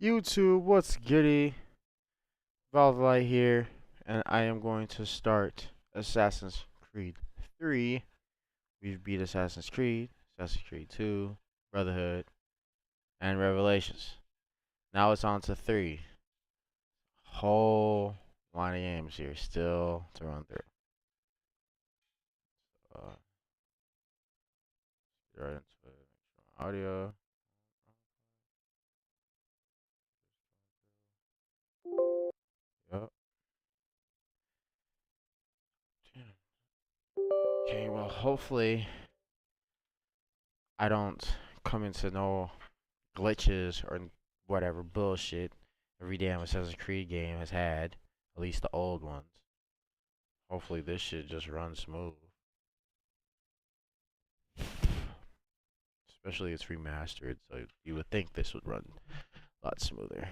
YouTube, what's goody? ValTheLight here, and I am going to start Assassin's Creed 3. We've beat Assassin's Creed 2, Brotherhood, and Revelations. Now it's on to 3. Whole line of games here still to run through. Get right into it. Audio. Yep. Okay, well, hopefully I don't come into no glitches or whatever bullshit every damn Assassin's Creed game has had, at least the old ones. Hopefully this shit just runs smooth. Especially it's remastered, so you would think this would run a lot smoother.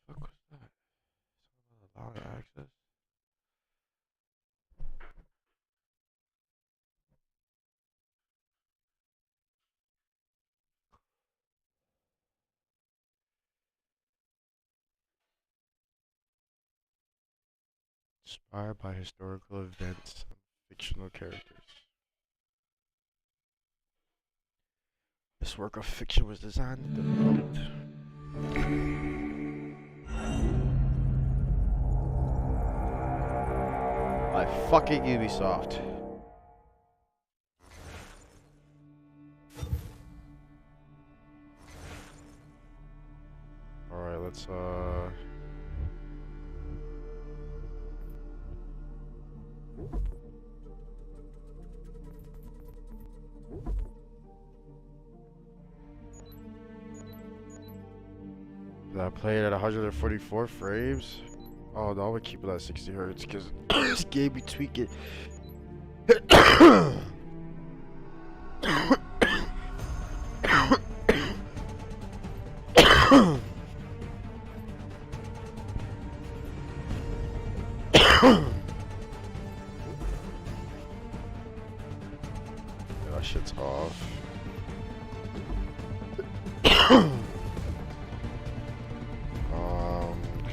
What was that? Allow access. Inspired by historical events and fictional characters. This work of fiction was designed and developed. By fucking Ubisoft. Alright, let's did I play it at 144 frames? Oh no, I would keep it at 60 hertz because this game be tweaking. That shit's off.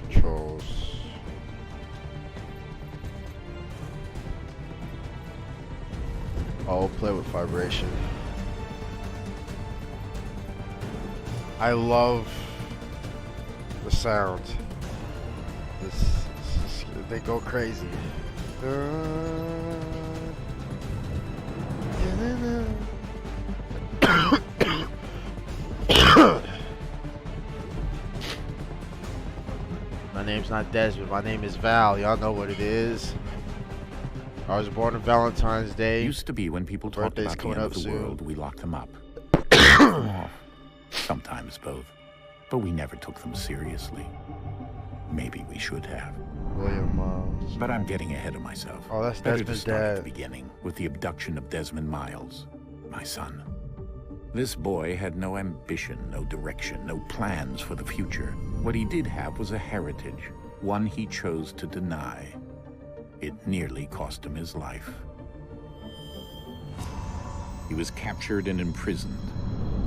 Controls. I'll play with vibration. I love the sound. They go crazy. My name's not Desmond, my name is Val. Y'all know what it is. I was born on Valentine's Day. Used to be when people talked about the end of the world, we locked them up. Sometimes both. But we never took them seriously. Maybe we should have. William Miles. But I'm getting ahead of myself. Oh, that's Better to Desmond's start at dad. the beginning, with the abduction of Desmond Miles, my son. This boy had no ambition, no direction, no plans for the future. What he did have was a heritage, one he chose to deny. It nearly cost him his life. He was captured and imprisoned.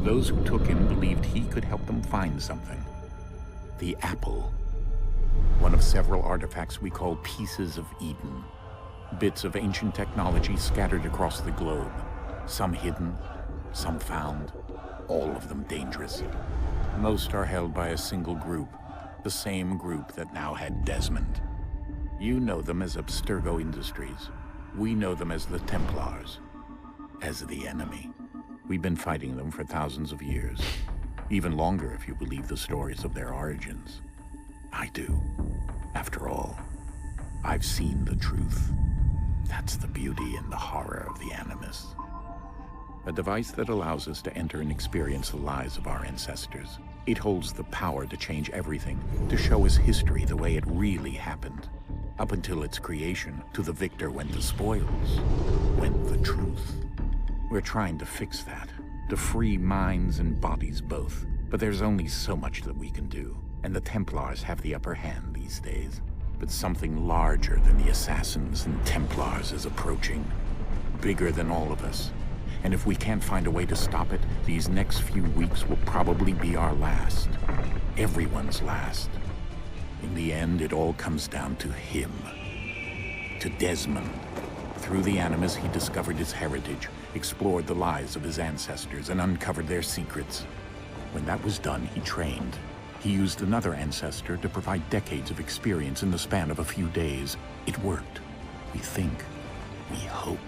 Those who took him believed he could help them find something. The apple. One of several artifacts we call pieces of Eden. Bits of ancient technology scattered across the globe. Some hidden, some found, all of them dangerous. Most are held by a single group, the same group that now had Desmond. You know them as Abstergo Industries. We know them as the Templars, as the enemy. We've been fighting them for thousands of years, even longer if you believe the stories of their origins. I do. After all, I've seen the truth. That's the beauty and the horror of the Animus. A device that allows us to enter and experience the lives of our ancestors. It holds the power to change everything, to show us history the way it really happened. Up until its creation, to the victor went the spoils, went the truth. We're trying to fix that, to free minds and bodies both. But there's only so much that we can do, and the Templars have the upper hand these days. But something larger than the Assassins and Templars is approaching, bigger than all of us. And if we can't find a way to stop it, these next few weeks will probably be our last. Everyone's last. In the end, it all comes down to him. To Desmond. Through the Animus, he discovered his heritage, explored the lives of his ancestors, and uncovered their secrets. When that was done, he trained. He used another ancestor to provide decades of experience in the span of a few days. It worked. We think. We hope.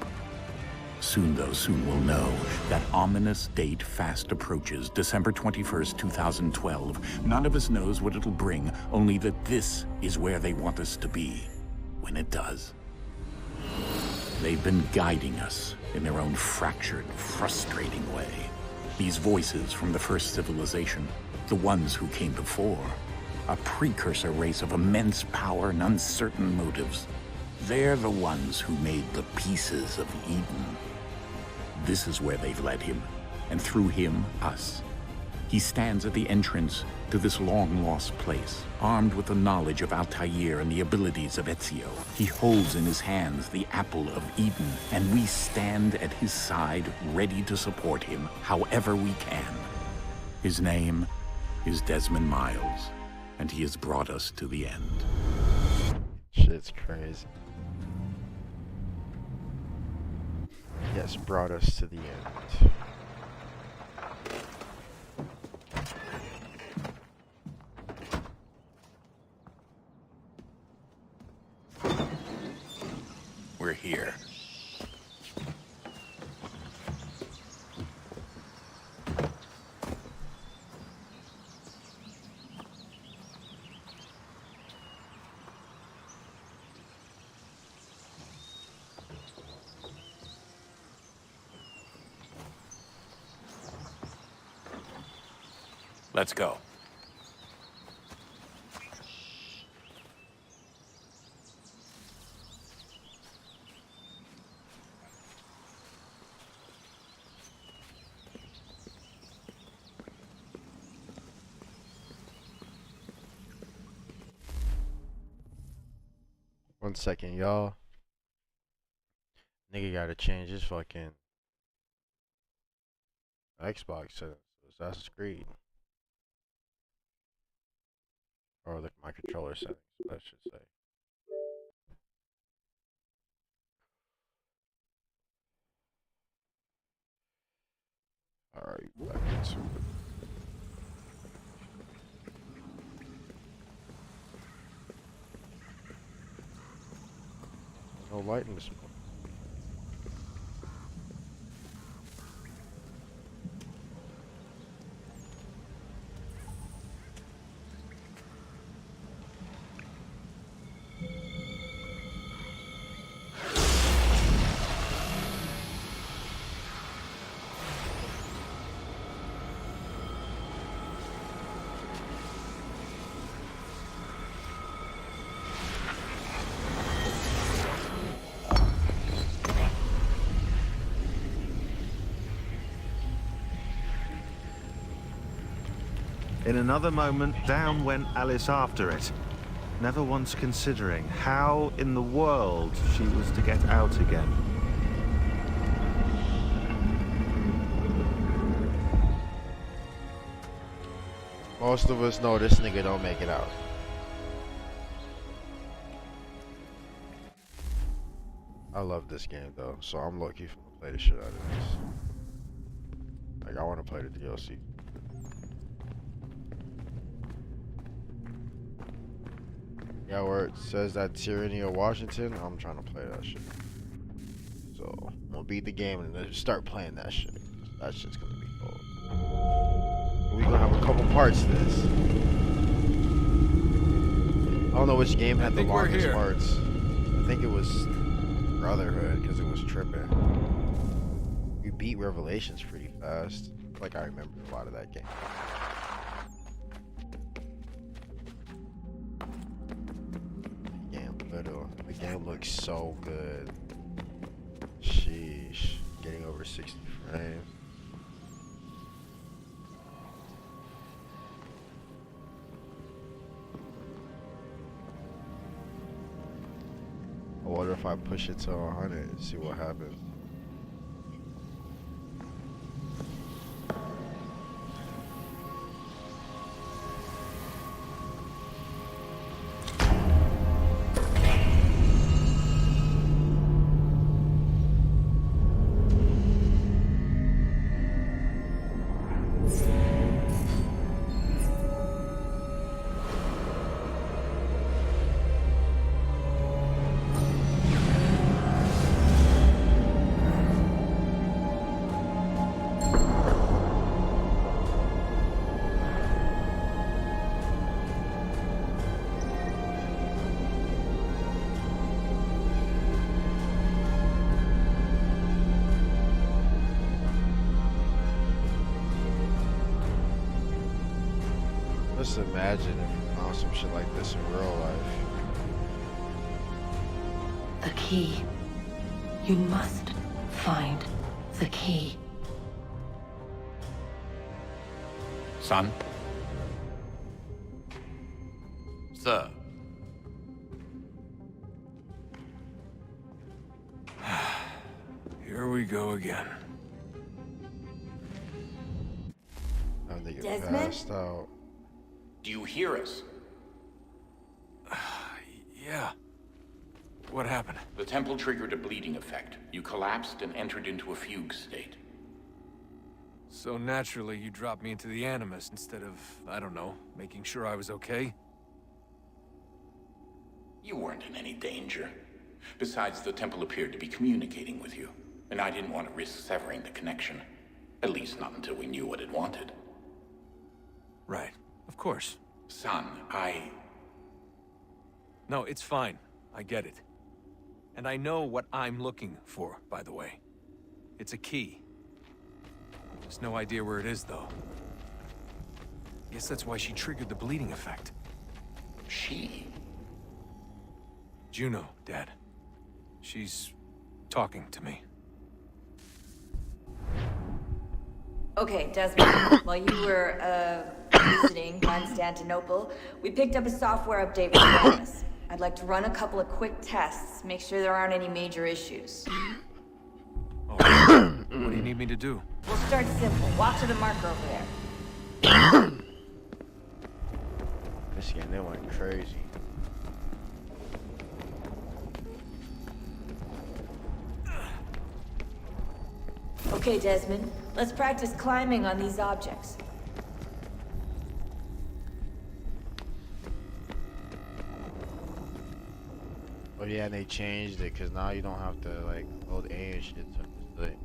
Soon, though, soon we'll know. That ominous date fast approaches, December 21st, 2012. None of us knows what it'll bring, only that this is where they want us to be, when it does. They've been guiding us in their own fractured, frustrating way. These voices from the first civilization, the ones who came before, a precursor race of immense power and uncertain motives. They're the ones who made the pieces of Eden. This is where they've led him, and through him, us. He stands at the entrance to this long-lost place, armed with the knowledge of Altair and the abilities of Ezio. He holds in his hands the apple of Eden, and we stand at his side, ready to support him however we can. His name is Desmond Miles, and he has brought us to the end. Shit's crazy. Yes, brought us to the end. We're here. Let's go. One second, y'all. Nigga gotta change his fucking Xbox settings. Assassin's Creed. Or my controller settings, I should say. Alright, back into it. No light in this one. In another moment, down went Alice after it, never once considering how in the world she was to get out again. Most of us know this nigga don't make it out. I love this game though, so I'm lucky to play the shit out of this. Like, I want to play the DLC. Yeah, where it says that Tyranny of Washington, I'm trying to play that shit. So, I'm gonna beat the game and then just start playing that shit. That shit's gonna be cool. We're gonna have a couple parts to this. I don't know which game had the longest parts. I think it was Brotherhood, because it was tripping. We beat Revelations pretty fast. Like, I remember a lot of that game. Little. looks so good. Sheesh. Getting over 60 frames. I wonder if I push it to 100 and see what happens. Just imagine if we found some shit like this in real life. The key. You must find the key. Son? Sir. Here we go again. And they get Desmond? passed out. Do you hear us? Yeah. What happened? The temple triggered a bleeding effect. You collapsed and entered into a fugue state. So naturally, you dropped me into the Animus instead of, I don't know, making sure I was okay? You weren't in any danger. Besides, the temple appeared to be communicating with you, and I didn't want to risk severing the connection. At least not until we knew what it wanted. Right. Of course. Son, No, it's fine. I get it. And I know what I'm looking for, by the way. It's a key. Just no idea where it is, though. Guess that's why she triggered the bleeding effect. She? Juno, Dad. She's talking to me. Okay, Desmond, while you were, visiting Constantinople, we picked up a software update for the Animus. I'd like to run a couple of quick tests, make sure there aren't any major issues. Oh, what do you need me to do? We'll start simple. Walk to the marker over there. This game, they went crazy. Okay, Desmond, let's practice climbing on these objects. Oh yeah, and they changed it because now you don't have to like hold A and shit to like,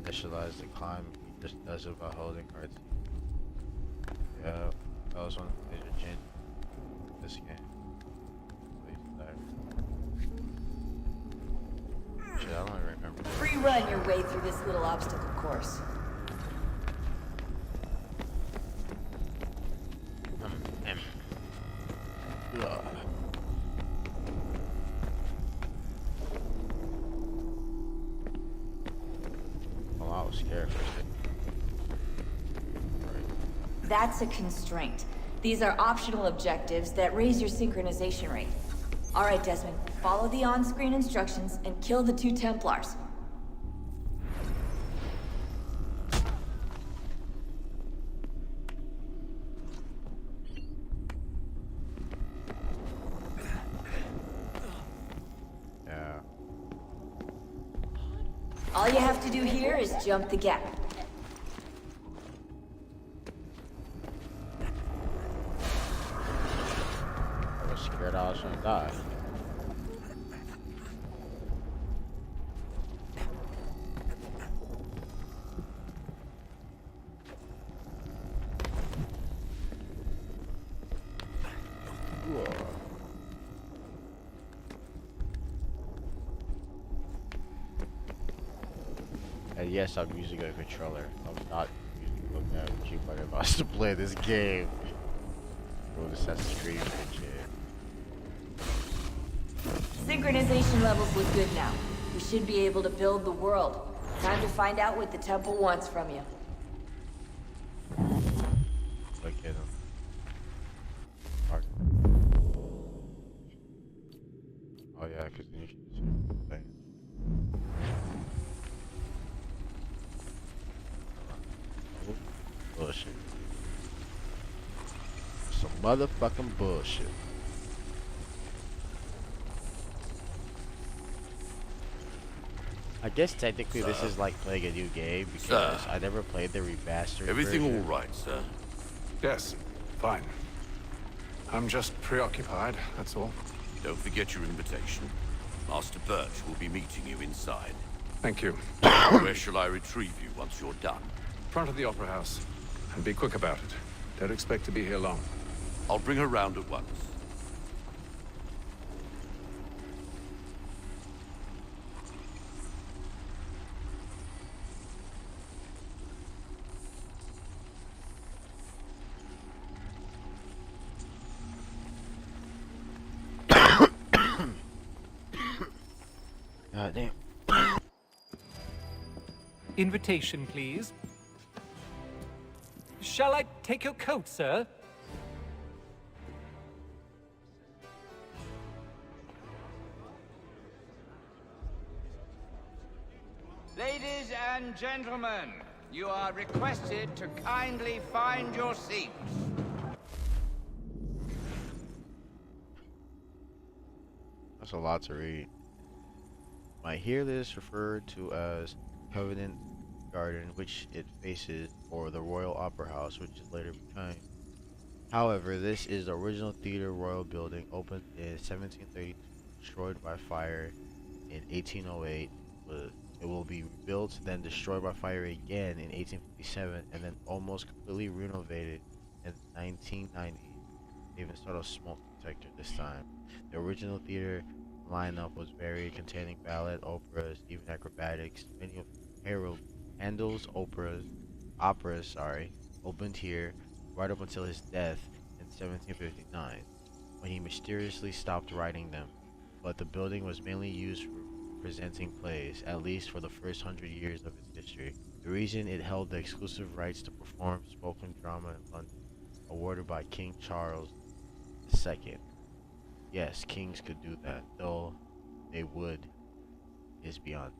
initialize the climb. It just does it by holding cards. Yeah, that was one of the major changes in this game. Shit, I don't even remember. Free run your way through this little obstacle course. Ugh. Oh, I was scared for a second. That's a constraint. These are optional objectives that raise your synchronization rate. All right, Desmond, follow the on-screen instructions and kill the 2 Templars. Yeah. All you have to do here is jump the gap. I was scared I was gonna die. And yes, I'm using a controller. I'm not using a G button if I was to play this game. Go to Assassin's Creed and shit. synchronization levels look good now. We should be able to build the world. Time to find out what the temple wants from you. Look at him. Oh yeah, because you can see thing. Bullshit. Some motherfucking bullshit. I guess technically this is like playing a new game because I never played the remastered Everything version. all right, sir? Yes, fine. I'm just preoccupied, that's all. Don't forget your invitation. Master Birch will be meeting you inside. Thank you. Where shall I retrieve you once you're done? Front of the Opera House. And be quick about it. Don't expect to be here long. I'll bring her round at once. God damn. Invitation, please. Shall I take your coat, sir? Ladies and gentlemen, you are requested to kindly find your seats. That's a lot to read. Might hear this referred to as Covenant Garden, which it faces, or the Royal Opera House, which is later became. However, this is the original Theatre Royal building, opened in 1732, destroyed by fire in 1808. It will be rebuilt, then destroyed by fire again in 1857, and then almost completely renovated in 1990. They even installed a smoke detector this time. The original theater lineup was varied, containing ballet, operas, even acrobatics. Many of Handel's operas, opened here right up until his death in 1759, when he mysteriously stopped writing them. But the building was mainly used for presenting plays, at least for the first 100 years of its history. The reason it held the exclusive rights to perform spoken drama in London, awarded by King Charles II. Yes, kings could do that, though they would is beyond.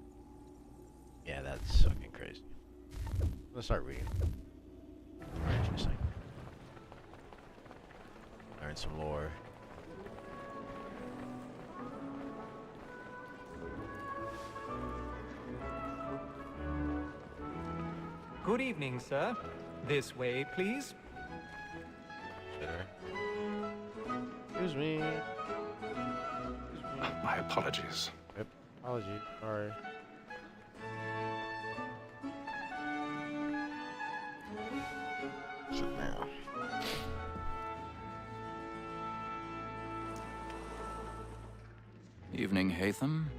Yeah, that's fucking crazy. Let's start reading. More interesting. Learn some lore. Good evening, sir. This way, please. Sure. Excuse me. My apologies. Yep. Apologies. Sorry. Sit down. Evening, Hatham.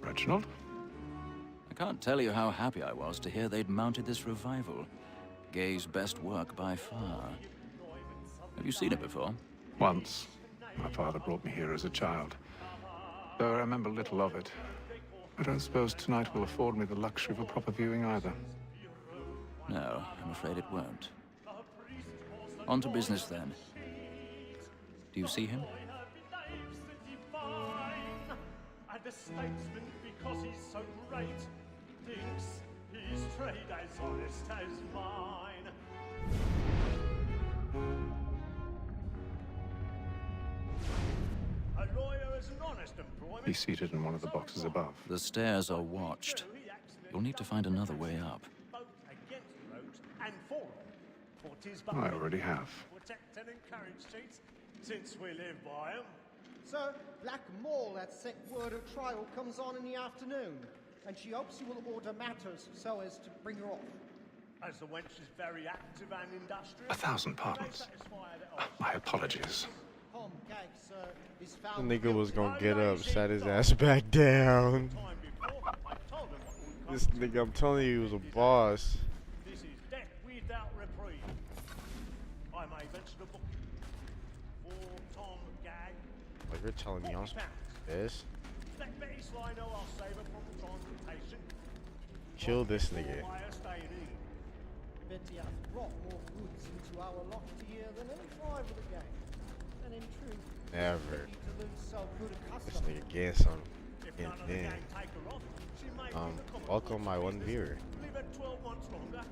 Reginald? I can't tell you how happy I was to hear they'd mounted this revival. Gay's best work by far. Have you seen it before? Once. My father brought me here as a child. Though I remember little of it. I don't suppose tonight will afford me the luxury of a proper viewing either. No, I'm afraid it won't. On to business then. Do you see him? And the statesman, because he's so great, thinks his trade as honest as mine. A lawyer is an honest employment. He's seated in one of the boxes above. The stairs are watched. You'll need to find another way up. Both against rogues and for them. For 'tis but I already have. protect and encourage cheats, since we live by 'em. Sir, Black Mall had set word her trial comes on in the afternoon, and she hopes you will order matters so as to bring her off. As the wench is very active and industrious. 1,000 pardons. My apologies. Tom Gag, sir, is The found nigga was guilty. gonna get up, sat his ass back down. This nigga, I'm telling you, he was a boss. This is death without reprieve. I may venture to book you for Tom Gag. Like you're telling me I'm supposed to do this? That Betty Sly know I'll save her from transportation. Kill this nigga. Betty hath brought more goods into our locked year than any five of the gang. And in truth, Never. to lose so good a This customer. nigga get some. If none of the gang take her off, she may be the common Welcome my one viewer. Live her 12 months longer.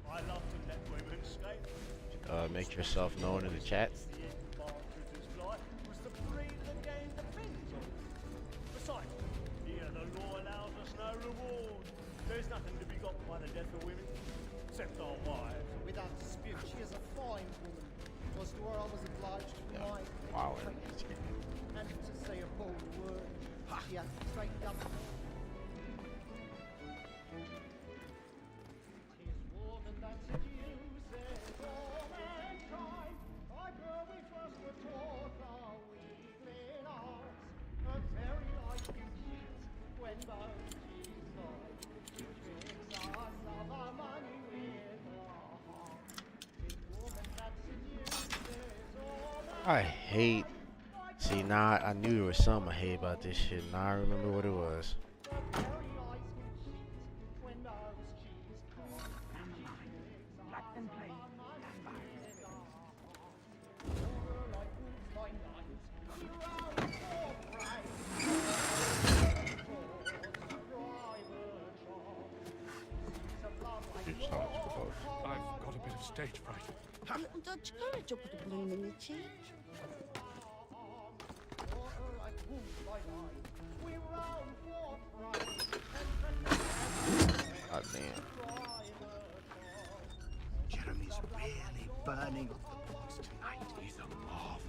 I love to let women escape. Make yourself known in the chat. The end of Bartridge's life was the breed the game depends on. Besides, here the law allows us no reward. There's nothing to be got by the death of women, except our wives. Without dispute, she is a fine woman. It was to her I was obliged to remind Wow. and to say a bold word. She hath straightened up. Tis war that seduces all mankind. I girl we trust were taught our weakling arts. A very life you cheat when both she's lied. She tricks us of our money with our heart. Tis woman that seduces all I hate. See, now I knew there was something I hate about this shit. Now I remember what it was. I've got a bit of stage fright. Don't courage or put a balloon in your cheek. God damn. Jeremy's really burning up the box tonight. He's a marvel.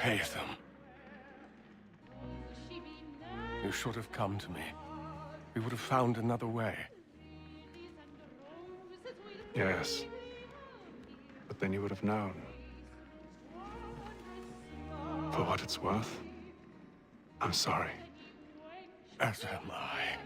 Haytham. You should have come to me. We would have found another way. Yes. But then you would have known. For what it's worth, I'm sorry. As am I.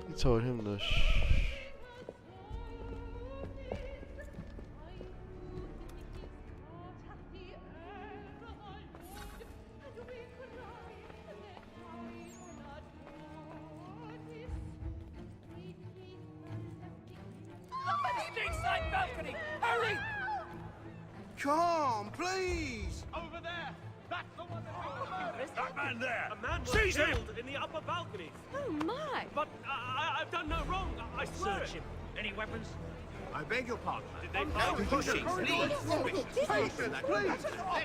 He told him to Side balcony! Hurry! Come, please! Over there! That's the one That man there! A man was Seize him! killed in the upper balcony. Oh my! But I've done no wrong. I swear Search it. him. Any weapons? I beg your pardon. Did they No find pushing, please! Let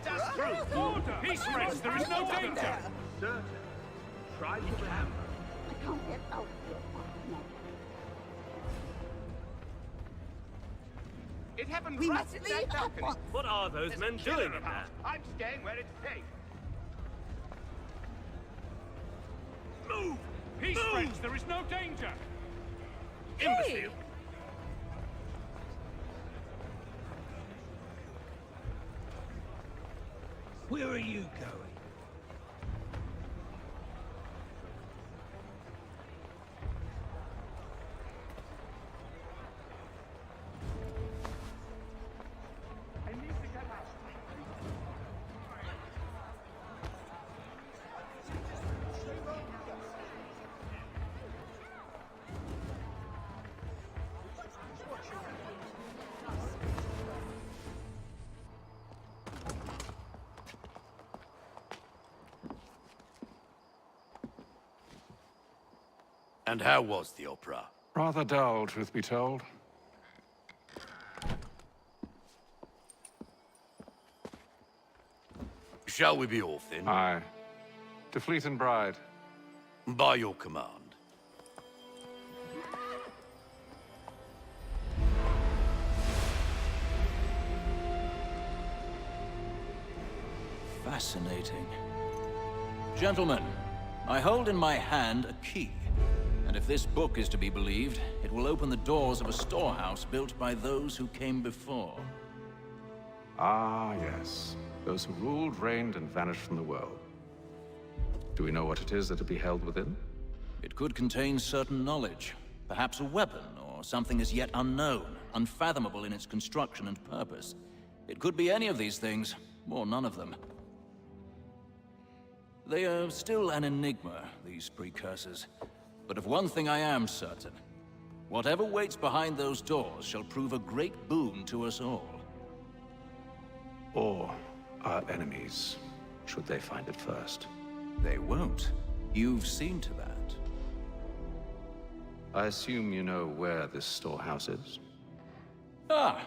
us through! Order! Peace, friends! There is no danger! Sir, try your hand. I can't get out here. No. It happened We right must at leave that at balcony. once. What are those men doing in there? I'm staying where it's safe. Move! Peace, friends! There is no danger! Imbecile! Where are you going? And how was the opera? Rather dull, truth be told. Shall we be off then? Aye. To Fleet and Bride. By your command. Fascinating. Gentlemen, I hold in my hand a key. And if this book is to be believed, it will open the doors of a storehouse built by those who came before. Ah, yes. Those who ruled, reigned, and vanished from the world. Do we know what it is that will be held within? It could contain certain knowledge. Perhaps a weapon, or something as yet unknown, unfathomable in its construction and purpose. It could be any of these things, or none of them. They are still an enigma, these precursors. But of one thing I am certain. Whatever waits behind those doors shall prove a great boon to us all. Or our enemies, should they find it first. They won't. You've seen to that. I assume you know where this storehouse is? Ah,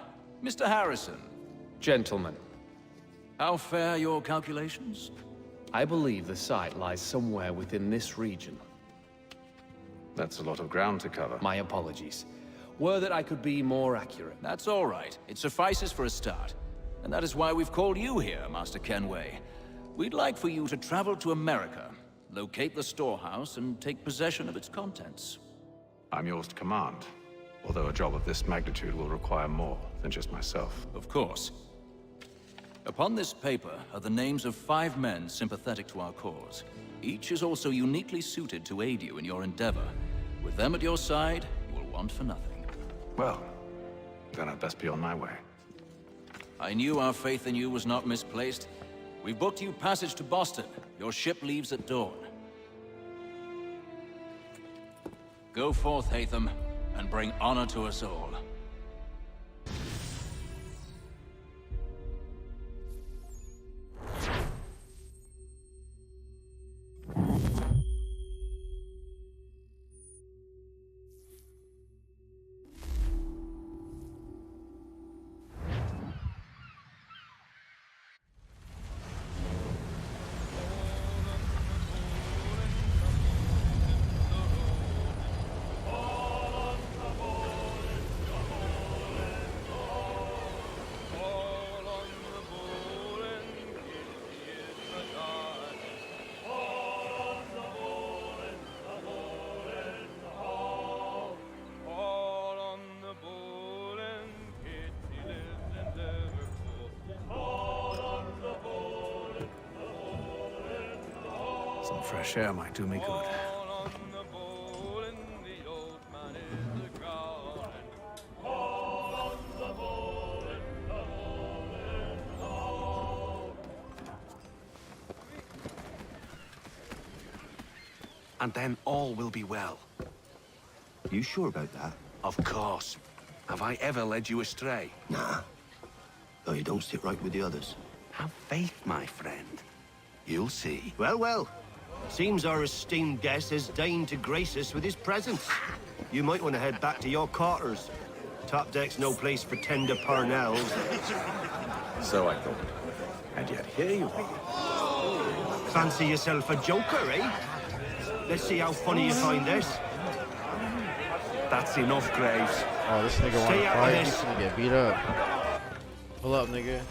Mr. Harrison. Gentlemen, How fare your calculations? I believe the site lies somewhere within this region. That's a lot of ground to cover. My apologies. Were that I could be more accurate. That's all right. It suffices for a start. And that is why we've called you here, Master Kenway. We'd like for you to travel to America, locate the storehouse, and take possession of its contents. I'm yours to command, although a job of this magnitude will require more than just myself. Of course. Upon this paper are the names of 5 men sympathetic to our cause. Each is also uniquely suited to aid you in your endeavor. With them at your side, you will want for nothing. Well, then I'd best be on my way. I knew our faith in you was not misplaced. We've booked you passage to Boston. Your ship leaves at dawn. Go forth, Hatham, and bring honor to us all. Some fresh air might do me good. And then all will be well. You sure about that? Of course. Have I ever led you astray? Nah. Though you don't sit right with the others. Have faith, my friend. You'll see. Well, well. Seems our esteemed guest has deigned to grace us with his presence. You might want to head back to your quarters. Top deck's no place for tender parnells. So I thought. And yet here you are. Fancy yourself a joker, eh? Let's see how funny you find this. That's enough, Graves. Oh, this nigga wanna Stay out of fight? this. He's gonna get beat up. Pull up, nigga.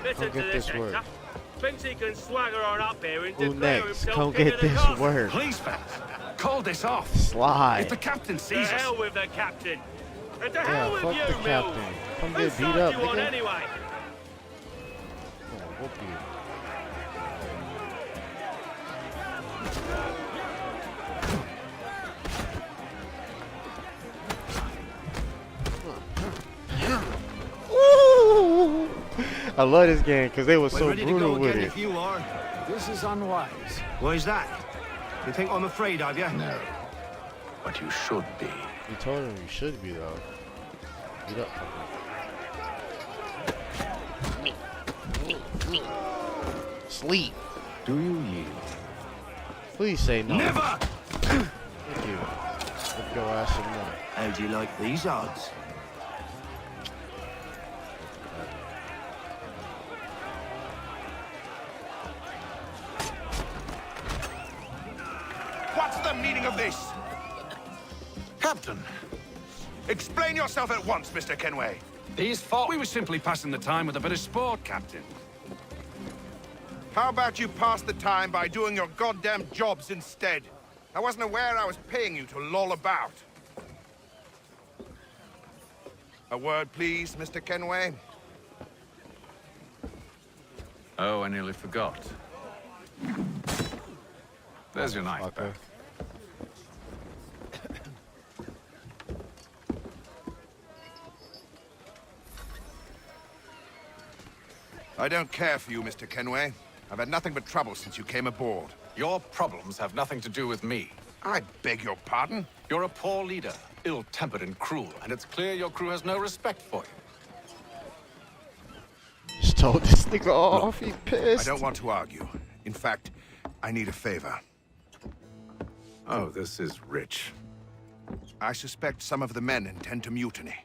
Listen to this, Hector. Thinks he can swagger on up here and Who declare next? himself Come king get of the this coast. work. Please, fans. Call this off. Slide. If the captain To sees us. hell with the captain. And to Yeah, hell with fuck you, the Mills. captain. Come Who get beat signed up, you on nigga. anyway? Oh, whoop you. Ooh. I love this game because they were so ready to brutal go with again it. if you are. This is unwise. Why's that? You think I'm afraid of you? No. But you should be. You told him you should be though. Beat up. Sleep. Do you yield? Please say no. Never! Thank you. your ass some money. How do you like these odds? What's the meaning of this? Captain, Explain yourself at once, Mr. Kenway. these we were simply passing the time with a bit of sport, Captain. How about you pass the time by doing your goddamn jobs instead? I wasn't aware I was paying you to loll about. A word, please, Mr. Kenway. Oh, I nearly forgot. There's your knife back. I don't care for you, Mr. Kenway. I've had nothing but trouble since you came aboard. Your problems have nothing to do with me. I beg your pardon? You're a poor leader, ill-tempered and cruel, and it's clear your crew has no respect for you. Just told this nigga off, he's pissed. I don't want to argue. In fact, I need a favor. Oh, this is rich. I suspect some of the men intend to mutiny.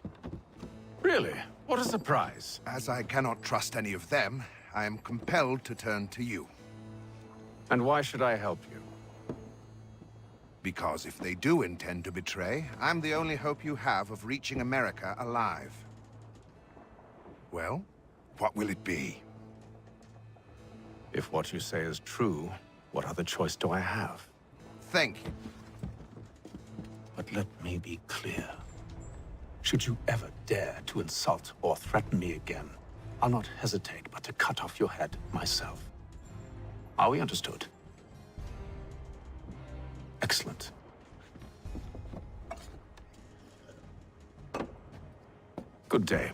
Really? What a surprise. As I cannot trust any of them, I am compelled to turn to you. And why should I help you? Because if they do intend to betray, I'm the only hope you have of reaching America alive. Well, what will it be? If what you say is true, what other choice do I have? Thank you. But let me be clear. Should you ever dare to insult or threaten me again, I'll not hesitate but to cut off your head myself. Are we understood? Excellent. Good day.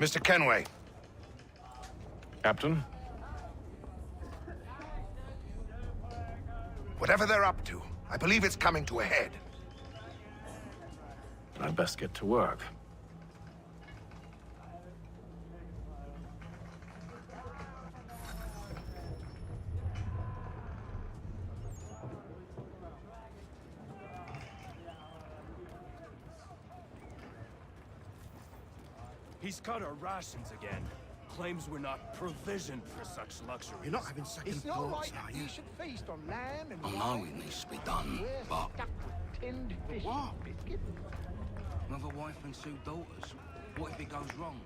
Mr. Kenway. Captain? Whatever they're up to, I believe it's coming to a head. I'd best get to work. He's cut our rations again. Claims we're not provisioned for such luxuries. You're not having second It's not thoughts, like are you? we should feast on lamb and I know it needs to be done, but tinned fish and biscuit. another wife and two daughters. What if it goes wrong?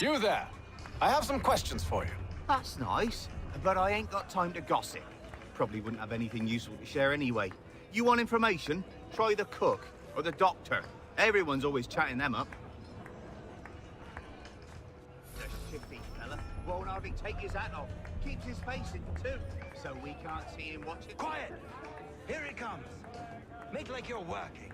You there! I have some questions for you. That's nice, but I ain't got time to gossip. Probably wouldn't have anything useful to share anyway. You want information? Try the cook or the doctor. Everyone's always chatting them up. The shifty fella won't hardly take his hat off. Keeps his face in too, so we can't see him watching. Quiet! Here he comes. Make like you're working.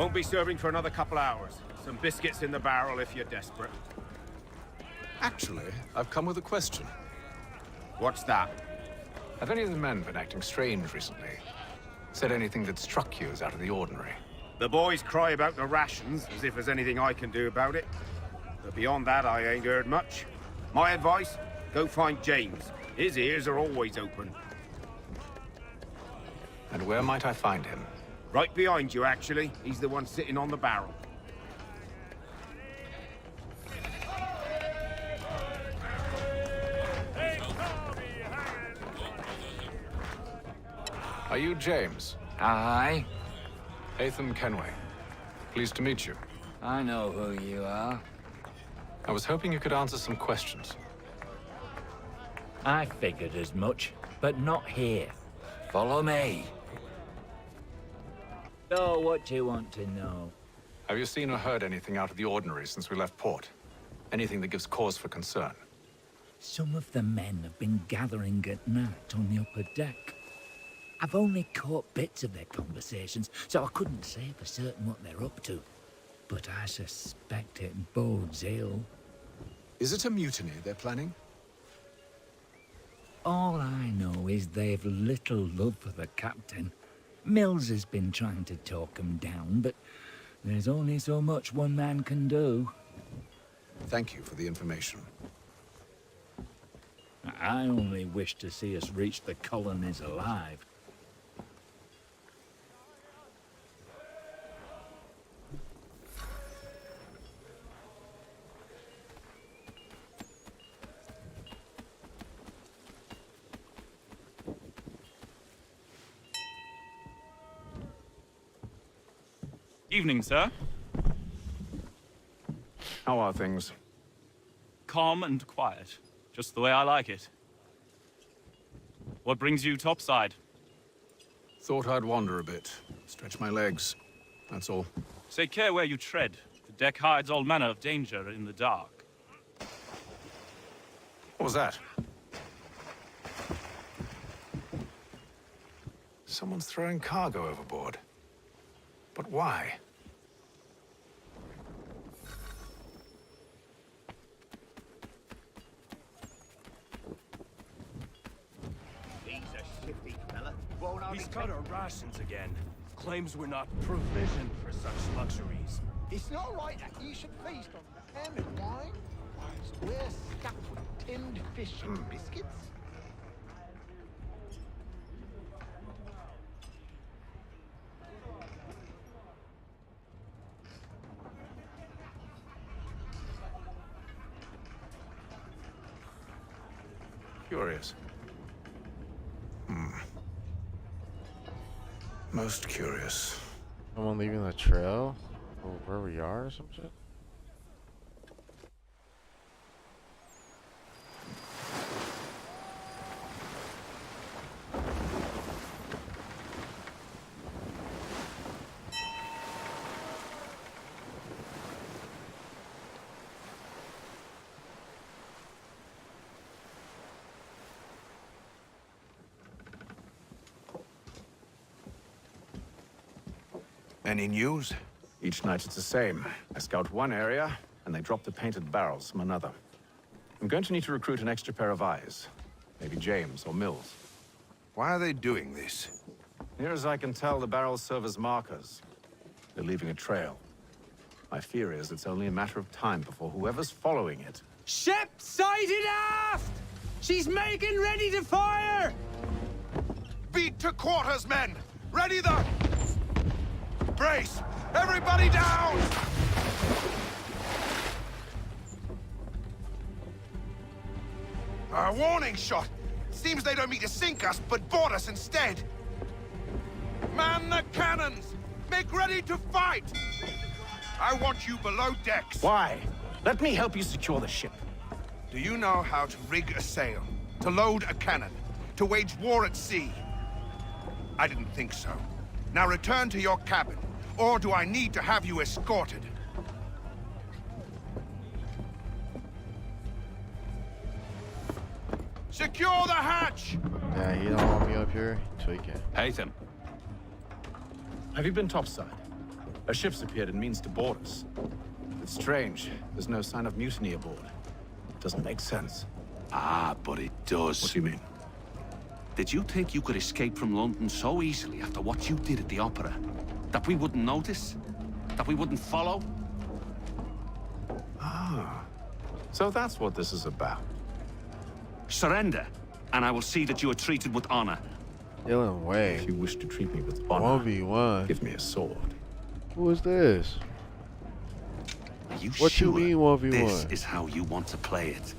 Won't be serving for another couple hours. Some biscuits in the barrel if you're desperate. Actually, I've come with a question. What's that? Have any of the men been acting strange recently? Said anything that struck you as out of the ordinary? The boys cry about the rations, as if there's anything I can do about it. But beyond that, I ain't heard much. My advice, go find James. His ears are always open. And where might I find him? Right behind you, actually. He's the one sitting on the barrel. Are you James? Aye. Hatham Kenway. Pleased to meet you. I know who you are. I was hoping you could answer some questions. I figured as much, but not here. Follow me. So, what do you want to know? Have you seen or heard anything out of the ordinary since we left port? Anything that gives cause for concern? Some of the men have been gathering at night on the upper deck. I've only caught bits of their conversations, so I couldn't say for certain what they're up to. But I suspect it bodes ill. Is it a mutiny they're planning? All I know is they've little love for the captain. Mills has been trying to talk him down, but there's only so much one man can do. Thank you for the information. I only wish to see us reach the colonies alive. Evening, sir. How are things? Calm and quiet. Just the way I like it. What brings you topside? Thought I'd wander a bit. Stretch my legs. That's all. Take care where you tread. The deck hides all manner of danger in the dark. What was that? Someone's throwing cargo overboard. But why? He's a shifty fella. He's cut our rations again. Claims we're not provisioned for such luxuries. It's not right that you should feast on ham and wine, whilst we're stuffed with tinned fish and biscuits. Curious. Most curious. Someone leaving the trail of where we are or some shit? Any news? Each night it's the same. I scout one area, and they drop the painted barrels from another. I'm going to need to recruit an extra pair of eyes. Maybe James or Mills. Why are they doing this? Near as I can tell, the barrels serve as markers. They're leaving a trail. My fear is it's only a matter of time before whoever's following it... Ship sighted aft! She's making ready to fire! Beat to quarters, men! Ready the... Brace! Everybody down! A warning shot! Seems they don't mean to sink us, but board us instead! Man the cannons! Make ready to fight! I want you below decks. Why? Let me help you secure the ship. Do you know how to rig a sail? To load a cannon? To wage war at sea? I didn't think so. Now return to your cabin. Or do I need to have you escorted? Secure the hatch! Yeah, he don't want me up here. Tweaking. Haytham. Have you been topside? A ship's appeared and means to board us. It's strange. There's no sign of mutiny aboard. Doesn't make sense. Ah, but it does. What do you mean? Did you think you could escape from London so easily after what you did at the opera? That we wouldn't notice? That we wouldn't follow? Ah. So that's what this is about. Surrender, and I will see that you are treated with honor. Dylan Way. If you wish to treat me with honor, 1v1. give me a sword. Who is this? Are you What sure you mean 1v1? this is how you want to play it?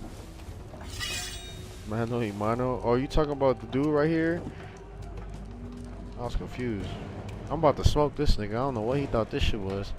Mano y mano. Oh, you talking about the dude right here? I was confused. I'm about to smoke this nigga. I don't know what he thought this shit was.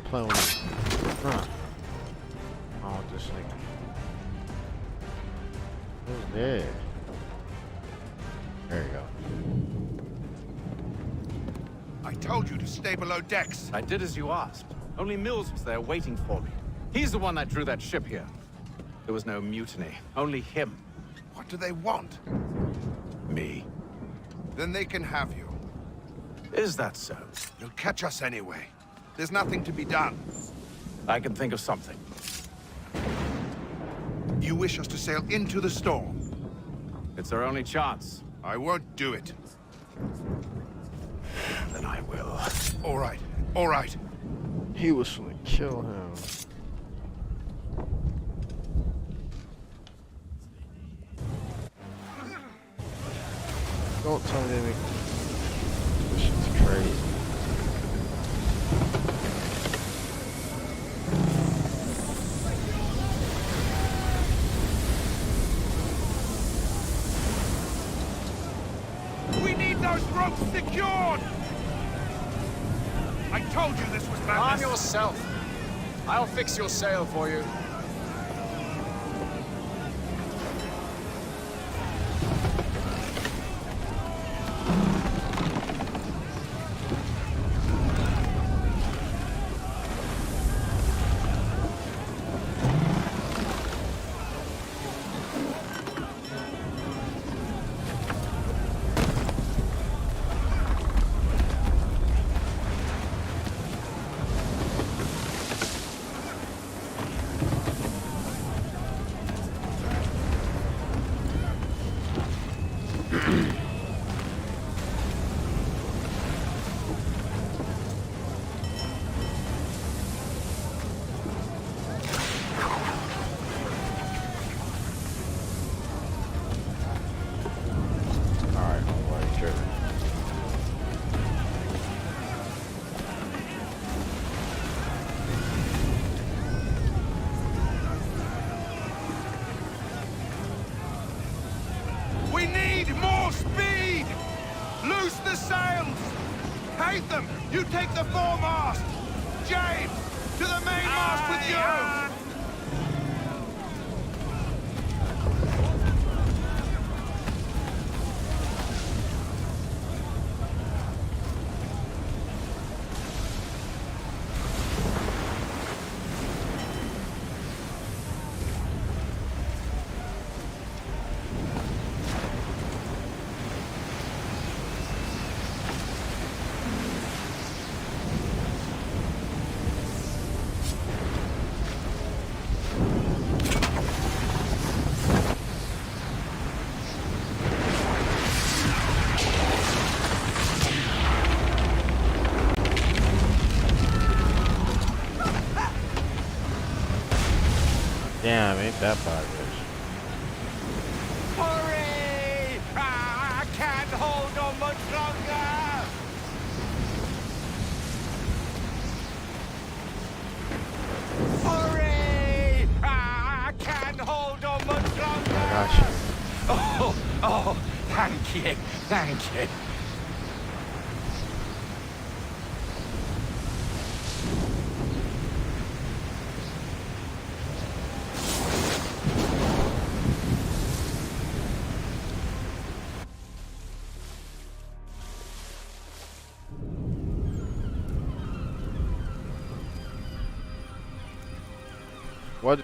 playing with me. Huh. Oh, this nigga. Who's there? There you go. I told you to stay below decks. I did as you asked. Only Mills was there waiting for me. He's the one that drew that ship here. There was no mutiny, only him. What do they want? Me. Then they can have you. Is that so? You'll catch us anyway. There's nothing to be done. I can think of something. You wish us to sail into the storm? It's our only chance. I won't do it. Then I will. All right, all right. He was gonna kill him. Don't tell me they make this shit's crazy. We need those ropes secured! I told you this was madness. Arm yourself. I'll fix your sail for you. We need more speed! Loose the sails! Haytham, you take the foremast! James, to the mainmast with you! Damn, ain't that progress. Hurry! I can't hold on much longer! Hurry! I can't hold on much longer! Gosh. Oh, thank you, thank you. What?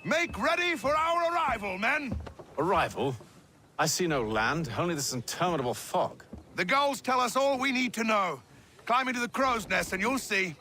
Make ready for our arrival, men! Arrival? I see no land, only this interminable fog. The goals tell us all we need to know. Climb into the crow's nest and you'll see.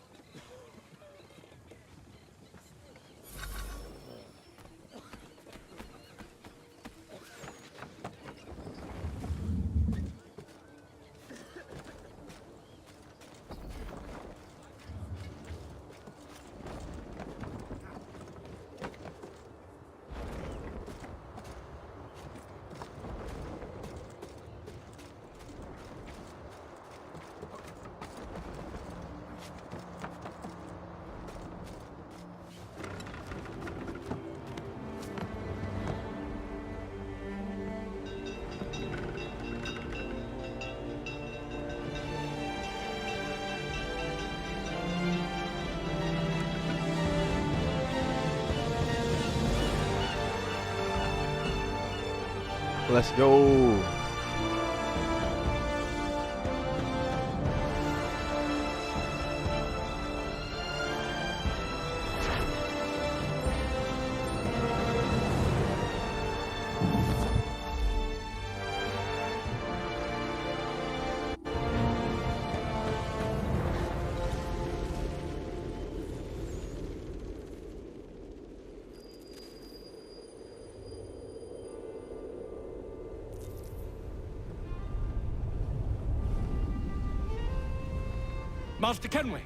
Let's go. Master Kenway!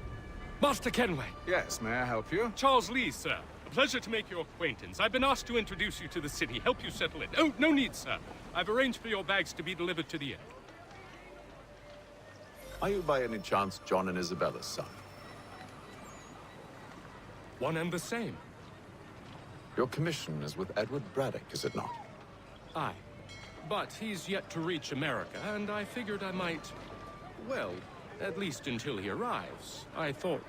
Master Kenway! Yes, may I help you? Charles Lee, sir. A pleasure to make your acquaintance. I've been asked to introduce you to the city, help you settle in. Oh, no need, sir. I've arranged for your bags to be delivered to the inn. Are you by any chance John and Isabella's son? One and the same. Your commission is with Edward Braddock, is it not? Aye. But he's yet to reach America, and I figured I might... well, at least until he arrives. I thought...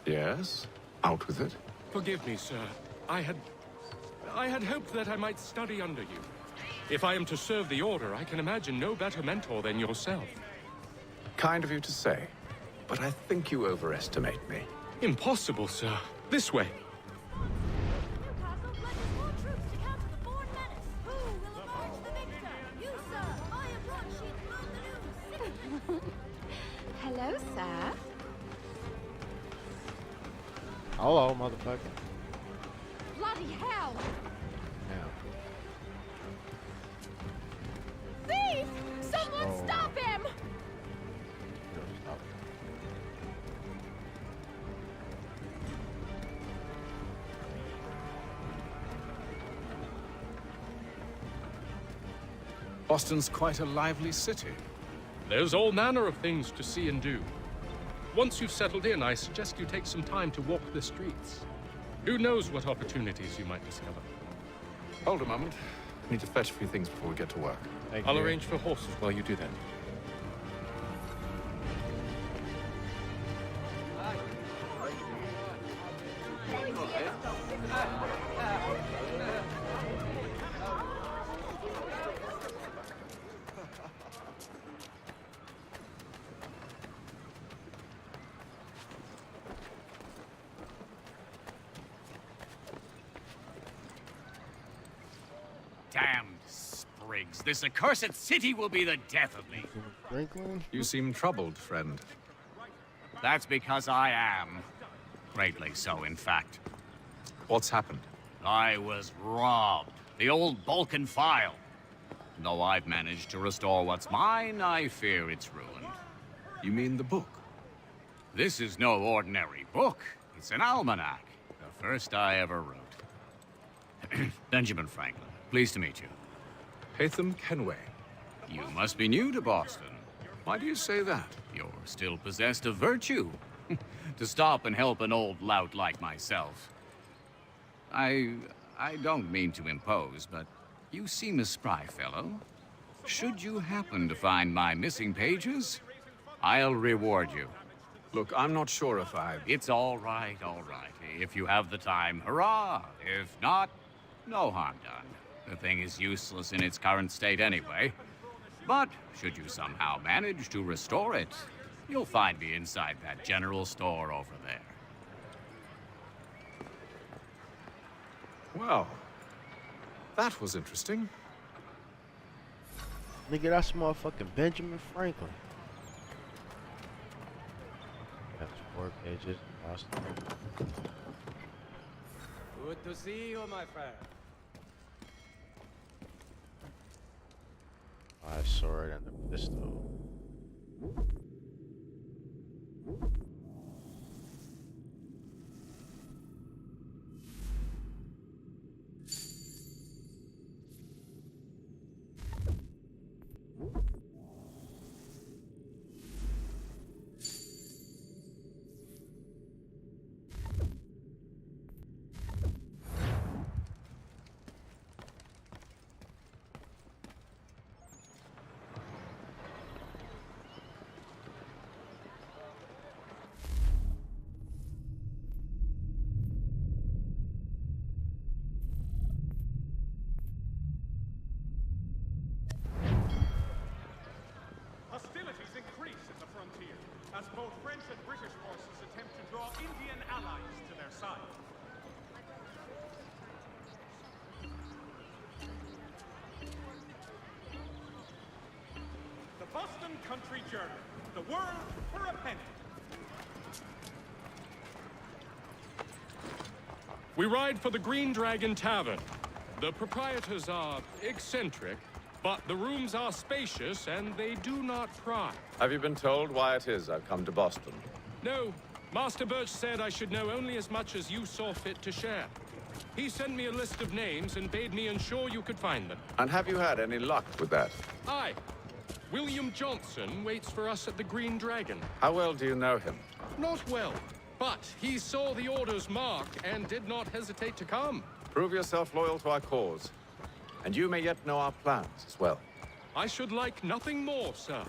Yes? Out with it. Forgive me, sir. I had hoped that I might study under you. If I am to serve the Order, I can imagine no better mentor than yourself. Kind of you to say, but I think you overestimate me. Impossible, sir. This way. Hello, sir. Hello, motherfucker. Bloody hell! Yeah. Thief! Someone stop him! Boston's quite a lively city. There's all manner of things to see and do. Once you've settled in, I suggest you take some time to walk the streets. Who knows what opportunities you might discover. Hold a moment. I need to fetch a few things before we get to work. I'll arrange for horses while you do that. Damned sprigs. This accursed city will be the death of me. Franklin? You seem troubled, friend. That's because I am. Greatly so, in fact. What's happened? I was robbed. The old Balkan file. Though I've managed to restore what's mine, I fear it's ruined. You mean the book? This is no ordinary book. It's an almanac. The first I ever wrote. Benjamin Franklin. Pleased to meet you. Hatham Kenway. You must be new to Boston. Why do you say that? You're still possessed of virtue. To stop and help an old lout like myself. I don't mean to impose, but you seem a spry fellow. Should you happen to find my missing pages, I'll reward you. Look, I'm not sure if I... It's all right, all right. If you have the time, hurrah! If not, no harm done. The thing is useless in its current state anyway. But should you somehow manage to restore it, you'll find me inside that general store over there. Well, that was interesting. Nigga, that's motherfucking Benjamin Franklin. That's 4 pages. Awesome. Good to see you, my friend. My sword and the pistol. Hostilities increase at the frontier, as both French and British forces attempt to draw Indian allies to their side. The Boston Country Journal, the world for a penny. We ride for the Green Dragon Tavern. The proprietors are eccentric, but the rooms are spacious and they do not pry. Have you been told why it is I've come to Boston? No, Master Birch said I should know only as much as you saw fit to share. He sent me a list of names and bade me ensure you could find them. And have you had any luck with that? Aye. William Johnson waits for us at the Green Dragon. How well do you know him? Not well, but he saw the order's mark and did not hesitate to come. Prove yourself loyal to our cause, and you may yet know our plans as well. I should like nothing more, sir.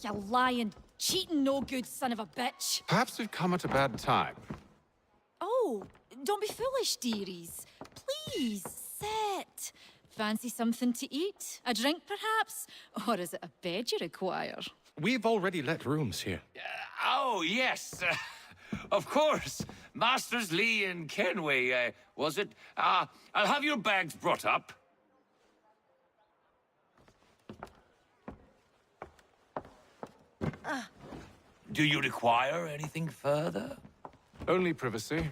You lying, cheating, no good son of a bitch. Perhaps we've come at a bad time. Oh, don't be foolish, dearies. Please, sit. Fancy something to eat? A drink, perhaps? Or is it a bed you require? We've already let rooms here. Oh, yes. Of course. Masters Lee and Kenway, was it? I'll have your bags brought up. Do you require anything further? Only privacy.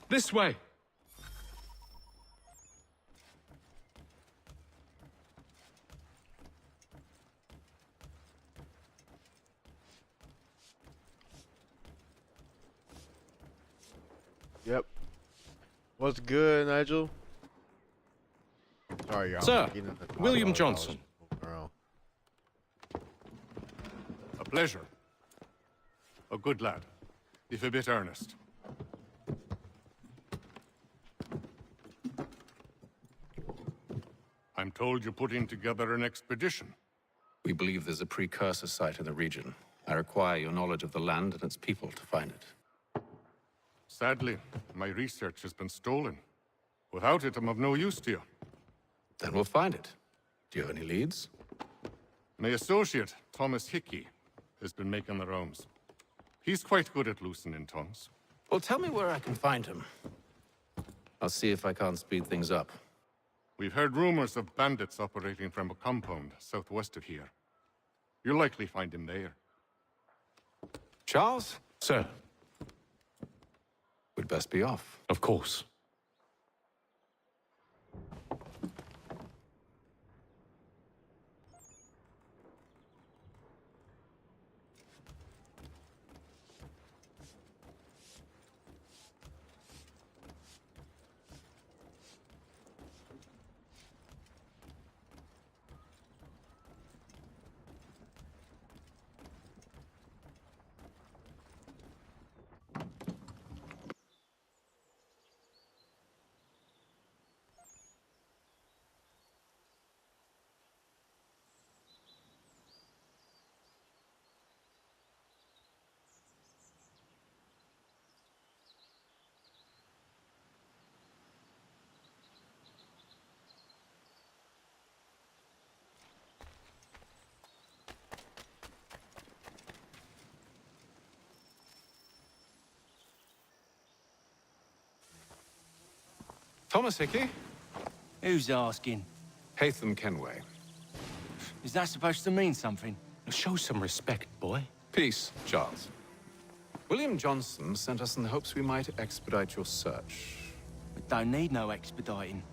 This way. Yep. What's good, Nigel? Sorry, y'all. Sir, William Johnson. A pleasure. A good lad, if a bit earnest. I'm told you're putting together an expedition. We believe there's a precursor site in the region. I require your knowledge of the land and its people to find it. Sadly, my research has been stolen. Without it, I'm of no use to you. Then we'll find it. Do you have any leads? My associate, Thomas Hickey, has been making the rounds. He's quite good at loosening tongues. Well, tell me where I can find him. I'll see if I can't speed things up. We've heard rumors of bandits operating from a compound southwest of here. You'll likely find him there. Charles? Sir. We'd best be off. Of course. Thomas Hickey? Who's asking? Haytham Kenway. Is that supposed to mean something? Show some respect, boy. Peace, Charles. William Johnson sent us in the hopes we might expedite your search. We don't need no expediting.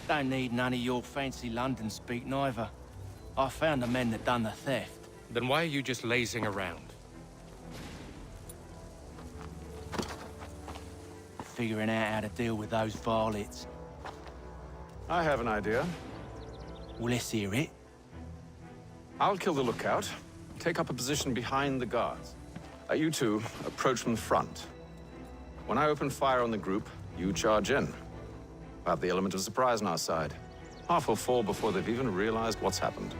Don't need none of your fancy London speak neither. I found the men that done the theft. Then why are you just lazing around? Figuring out how to deal with those varlets. I have an idea. Well, let's hear it. I'll kill the lookout, take up a position behind the guards. You two approach from the front. When I open fire on the group, you charge in. We'll have the element of surprise on our side. Half will fall before they've even realized what's happened.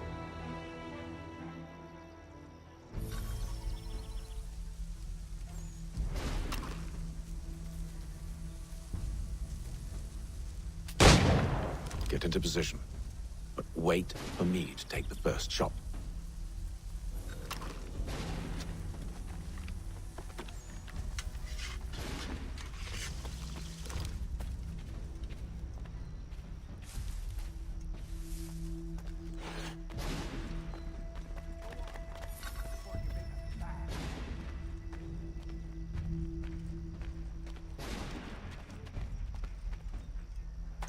Get into position, but wait for me to take the first shot.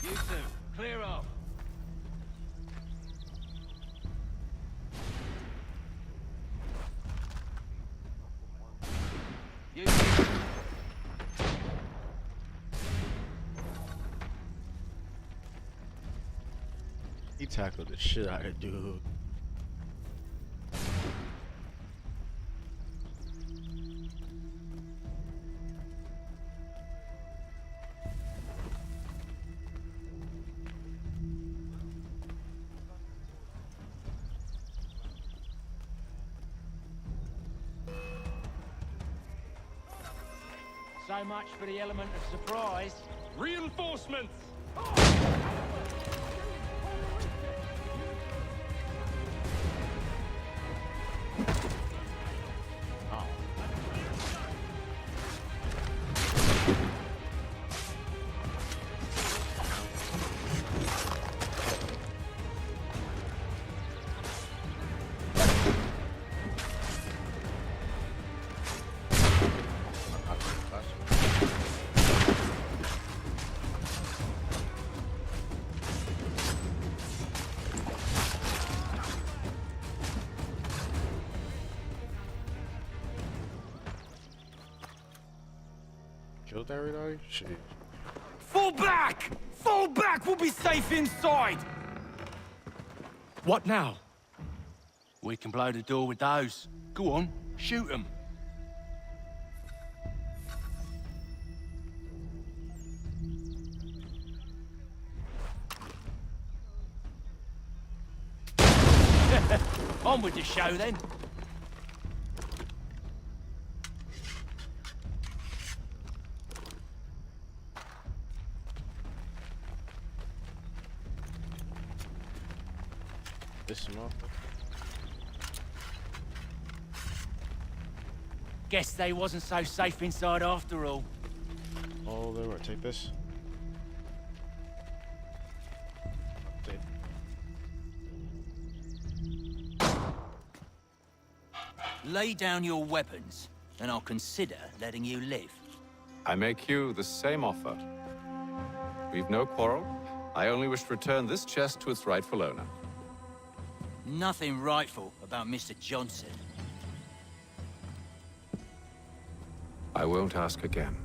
You two, clear off. You two. He tackled the shit out of dude. So much for the element of surprise. Reinforcements! Killed everybody? Shit. Fall back! Fall back! We'll be safe inside! What now? We can blow the door with those. Go on, shoot them. On with the show then. This motherfucker. Guess they wasn't so safe inside after all. Oh, there we take this. Take. Lay down your weapons, and I'll consider letting you live. I make you the same offer. We've no quarrel. I only wish to return this chest to its rightful owner. Nothing rightful about Mr. Johnson. I won't ask again.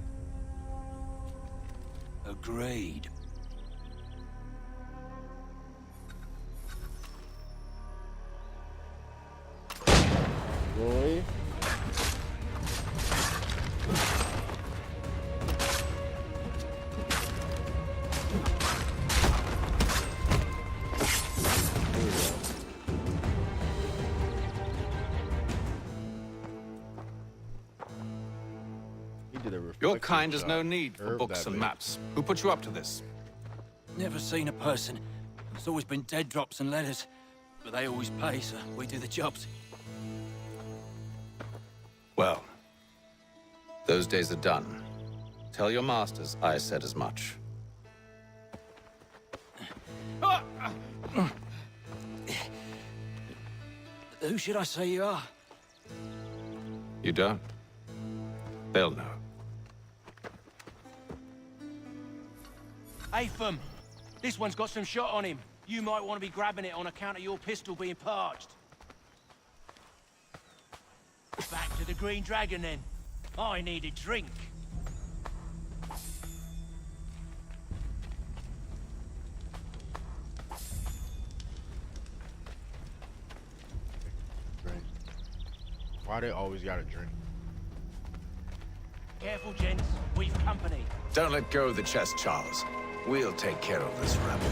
Agreed. Boy. Your kind has no need for books and maps. Who put you up to this? Never seen a person. It's always been dead drops and letters. But they always pay, so we do the jobs. Well, those days are done. Tell your masters I said as much. Who should I say you are? You don't? They'll know. Atham, this one's got some shot on him. You might want to be grabbing it on account of your pistol being parched. Back to the Green Dragon, then. I need a drink. Why they always gotta drink? Careful, gents. We've company. Don't let go of the chest, Charles. We'll take care of this rebel.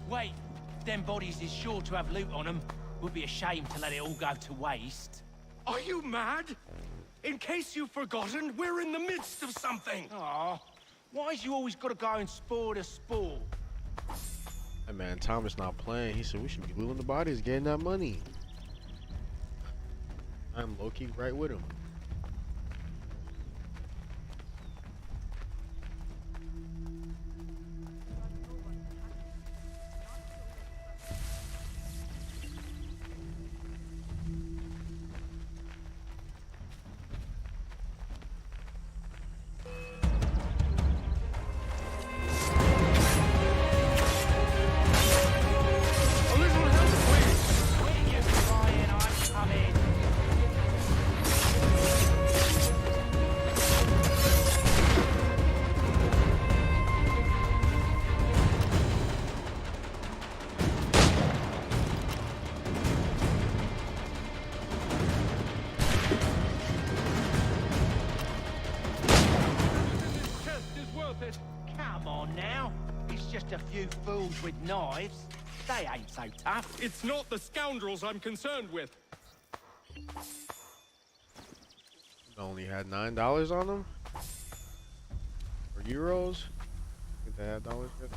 Wait, them bodies is sure to have loot on them. Would be a shame to let it all go to waste. Are you mad? In case you've forgotten, we're in the midst of something. Aw, why's you always gotta go and spoil the sport? Hey man, Thomas not playing. He said we should be looting the bodies, getting that money. I'm low-key right with him. Come on now. It's just a few fools with knives. They ain't so tough. It's not the scoundrels I'm concerned with. Only had $9 on them? Or euros? I think they had dollars yet.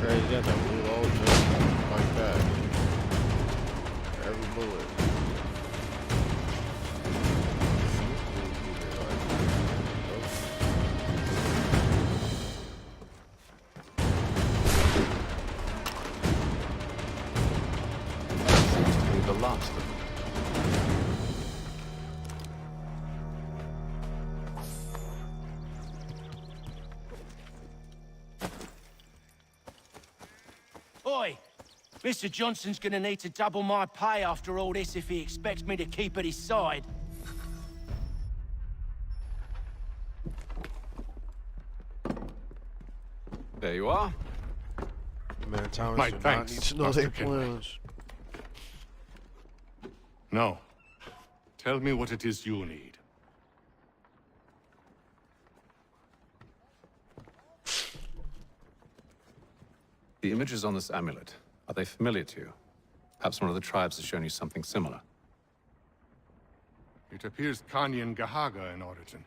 Crazy, got that reload just like that. Every bullet. Seems to be the last of them. Oi! Mr. Johnson's gonna need to double my pay after all this if he expects me to keep at his side. There you are. Man, Thomas My did not thanks, need to know Master their Kenway. plans. No. Tell me what it is you need. The images on this amulet, are they familiar to you? Perhaps one of the tribes has shown you something similar. It appears Kanyan Gahaga in origin.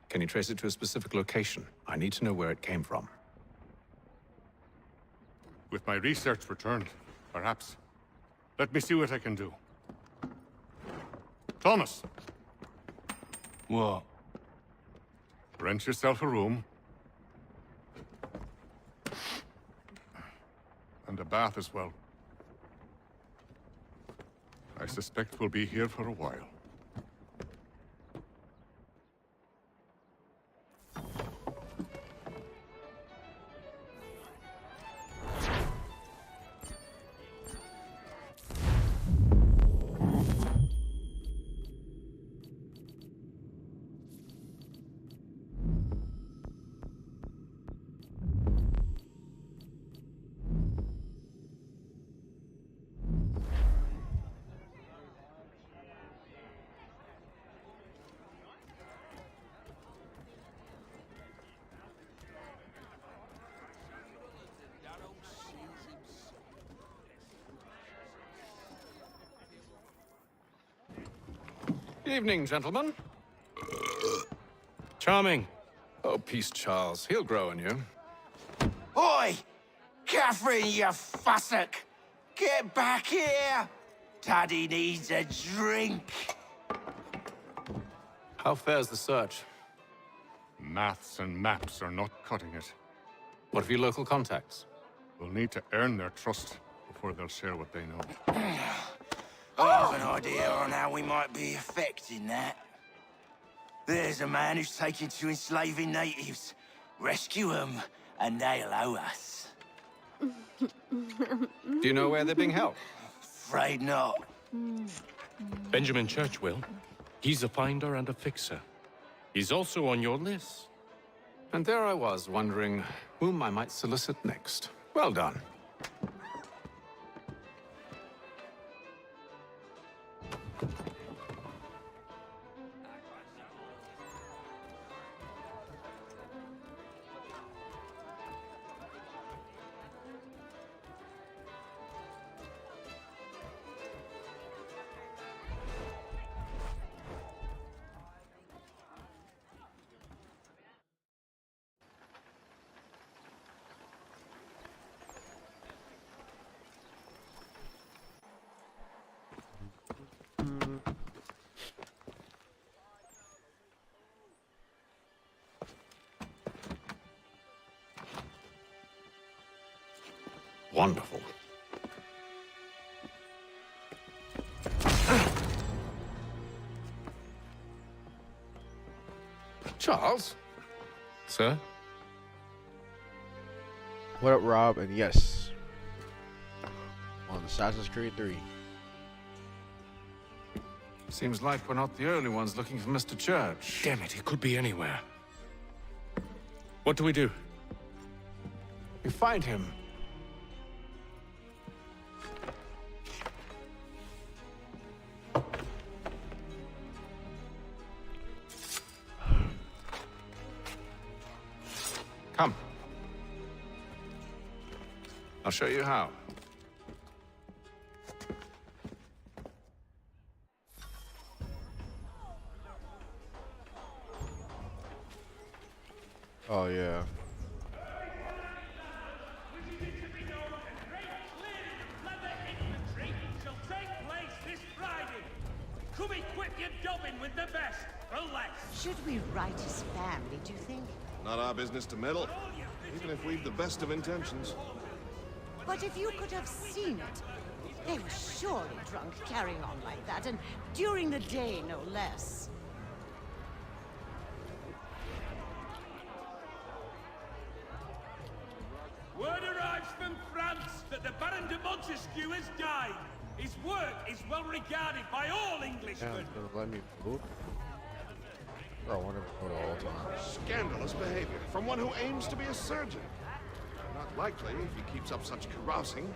Can you trace it to a specific location? I need to know where it came from. With my research returned, perhaps. Let me see what I can do. Thomas! What? Rent yourself a room. And a bath as well. I suspect we'll be here for a while. Evening, gentlemen. Charming. Oh, peace, Charles. He'll grow on you. Oi! Catherine, you fussock! Get back here! Daddy needs a drink. How fares the search? Maths and maps are not cutting it. What of your local contacts? We'll need to earn their trust before they'll share what they know. I have an idea on how we might be affecting that. There's a man who's taken to enslaving natives. Rescue them, and they'll owe us. Do you know where they're being held? Afraid not. Benjamin Churchwill. He's a finder and a fixer. He's also on your list. And there I was, wondering whom I might solicit next. Well done. Wonderful. Charles? Sir? What up, Rob? And yes, on Assassin's Creed 3. Seems like we're not the only ones looking for Mr. Church. Damn it, he could be anywhere. What do we do? We find him. Come. I'll show you how. Oh, yeah. Come equip your dobbin with the best, for less. Should we write his family, do you think? Not our business to meddle, even if we've the best of intentions. But if you could have seen it, they were surely drunk carrying on like that, and during the day, no less. Word arrives from France that the Baron de Montesquieu has died. His work is well regarded by all Yeah, Englishmen. it's gonna let me vote. Bro, I want to vote all the time. Scandalous behavior from one who aims to be a surgeon. Not likely if he keeps up such carousing.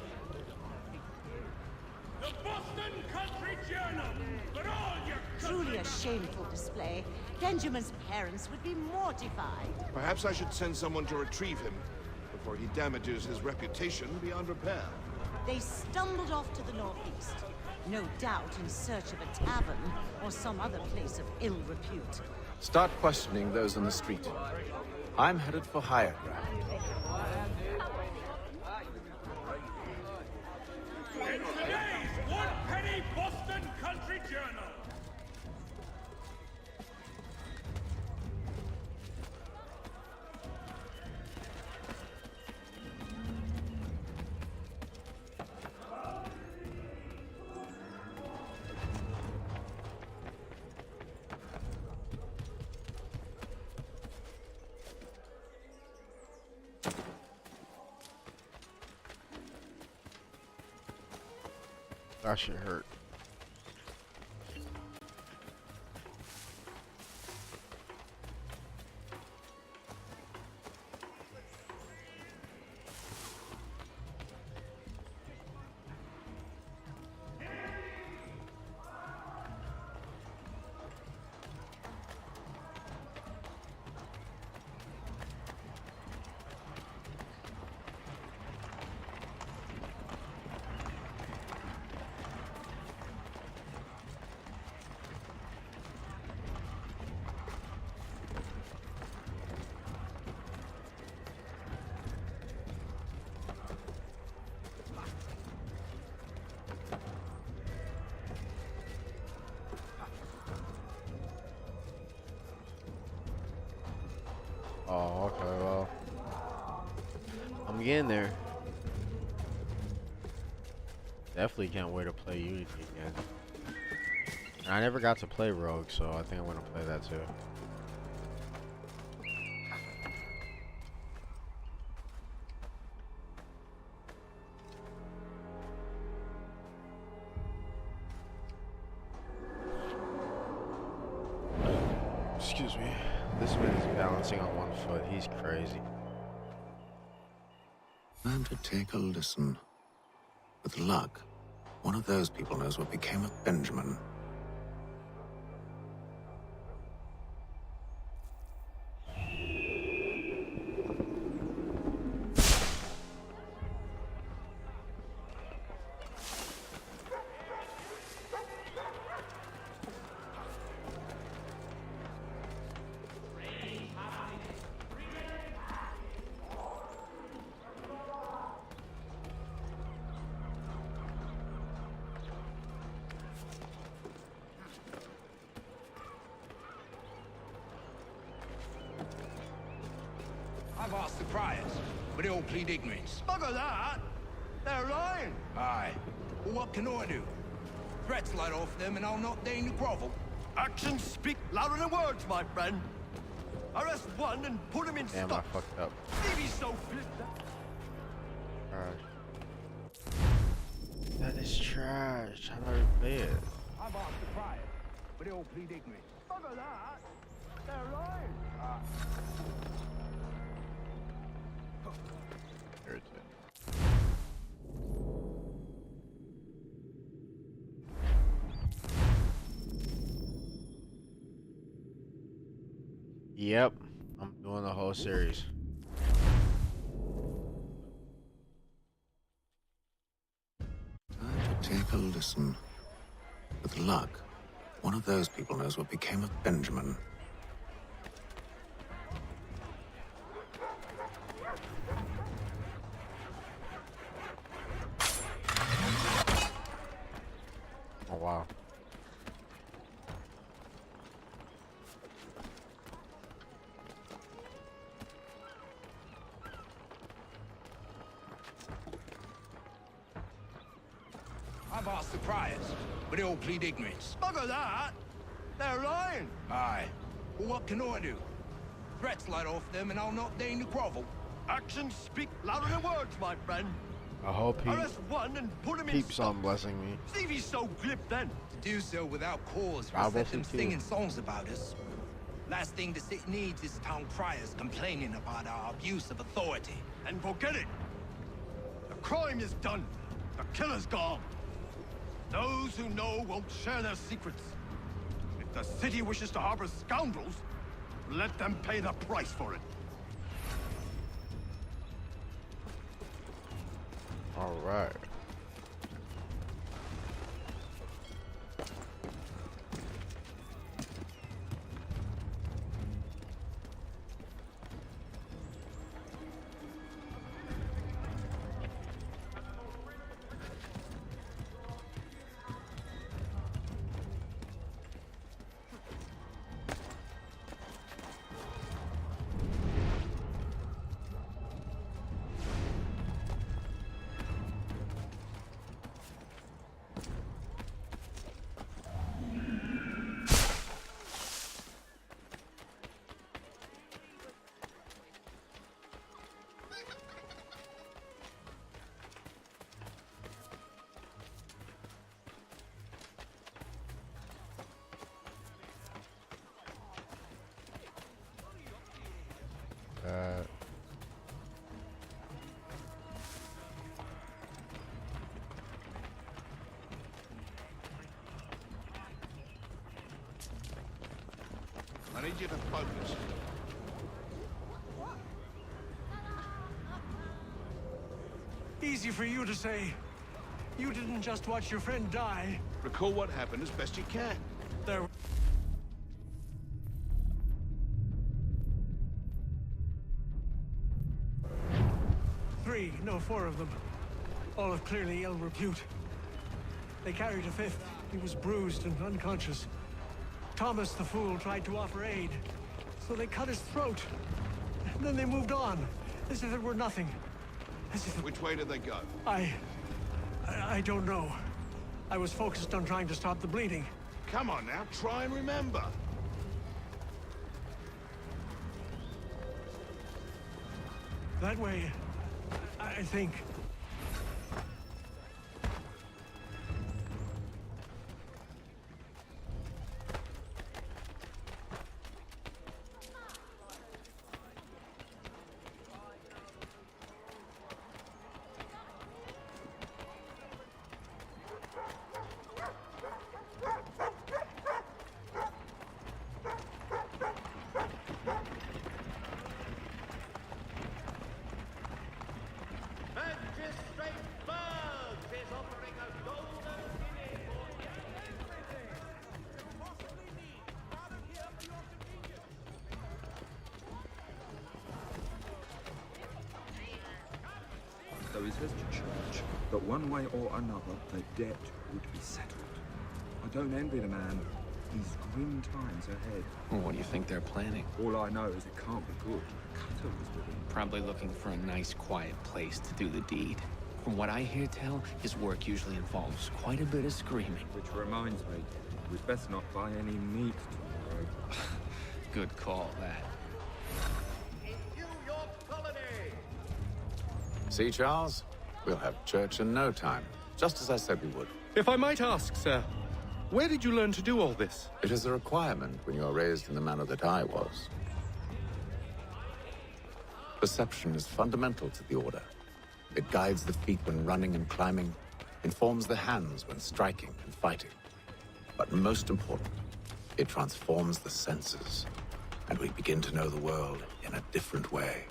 The Boston Country Journal, for all your Truly a shameful display. Benjamin's parents would be mortified. Perhaps I should send someone to retrieve him before he damages his reputation beyond repair. They stumbled off to the northeast, no doubt in search of a tavern or some other place of ill repute. Start questioning those on the street. I'm headed for higher ground. In today's one-penny Boston Country Journal. That shit hurt. Oh, okay, well. I'm getting there. Definitely can't wait to play Unity again. And I never got to play Rogue, so I think I'm gonna play that too. Excuse me. This man is balancing on one foot. He's crazy. Learn to take a listen. With luck, one of those people knows what became of Benjamin. I've asked the criers, but they all plead ignorance. Bugger that! They're lying! Aye. Well, what can I do? Threats light off them and I'll not deign to grovel. Actions speak louder than words, my friend. Arrest one and put him in Damn, stocks. I fucked up. Leave his so flipped. Alright. That is trash. I never played it. I've asked the criers, but they all plead ignorance. Bugger that! They're lying! Yep, I'm doing the whole series. Time to take a listen. With luck, one of those people knows what became of Benjamin. Oh wow. I've asked the criers, but they all plead ignorance. Bugger that! They're lying! Aye. Well, what can I do? Threats light off them and I'll not deign to grovel. Actions speak louder than words, my friend. I hope he Arrest one and put him in keeps stocks. on blessing me. See if he's so glib then. To do so without cause I will set will them too. singing songs about us. Last thing the city needs is town criers complaining about our abuse of authority. And forget it. The crime is done. The killer's gone. Those who know won't share their secrets. If the city wishes to harbor scoundrels, let them pay the price for it. All right. need you to focus. Easy for you to say. You didn't just watch your friend die. Recall what happened as best you can. There... Three, no, four of them. All of clearly ill repute. They carried a fifth. He was bruised and unconscious. Thomas the fool tried to offer aid, so they cut his throat. And then they moved on, as if it were nothing. As if... Which way did they go? I don't know. I was focused on trying to stop the bleeding. Come on now, try and remember. That way, I think. So he says to church that one way or another the debt would be settled. I don't envy the man. He's grim times ahead. Well, what do you think they're planning? All I know is it can't be good. Cutter was with him. Probably looking for a nice, quiet place to do the deed. From what I hear tell, his work usually involves quite a bit of screaming. Which reminds me, we'd best not buy any meat tomorrow. Good call, that. See, Charles? We'll have church in no time, just as I said we would. If I might ask, sir, where did you learn to do all this? It is a requirement when you are raised in the manner that I was. Perception is fundamental to the Order. It guides the feet when running and climbing, informs the hands when striking and fighting. But most important, it transforms the senses, and we begin to know the world in a different way.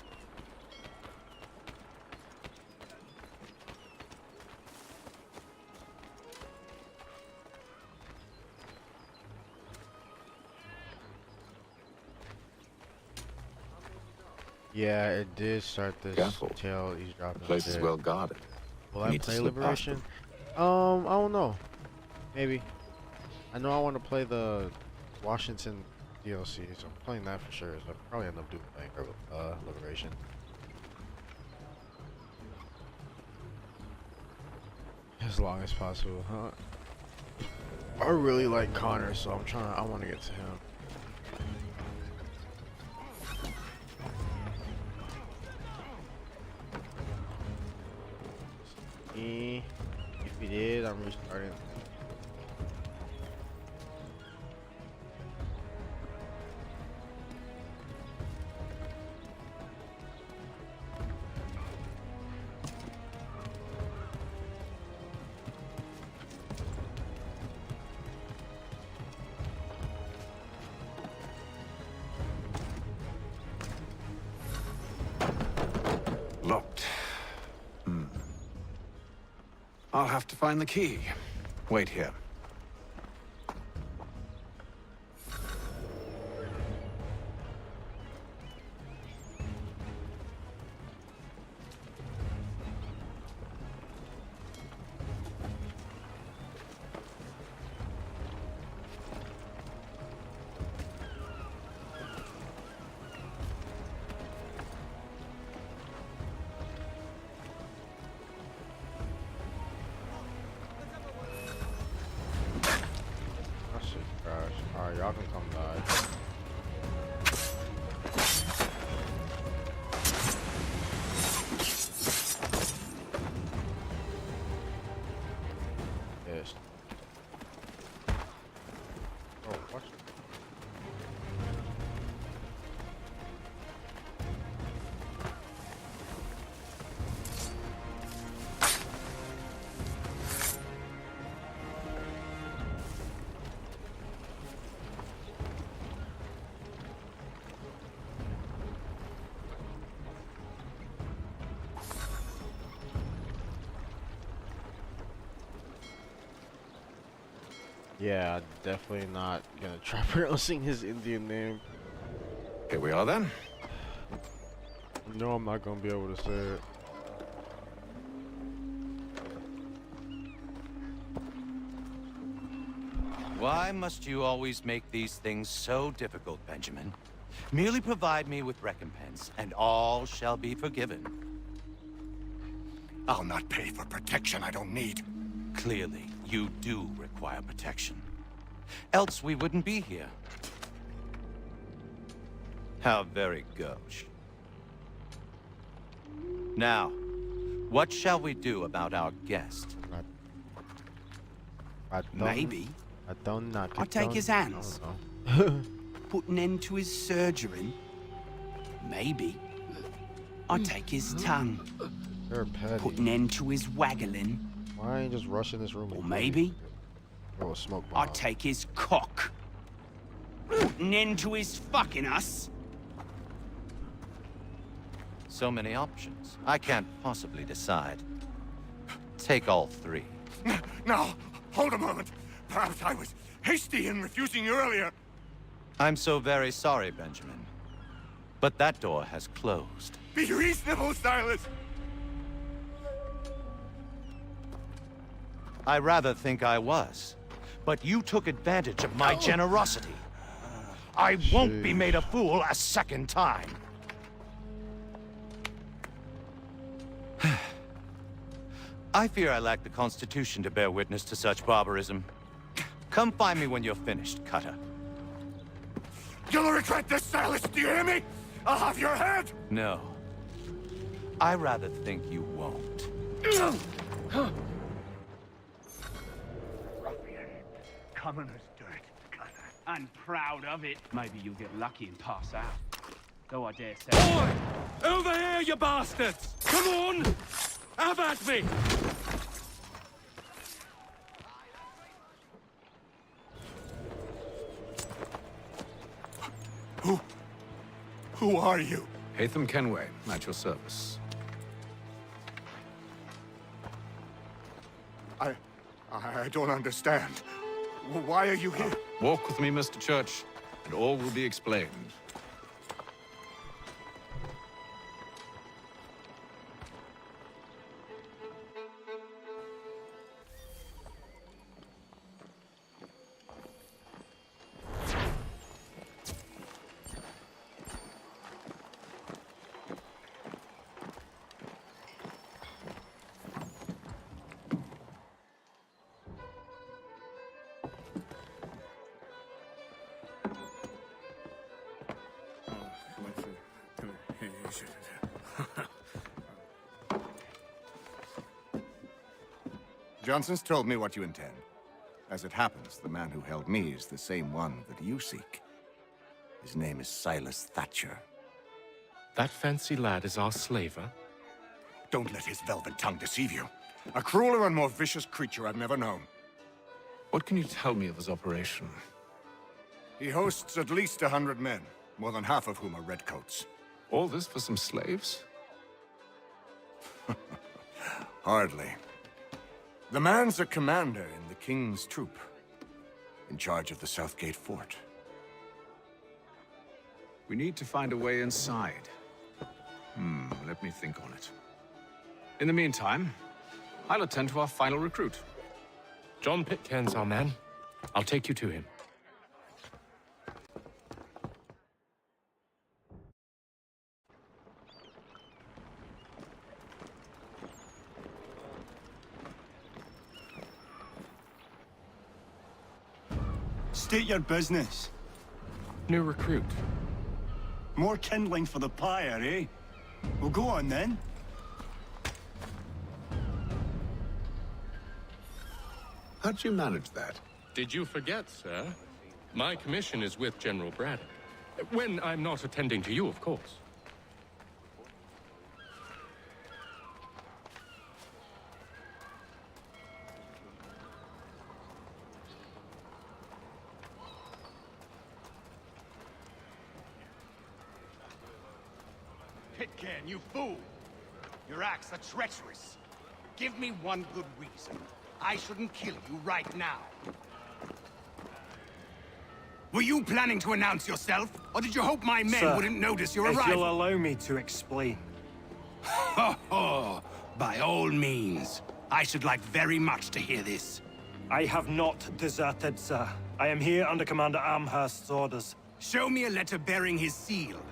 Yeah, it did start this tail eavesdropping. The place is well guarded. Will I play Liberation? I don't know. Maybe. I know I want to play the Washington DLC, so I'm playing that for sure. So I'll probably end up doing Liberation. As long as possible, huh? I really like Connor, so I want to get to him. If he did, I'm restarting. Locked. I'll have to find the key. Wait here. Yeah, definitely not gonna try pronouncing his Indian name. Here we are then. No, I'm not gonna be able to say it. Why must you always make these things so difficult, Benjamin? Merely provide me with recompense, and all shall be forgiven. I'll not pay for protection I don't need. Clearly, you do require protection. Else we wouldn't be here. How very gauche. Now, what shall we do about our guest? Maybe. I'll take his hands. Put an end to his surgery. Maybe. I'll take his tongue. They're petty. Put an end to his waggling. Why ain't just rushing this room? Or maybe throw a smoke bomb. I'll take his cock. Put an end to his fucking us. So many options. I can't possibly decide. Take all three. Now, hold a moment. Perhaps I was hasty in refusing you earlier. I'm so very sorry, Benjamin. But that door has closed. Be reasonable, Silas. I rather think I was. But you took advantage of my generosity. I won't be made a fool a second time. I fear I lack the constitution to bear witness to such barbarism. Come find me when you're finished, Cutter. You'll regret this, Silas. Do you hear me? I'll have your head. No. I rather think you won't. Ruffian. Commoner's dirt, Cutter. And proud of it. Maybe you'll get lucky and pass out. Though I dare say... Oi! Over here, you bastards! Come on! Have at me! Who are you? Hatham Kenway, at your service. I don't understand. Why are you here? Walk with me, Mr. Church, and all will be explained. Johnson's told me what you intend. As it happens, the man who held me is the same one that you seek. His name is Silas Thatcher. That fancy lad is our slaver? Don't let his velvet tongue deceive you. A crueler and more vicious creature I've never known. What can you tell me of his operation? He hosts at least 100 men, more than half of whom are redcoats. All this for some slaves? Hardly. The man's a commander in the King's troop, in charge of the Southgate Fort. We need to find a way inside. Let me think on it. In the meantime, I'll attend to our final recruit. John Pitcairn's our man. I'll take you to him. State your business. New recruit. More kindling for the pyre, eh? Well, go on then. How'd you manage that? Did you forget, sir? My commission is with General Braddock. When I'm not attending to you, of course. Pitcairn, you fool! Your acts are treacherous. Give me one good reason. I shouldn't kill you right now. Were you planning to announce yourself? Or did you hope my men Sir, wouldn't notice your if arrival? you'll allow me to explain. Ho ho! By all means. I should like very much to hear this. I have not deserted, sir. I am here under Commander Amherst's orders. Show me a letter bearing his seal,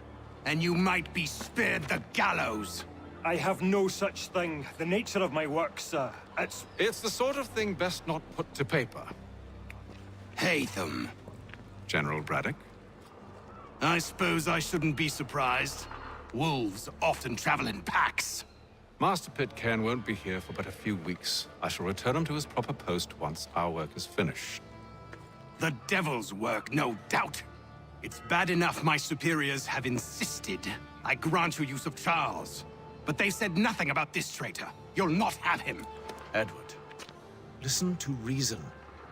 and you might be spared the gallows. I have no such thing. The nature of my work, sir. It's the sort of thing best not put to paper. Hatham. General Braddock? I suppose I shouldn't be surprised. Wolves often travel in packs. Master Pitcairn won't be here for but a few weeks. I shall return him to his proper post once our work is finished. The devil's work, no doubt. It's bad enough my superiors have insisted I grant you use of Charles. But they said nothing about this traitor. You'll not have him. Edward, listen to reason.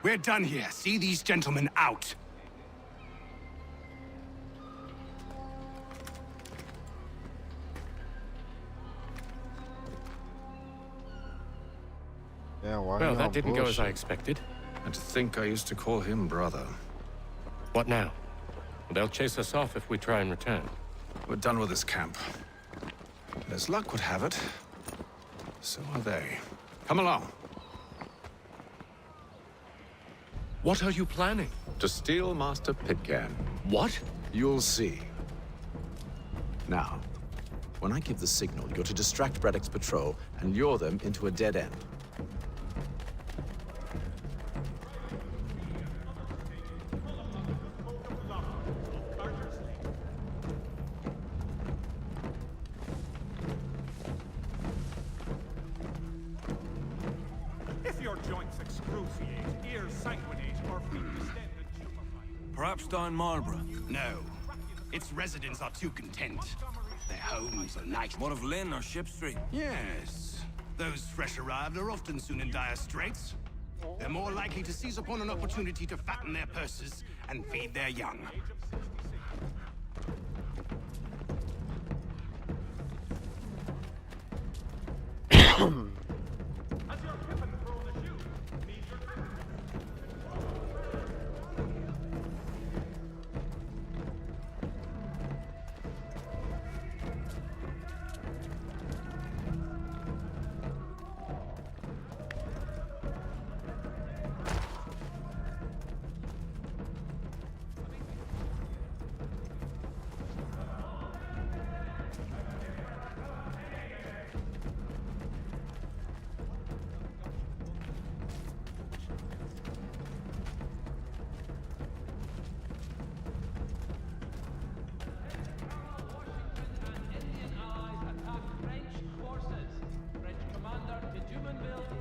We're done here. See these gentlemen out. Yeah, why Well, that didn't go as I expected. And to think I used to call him brother. What now? They'll chase us off if we try and return. We're done with this camp. And as luck would have it, so are they. Come along. What are you planning? To steal Master Pitcairn. What? You'll see. Now, when I give the signal, you're to distract Braddock's patrol and lure them into a dead end. If your joints excruciate, ears sanguinate, or feet distend and stupefy. Perhaps down Marlborough? No. Its residents are too content. Their homes are nice. What of Lynn or Ship Street? Yes. Those fresh arrived are often soon in dire straits. They're more likely to seize upon an opportunity to fatten their purses and feed their young.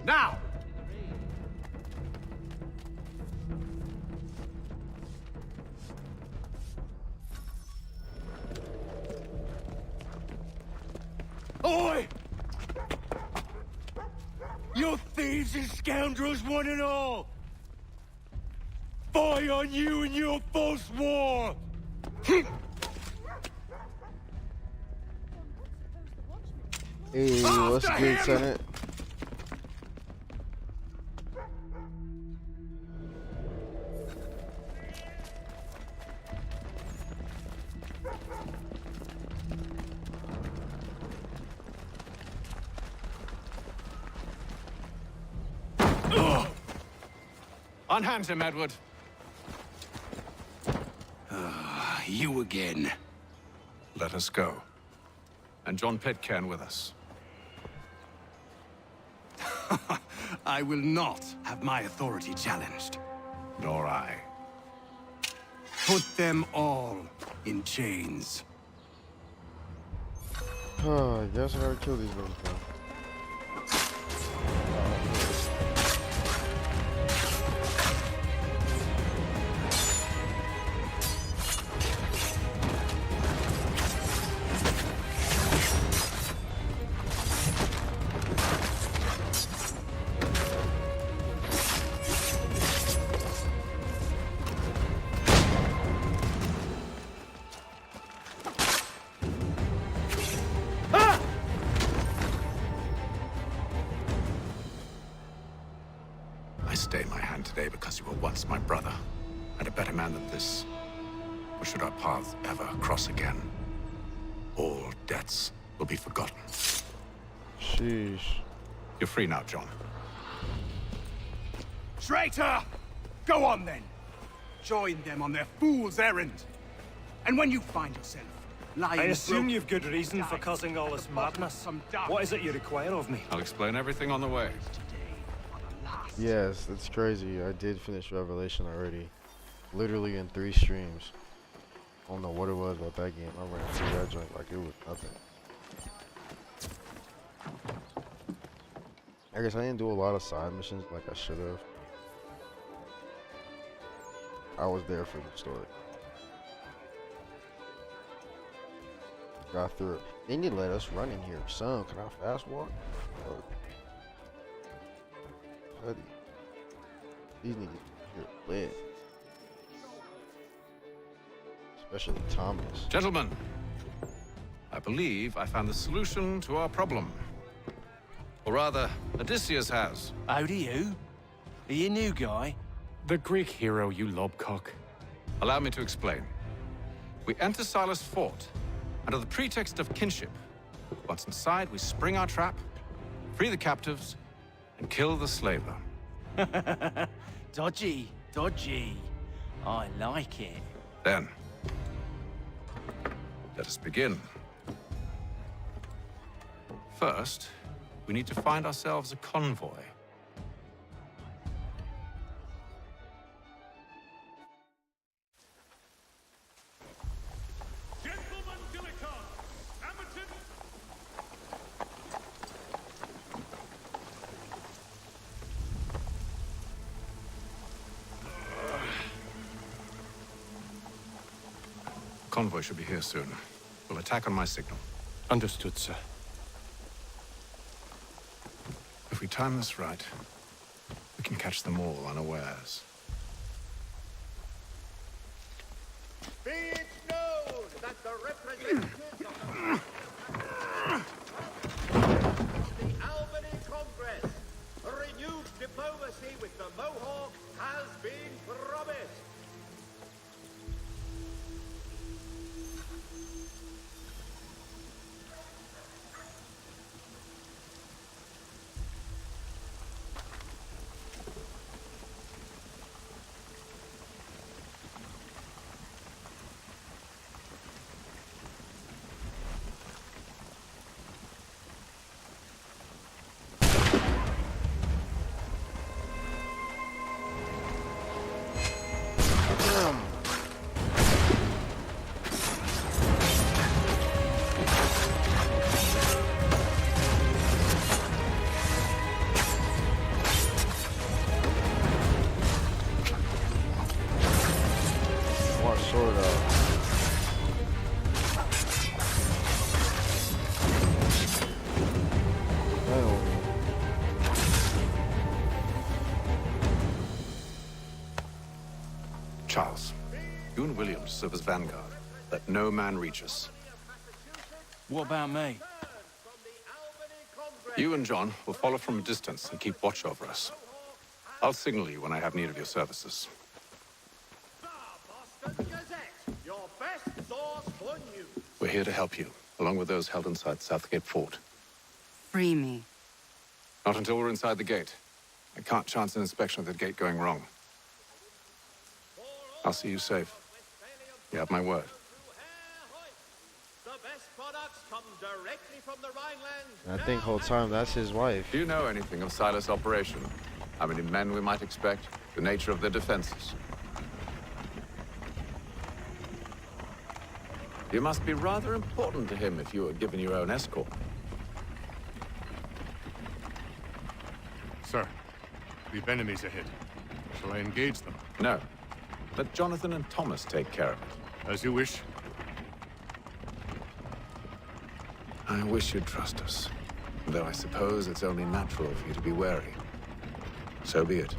Now! Oi! You thieves and scoundrels, one and all! Fie on you and your false war! Hey, what's good, Senate? Unhand him, Edward. You again. Let us go. And John Pitcairn with us. I will not have my authority challenged. Nor I. Put them all in chains. Oh, I guess I gotta kill these ones, bro. I stay my hand today because you were once my brother, and a better man than this. or should our paths ever cross again, all debts will be forgotten. Sheesh. You're free now, John. Traitor! Go on then. Join them on their fool's errand. And when you find yourself lying... I assume you've good reason for causing all this madness. What is it you require of me? I'll explain everything on the way. Yes, that's crazy. I did finish Revelation already. Literally in 3 streams. I don't know what it was about that game. I ran through that joint like it was nothing. I guess I didn't do a lot of side missions like I should have. I was there for the story. Got through it. They need to let us run in here. Son, can I fast walk? Oh. Buddy. These niggas here lit. Especially Thomas. Gentlemen, I believe I found the solution to our problem. Or rather, Odysseus has. How do you? Are you a new guy? The Greek hero, you lobcock. Allow me to explain. We enter Silas' fort under the pretext of kinship. Once inside, we spring our trap, free the captives, and kill the slaver. Dodgy, dodgy. I like it. Then, let us begin. First, we need to find ourselves a convoy. Gentlemen Gillicon, Amateur. Convoy should be here soon. We'll attack on my signal. Understood, sir. If we time this right, we can catch them all unawares. Be it known that the representatives of the Albany Congress, renewed diplomacy with the Mohawk has been promised. Charles, you and Williams serve as vanguard. Let no man reach us. What about me? You and John will follow from a distance and keep watch over us. I'll signal you when I have need of your services. Your best source for news. We're here to help you, along with those held inside Southgate Fort. Free me. Not until we're inside the gate. I can't chance an inspection of the gate going wrong. I'll see you safe. You have my word. The best products come directly from the Rhineland. And I think whole time that's his wife. Do you know anything of Silas' operation? How many men we might expect? The nature of their defenses? You must be rather important to him if you were given your own escort. Sir, we've enemies ahead. Shall I engage them? No. Let Jonathan and Thomas take care of it. As you wish. I wish you'd trust us. Though I suppose it's only natural for you to be wary. So be it.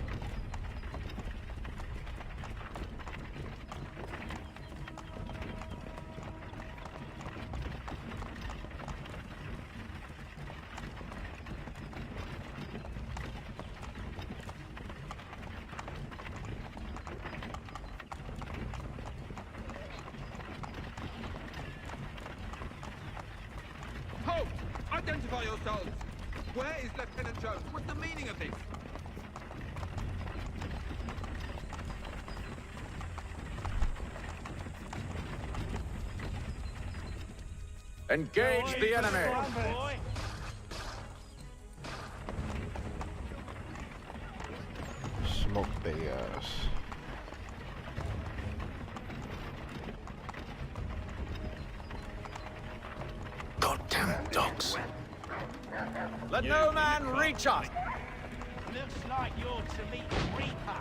Identify yourselves! Where is Lieutenant Jones? What's the meaning of this? Engage the enemy! Smoke the ass. Goddamn dogs. Let no man reach us! Looks like you're to meet the Reaper.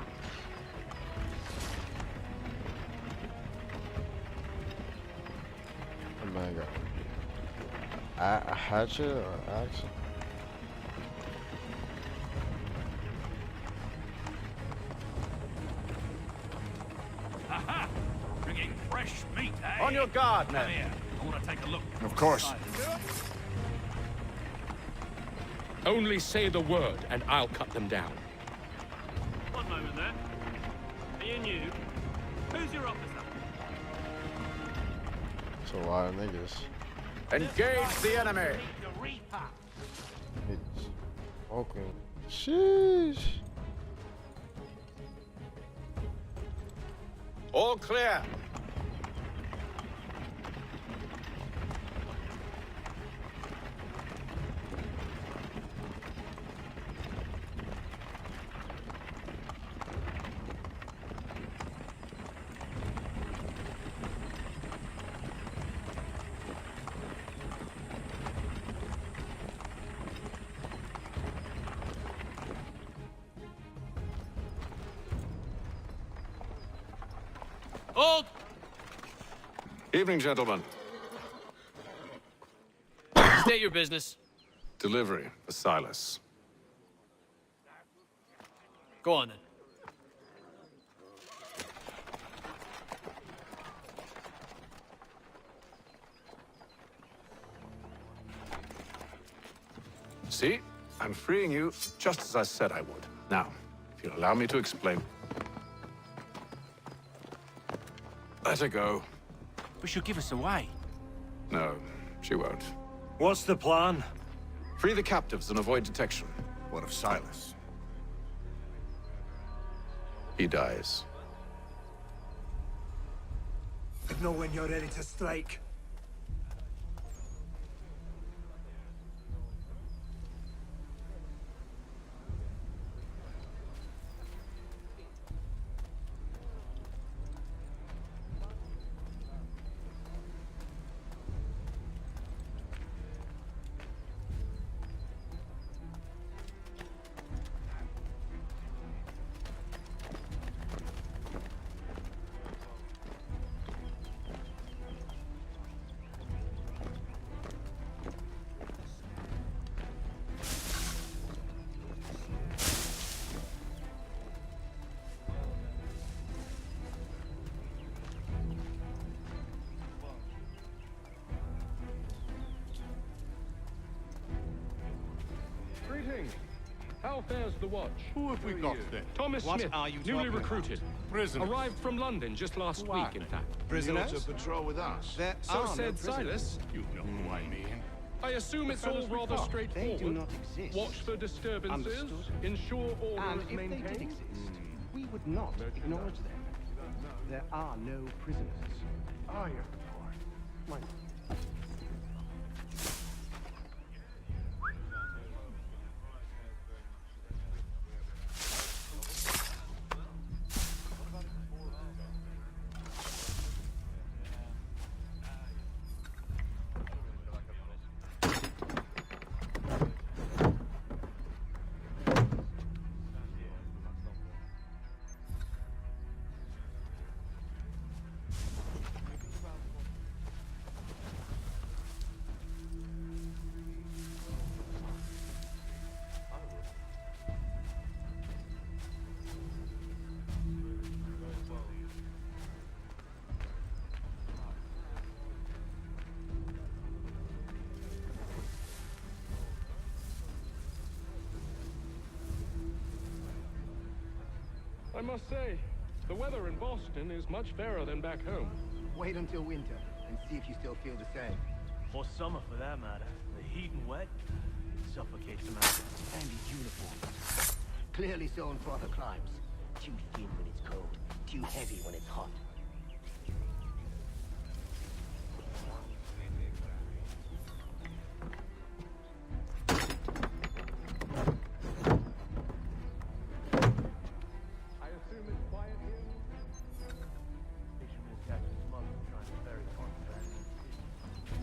Oh my god. A hatchet or axe? Aha! Bringing fresh meat, eh? On your guard, Come men. here. I want to take a look. Of course. Only say the word, and I'll cut them down. One moment there. Are you new? Who's your officer? It's a lot of niggas. Engage the enemy! The Reaper. It's smoking. Sheesh. All clear. Hold! Evening, gentlemen. State your business. Delivery for Silas. Go on then. See? I'm freeing you just as I said I would. Now, if you'll allow me to explain. Let her go. But she'll give us away. No, she won't. What's the plan? Free the captives and avoid detection. What of Silas? He dies. Know when you're ready to strike. Greetings. How fares the watch? Who have we got then? Thomas What Smith, are you newly talking recruited. Prisoners. Arrived from London just last week, in fact. Prisoners? You're to patrol with us. So said Silas. You know who I mean. I assume it's all rather straightforward. They do not exist. Watch for disturbances, Understood. ensure order And is if they did maintained. exist, we would not acknowledge them. There are no prisoners. Oh, you're the My I must say, the weather in Boston is much fairer than back home. Wait until winter and see if you still feel the same. Or summer for that matter. The heating wet, it suffocates them out. And his uniform. Clearly sewn for other climes. Too thin when it's cold, too heavy when it's hot. I assume it's quiet here? Fishermen catching smugglers trying to ferry contraband in the sea.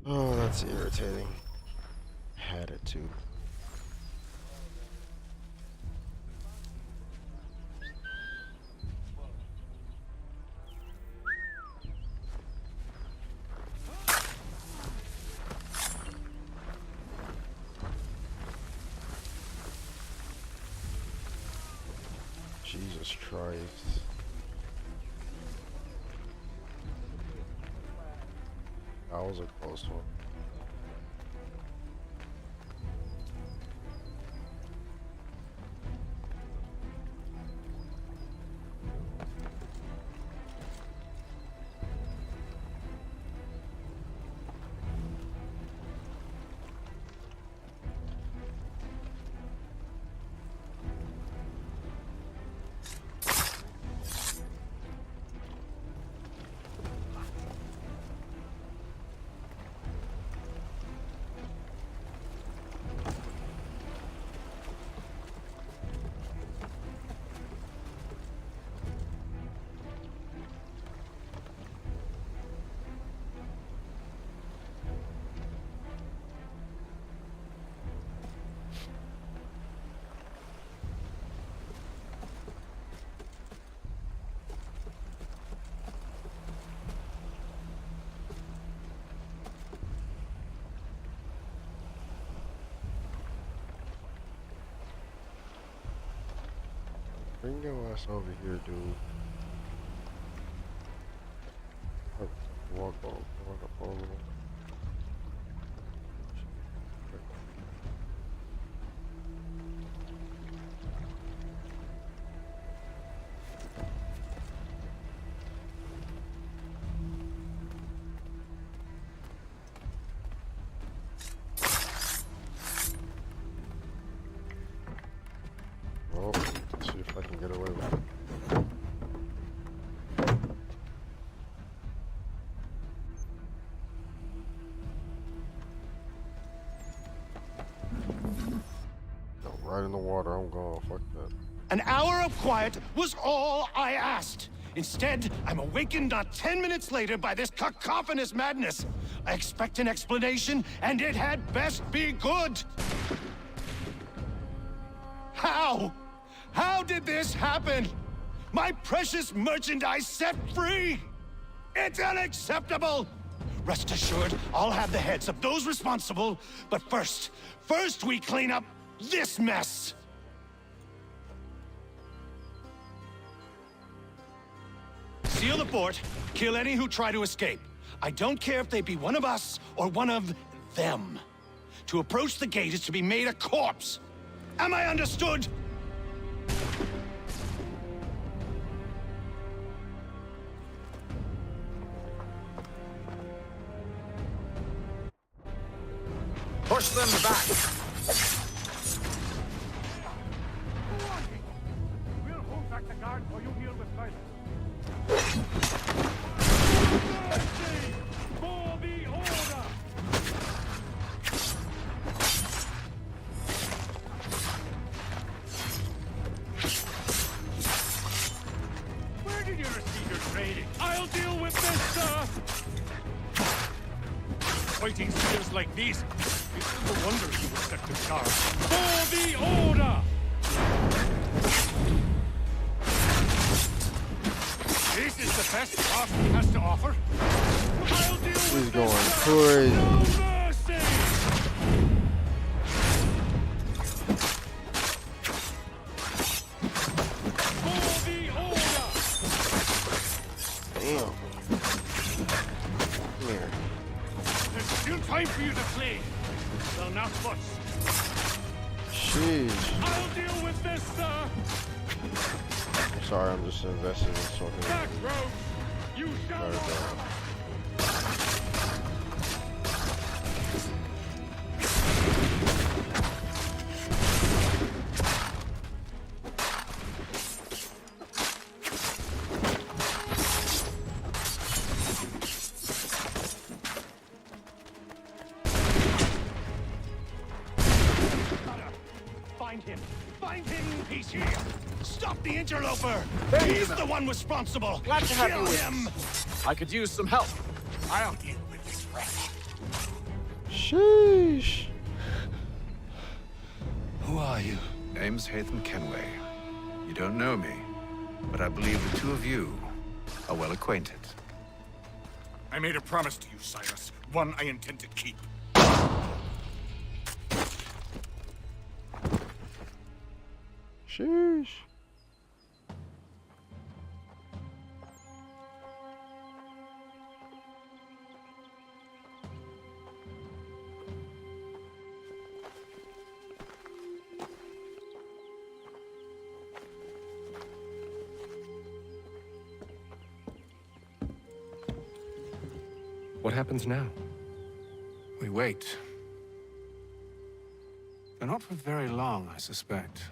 Oh, that's irritating. Had it too. Jesus Christ. That was a close one. Bring your ass over here, dude. Walk up over there. Oh, let's see if I can get away with it. No, right in the water, I'm gone. Fuck that. An hour of quiet was all I asked. Instead, I'm awakened not 10 minutes later by this cacophonous madness. I expect an explanation, and it had best be good. How? How did this happen? My precious merchandise set free! It's unacceptable! Rest assured, I'll have the heads of those responsible, but first we clean up this mess! Seal the fort, kill any who try to escape. I don't care if they be one of us or one of them. To approach the gate is to be made a corpse. Am I understood? Push them back! We'll hold back the guard while you deal with silence. fighting skills like these. It's no wonder you were set to guard. For the Order! This is the best Arthur has to offer. I'll deal with He's going crazy. no mercy! For the Order! Damn. Come here. There's still time for you to flee. Well, not much. Sheesh. I'll deal with this, sir. I'm sorry, I'm just invested in something. Back roads. You shall Sorry, not. bro. Find him. Find him. He's here. Stop the interloper. He's the one responsible. Glad to have Kill you with him. I could use some help. I'll deal with this rat. Sheesh. Who are you? Name's Hatham Kenway. You don't know me, but I believe the two of you are well acquainted. I made a promise to you, Cyrus. One I intend to keep. Sheesh. What happens now? We wait. But not for very long, I suspect.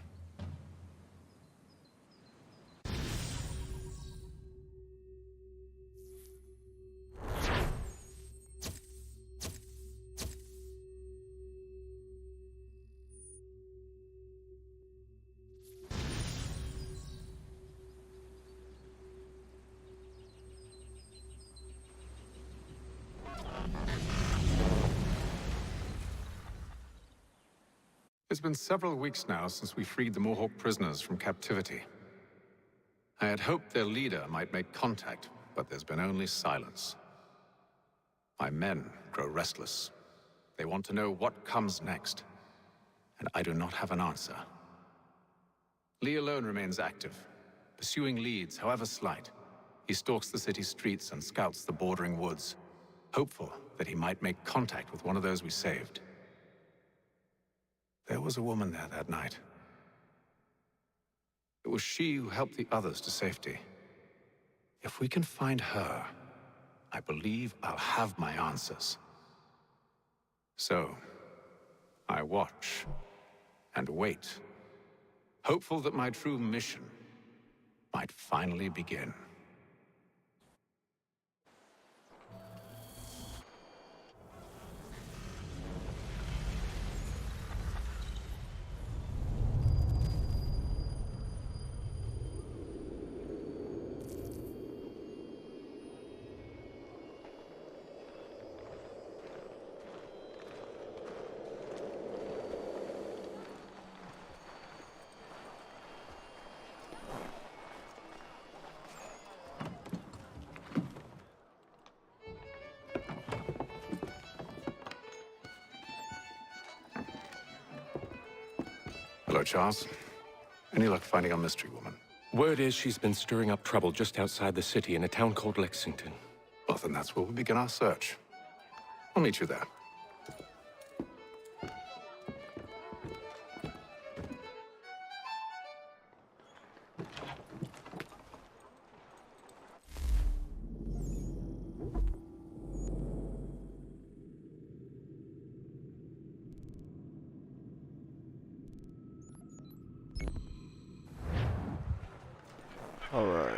It's been several weeks now since we freed the Mohawk prisoners from captivity. I had hoped their leader might make contact, but there's been only silence. My men grow restless. They want to know what comes next, and I do not have an answer. Lee alone remains active, pursuing leads, however slight. He stalks the city streets and scouts the bordering woods, hopeful that he might make contact with one of those we saved. There was a woman there that night. It was she who helped the others to safety. If we can find her, I believe I'll have my answers. So, I watch and wait, hopeful that my true mission might finally begin. Hello, Charles. Any luck finding our mystery woman? Word is she's been stirring up trouble just outside the city in a town called Lexington. Well, then that's where we'll begin our search. I'll meet you there. All right.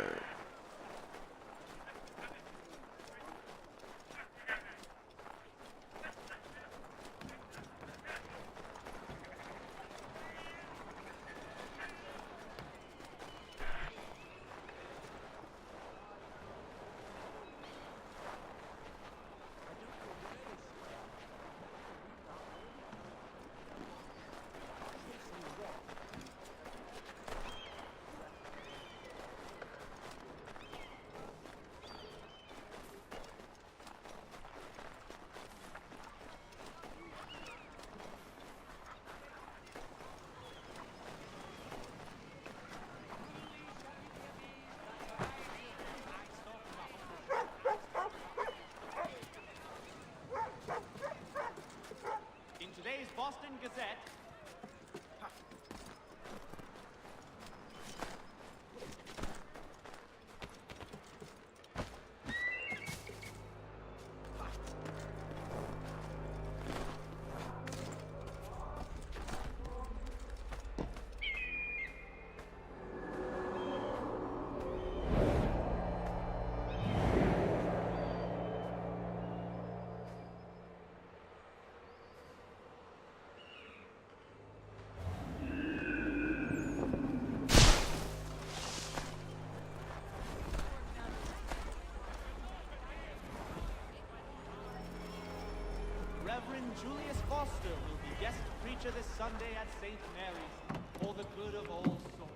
Reverend Julius Foster will be guest preacher this Sunday at St. Mary's for the good of all souls.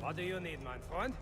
What do you need, my friend?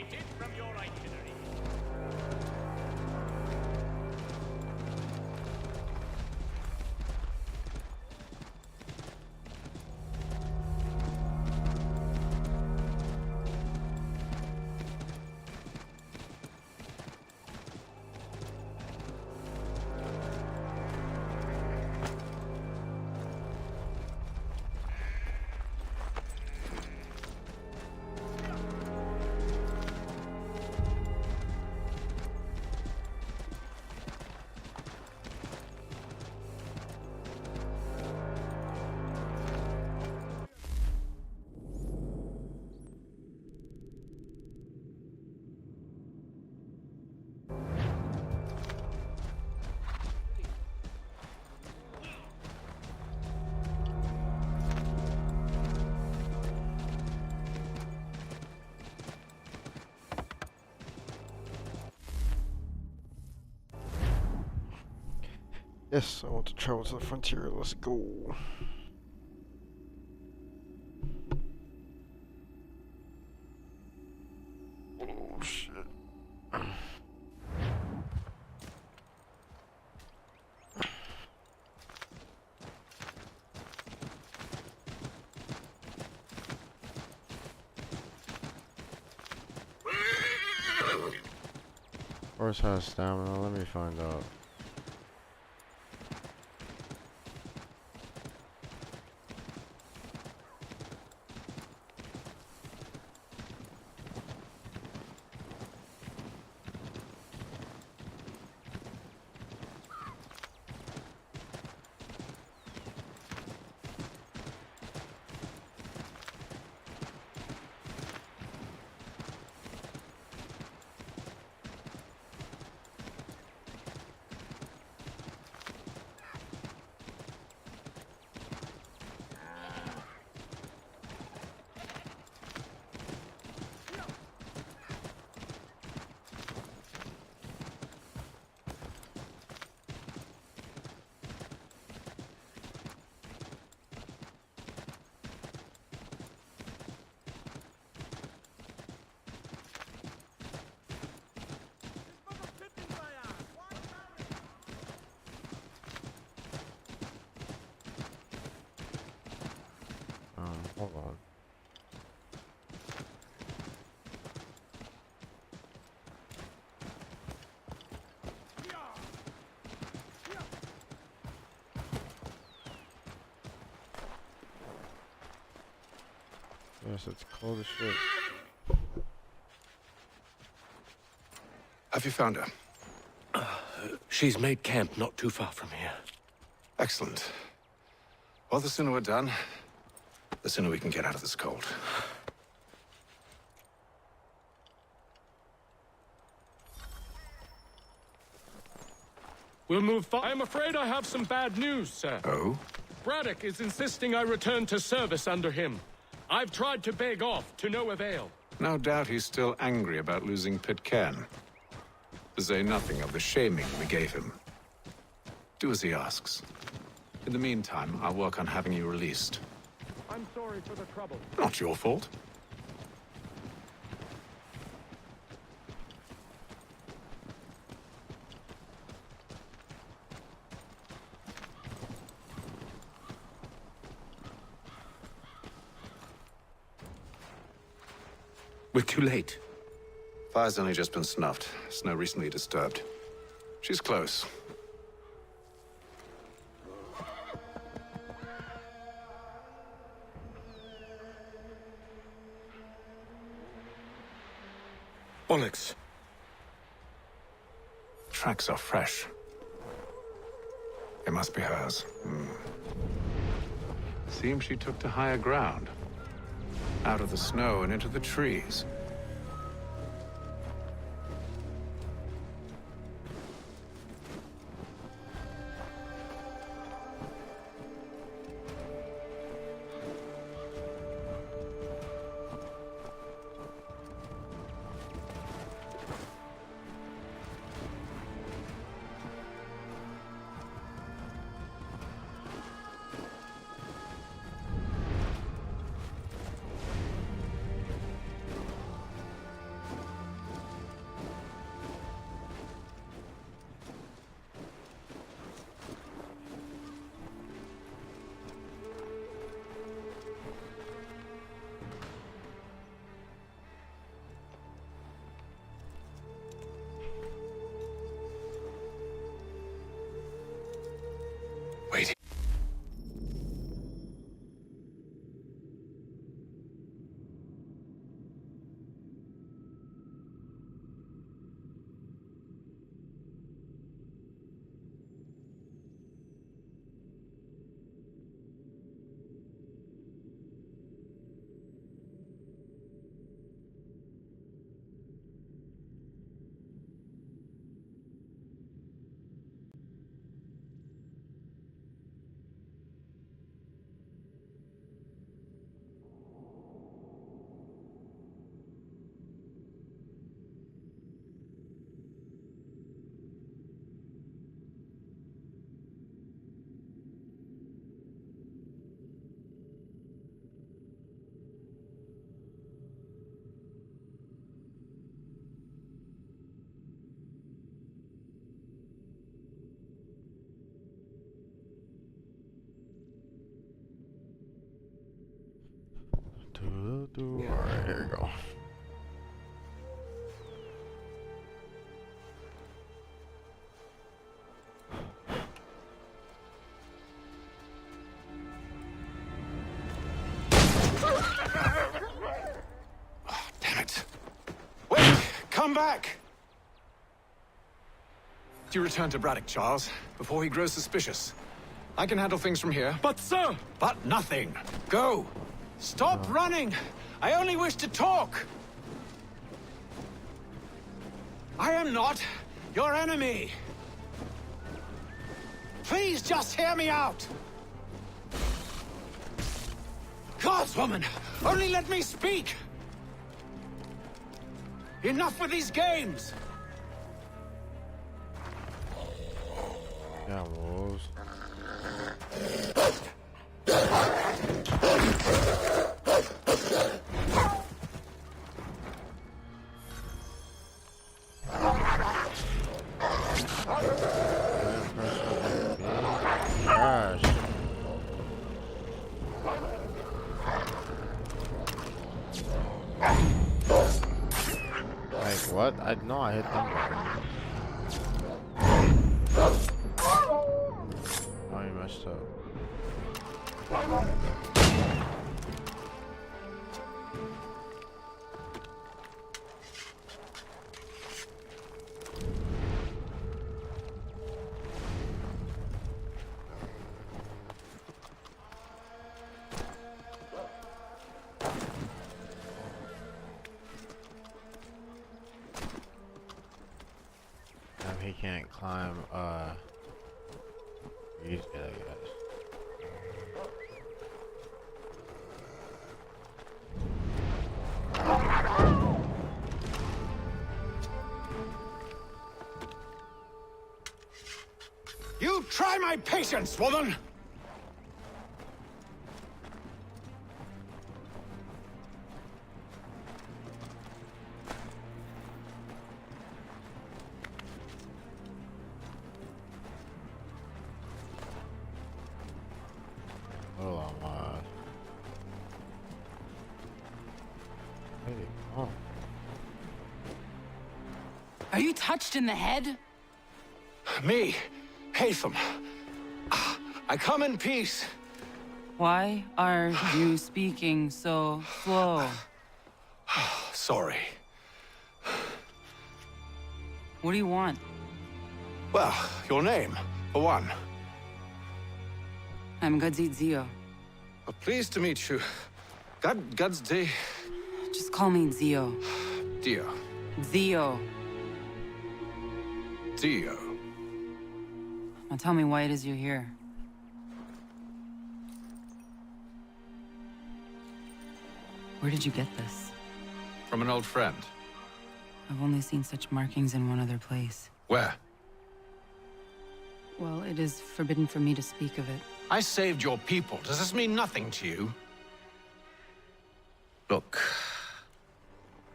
deviated from your itinerary. Yes, I want to travel to the frontier. Let's go. Oh shit. Horse has stamina. Let me find out. Hold on. Yes, it's cold as shit. Have you found her? She's made camp not too far from here. Excellent. Well, the sooner we're done, the sooner we can get out of this cold. We'll move I'm afraid I have some bad news, sir. Oh? Braddock is insisting I return to service under him. I've tried to beg off, to no avail. No doubt he's still angry about losing Pt.1. To say nothing of the shaming we gave him. Do as he asks. In the meantime, I'll work on having you released. I'm sorry for the trouble. Not your fault. We're too late. Fire's only just been snuffed. Snow recently disturbed. She's close. Bollocks. Tracks are fresh. It must be hers. Seems she took to higher ground. Out of the snow and into the trees. Alright, here we go. Damn it. Wait! Come back! You return to Braddock, Charles, before he grows suspicious. I can handle things from here. But, sir! But nothing. Go! Stop running! I only wish to talk! I am not your enemy! Please just hear me out! Gods, woman! Only let me speak! Enough with these games! Yeah, wolves. Gosh. Like what? I know I hit them. Oh, you messed up. He can't climb, he's good, I guess. You try my patience, woman! Hold on, hey, oh. Are you touched in the head? Me, Hatham. I come in peace. Why are you speaking so slow? Sorry. What do you want? Well, your name, for one. I'm Gadzit Zio. Pleased to meet you. God's day. Just call me Zio. Dio. Zio. Dio. Now tell me why it is you're here. Where did you get this? From an old friend. I've only seen such markings in one other place. Where? Well, it is forbidden for me to speak of it. I saved your people. Does this mean nothing to you? Look,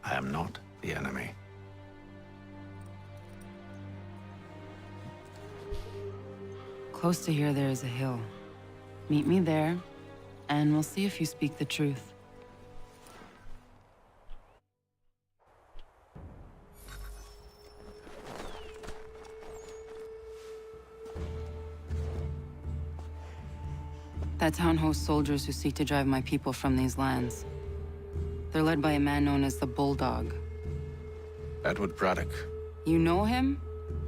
I am not the enemy. Close to here, there is a hill. Meet me there, and we'll see if you speak the truth. That town hosts soldiers who seek to drive my people from these lands. They're led by a man known as the Bulldog. Edward Braddock. You know him?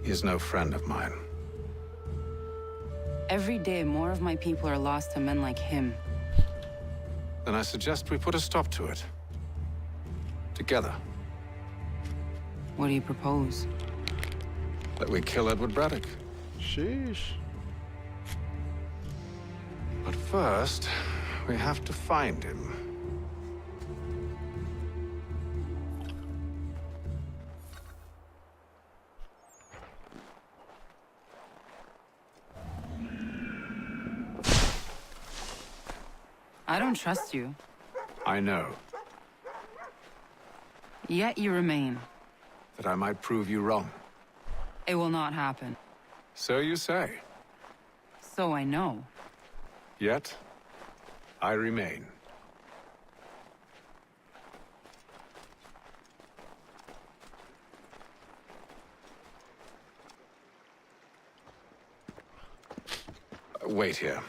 He is no friend of mine. Every day, more of my people are lost to men like him. Then I suggest we put a stop to it. Together. What do you propose? That we kill Edward Braddock. Sheesh. But first, we have to find him. I don't trust you. I know. Yet you remain. That I might prove you wrong. It will not happen. So you say. So I know. Yet, I remain. Wait here.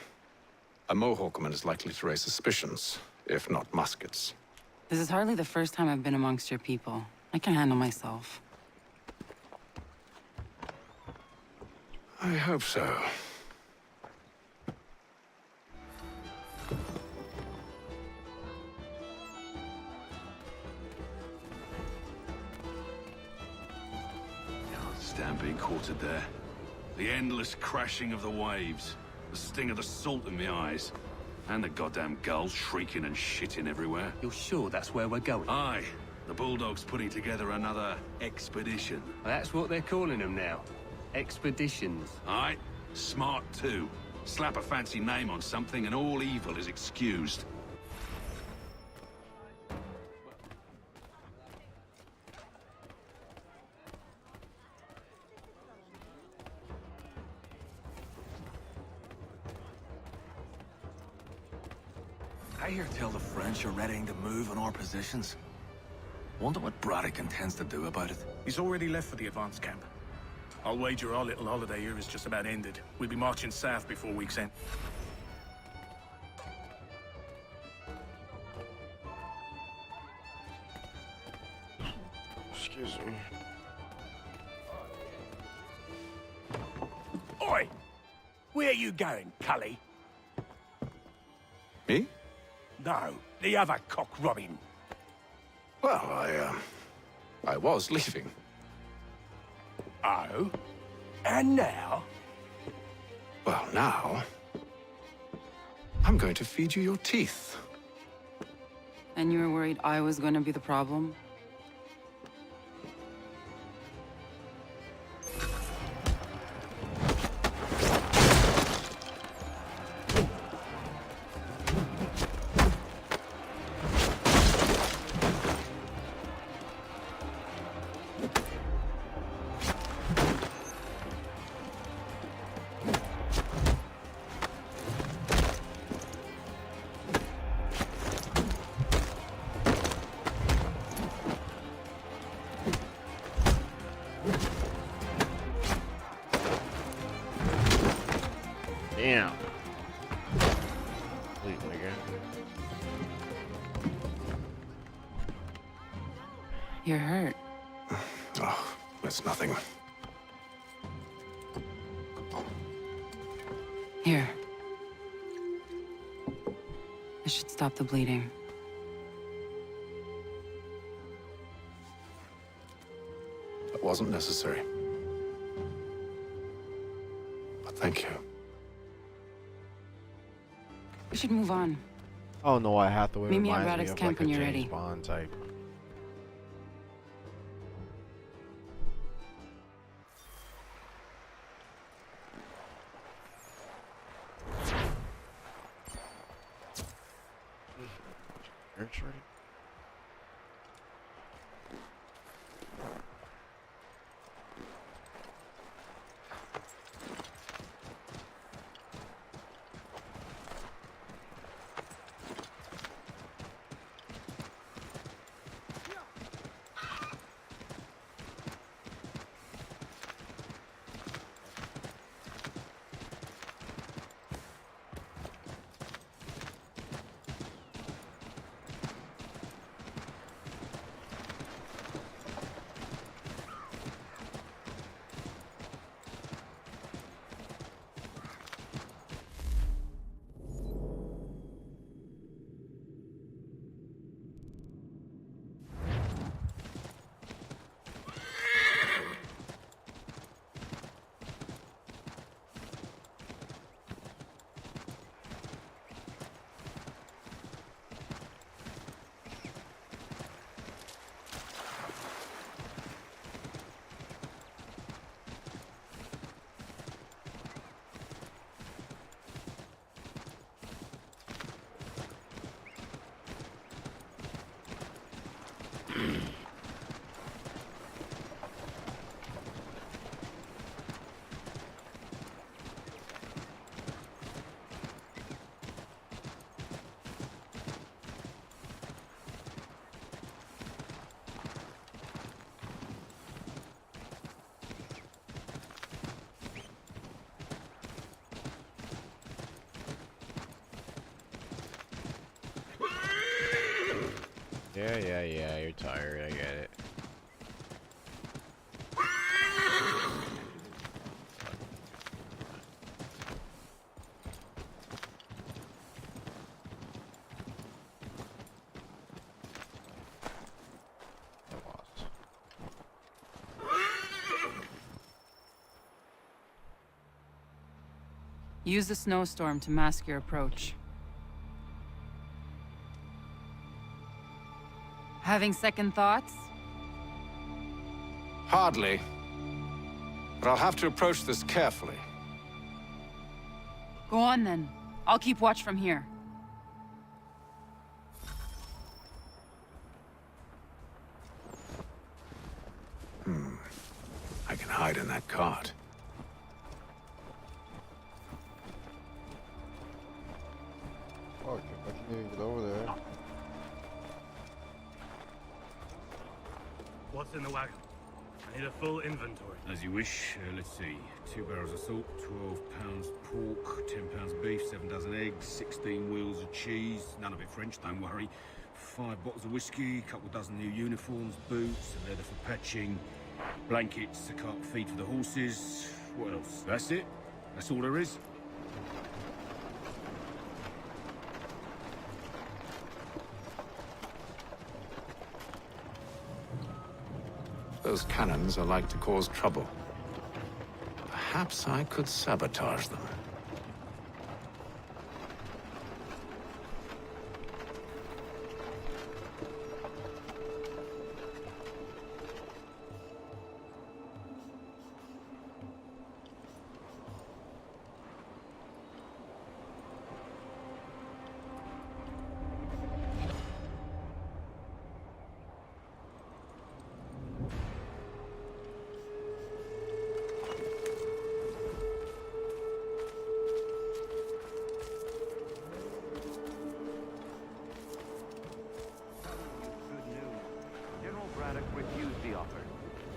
A Mohawkman is likely to raise suspicions, if not muskets. This is hardly the first time I've been amongst your people. I can handle myself. I hope so. Stand being quartered there. The endless crashing of the waves. The sting of the salt in my eyes. And the goddamn gulls shrieking and shitting everywhere. You're sure that's where we're going? Aye. The Bulldog's putting together another expedition. That's what they're calling them now. Expeditions. Aye. Smart too. Slap a fancy name on something and all evil is excused. I hear tell the French are readying to move on our positions. Wonder what Braddock intends to do about it. He's already left for the advance camp. I'll wager our little holiday here is just about ended. We'll be marching south before week's end. Excuse me. Oi! Where you going, Cully? Me? No, the other cock Robin. Well, I was leaving. Oh? And now? Well, now... I'm going to feed you your teeth. And you were worried I was going to be the problem? Damn. Wait, nigga. You're hurt. Oh, that's nothing. Here. This should stop the bleeding. That wasn't necessary. But thank you. We should move on. Oh no, I have to wait. Meet me at Reminds me Braddock's of camp like a when you're James ready. Bond type. Search ready? Yeah, you're tired, I get it. Use the snowstorm to mask your approach. Having second thoughts? Hardly. But I'll have to approach this carefully. Go on then. I'll keep watch from here. I can hide in that cart. Fuck, I can't even get over there. What's in the wagon? I need a full inventory. As you wish. Let's see. 2 barrels of salt, 12 pounds pork, 10 pounds beef, 7 dozen eggs, 16 wheels of cheese. None of it French, don't worry. 5 bottles of whiskey, a couple dozen new uniforms, boots, a leather for patching, blankets, a cart feed for the horses. What else? That's it? That's all there is? Those cannons are like to cause trouble. Perhaps I could sabotage them.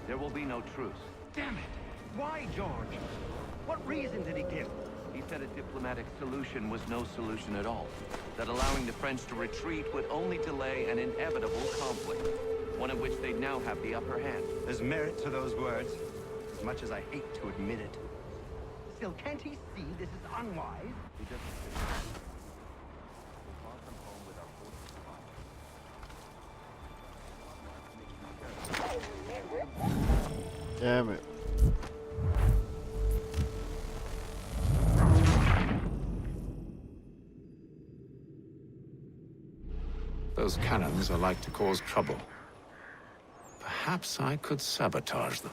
There will be no truce. Damn it! Why, George? What reason did he give? He said a diplomatic solution was no solution at all. That allowing the French to retreat would only delay an inevitable conflict, one in which they'd now have the upper hand. There's merit to those words, as much as I hate to admit it. Still, can't he see this is unwise? He doesn't. Far from home with our Damn it. Those cannons are like to cause trouble. Perhaps I could sabotage them.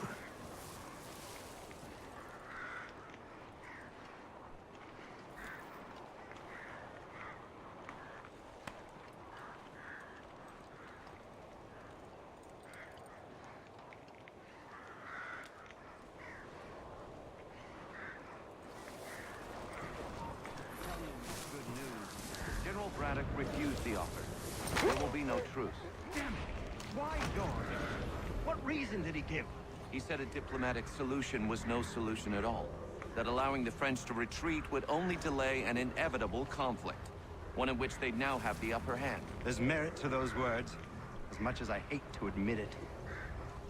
General Braddock refused the offer. There will be no truce. Damn it! Why, George? What reason did he give? He said a diplomatic solution was no solution at all. That allowing the French to retreat would only delay an inevitable conflict, one in which they'd now have the upper hand. There's merit to those words, as much as I hate to admit it.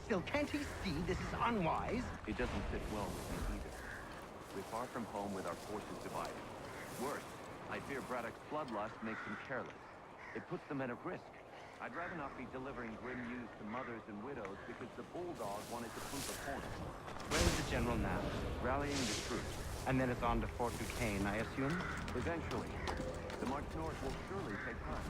Still, can't he see this is unwise? It doesn't sit well with me either. We're far from home with our forces divided. Worse, I fear Braddock's bloodlust makes him careless. It puts the men at risk. I'd rather not be delivering grim news to mothers and widows because the bulldog wanted to prove a point. Where is the general now? Rallying the troops. And then it's on to Fort Duquesne, I assume? Eventually. The march north will surely take time.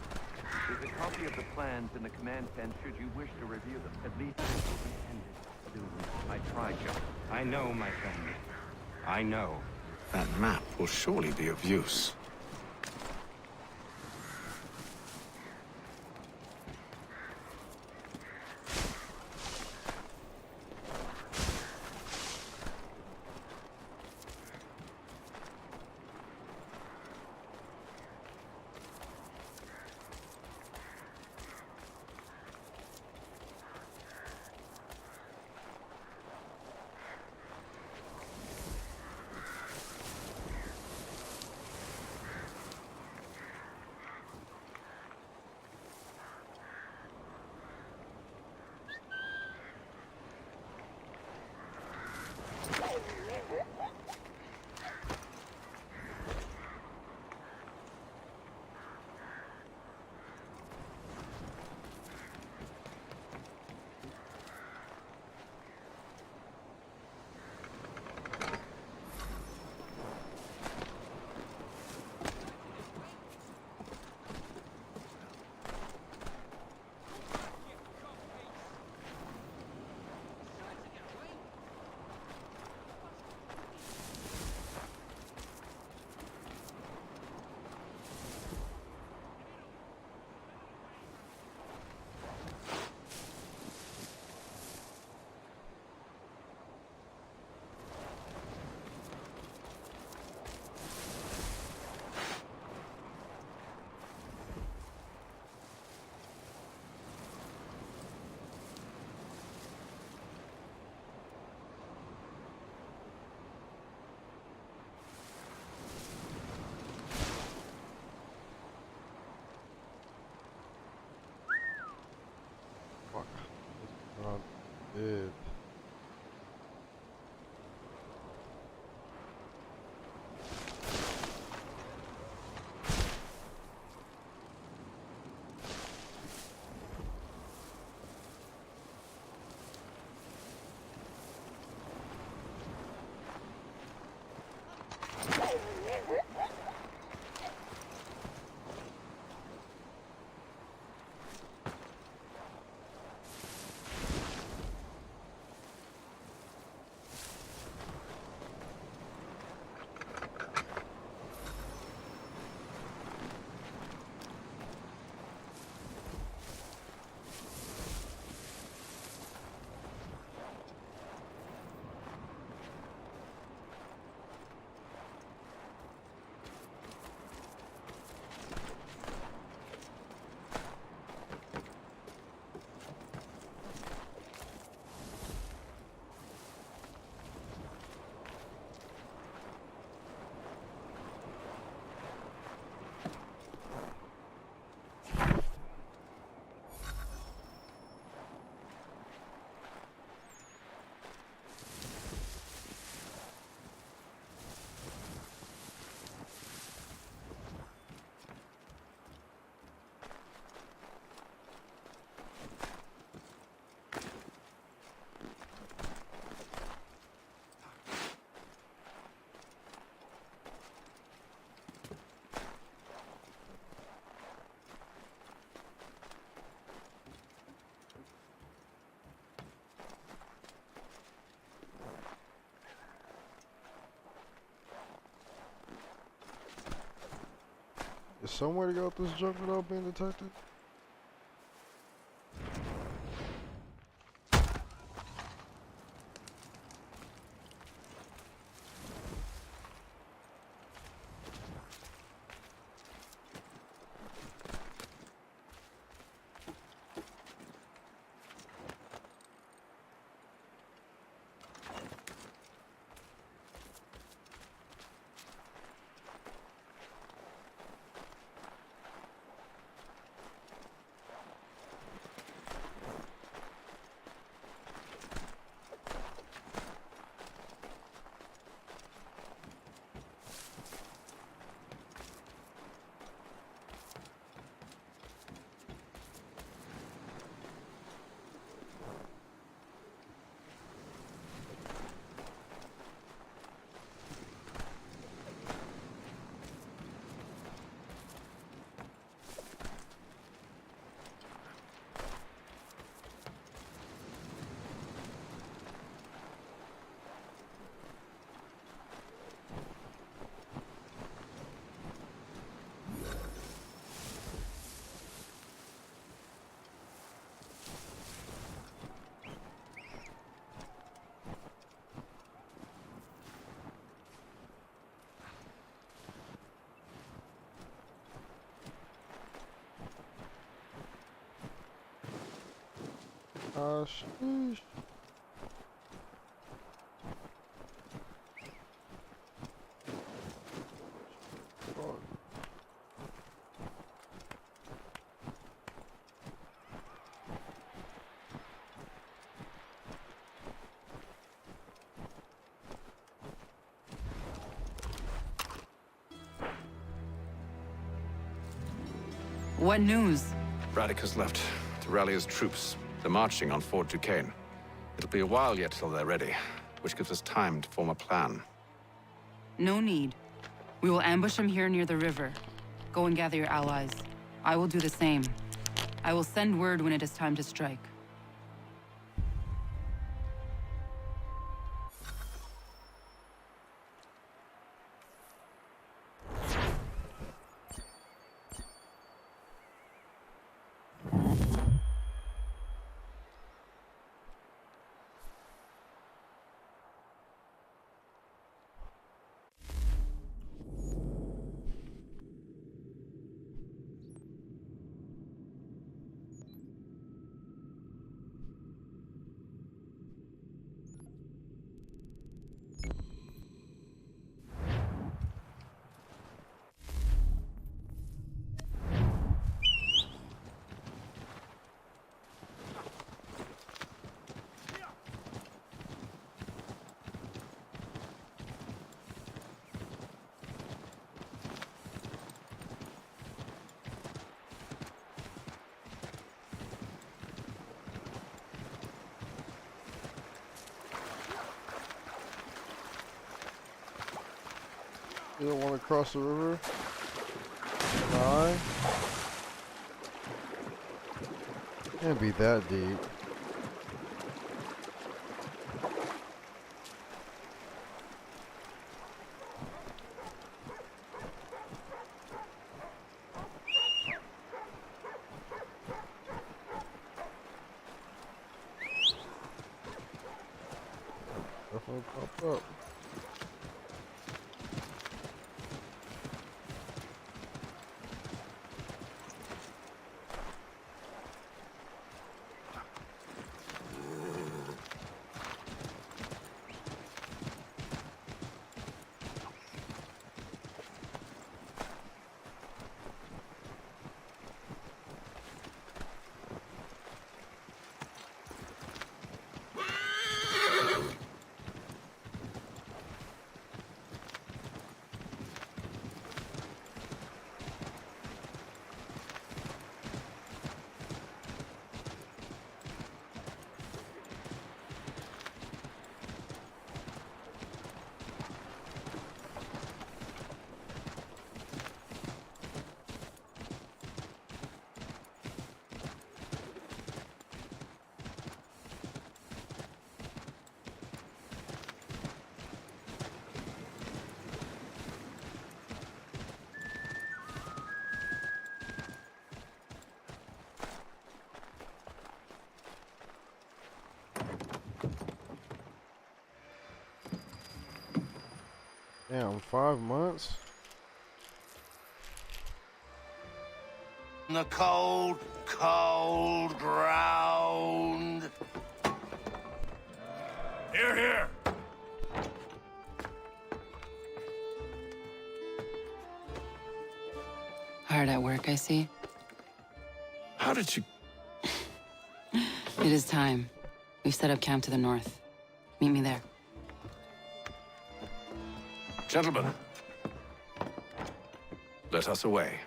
There's a copy of the plans in the command tent should you wish to review them. At least it will be ended soon. I tried, John. I know, my friend. I know. That map will surely be of use. Good. Is somewhere to go with this junk without being detected? Sheesh. Fuck. What news? Radicus left to rally his troops. They're marching on Fort Duquesne. It'll be a while yet till they're ready, which gives us time to form a plan. No need. We will ambush him here near the river. Go and gather your allies. I will do the same. I will send word when it is time to strike. You don't want to cross the river? Why? Can't be that deep. Definitely pop up. Damn, 5 months? The cold, cold ground. Here, here. Hard at work, I see. How did you... It is time. We've set up camp to the north. Meet me there. Gentlemen, let us away.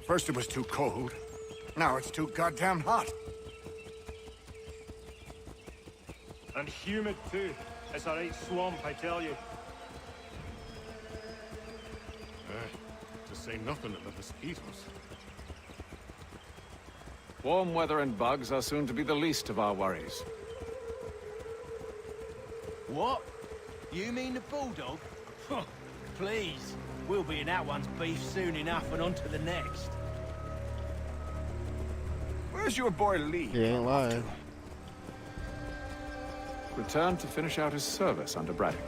First it was too cold. Now it's too goddamn hot. And humid too. It's a right swamp, I tell you. To say nothing of the mosquitoes. Warm weather and bugs are soon to be the least of our worries. What? You mean the bulldog? Please. We'll be in that one's beef soon enough and on to the next. Where's your boy Lee? He ain't lying. Returned to finish out his service under Braddock.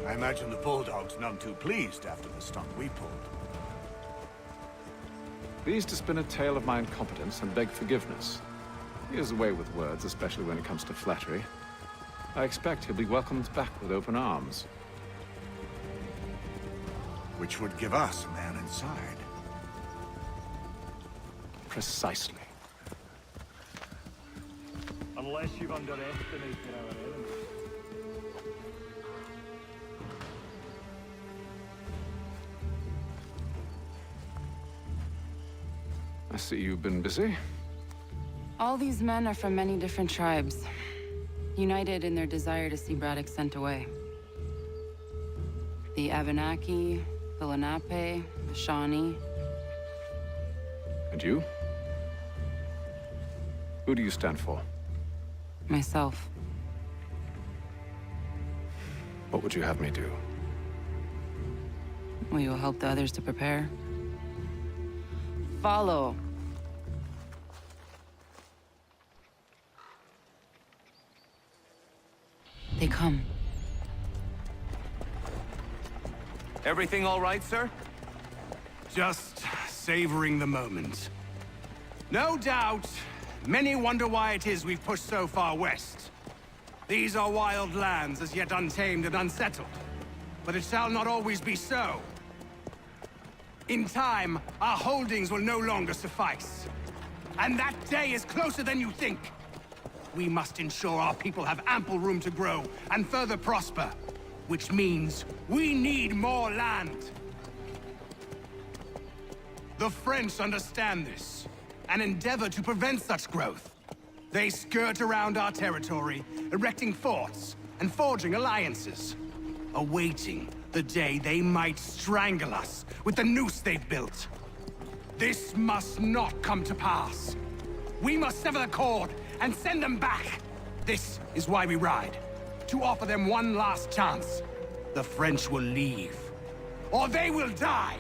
I imagine the Bulldog's none too pleased after the stunt we pulled. Pleased to spin a tale of my incompetence and beg forgiveness. He has a way with words, especially when it comes to flattery. I expect he'll be welcomed back with open arms. Which would give us a man inside. Precisely. Unless you've underestimated our enemies. I see you've been busy. All these men are from many different tribes, united in their desire to see Braddock sent away. The Abenaki, the Lenape, the Shawnee. And you? Who do you stand for? Myself. What would you have me do? Will you help the others to prepare? Follow. They come. Everything all right, sir? Just savoring the moment. No doubt, many wonder why it is we've pushed so far west. These are wild lands as yet untamed and unsettled. But it shall not always be so. In time, our holdings will no longer suffice. And that day is closer than you think. We must ensure our people have ample room to grow and further prosper. which means we need more land. The French understand this, and endeavor to prevent such growth. They skirt around our territory, erecting forts and forging alliances, awaiting the day they might strangle us with the noose they've built. This must not come to pass. We must sever the cord and send them back. This is why we ride, to offer them one last chance. The French will leave, or they will die.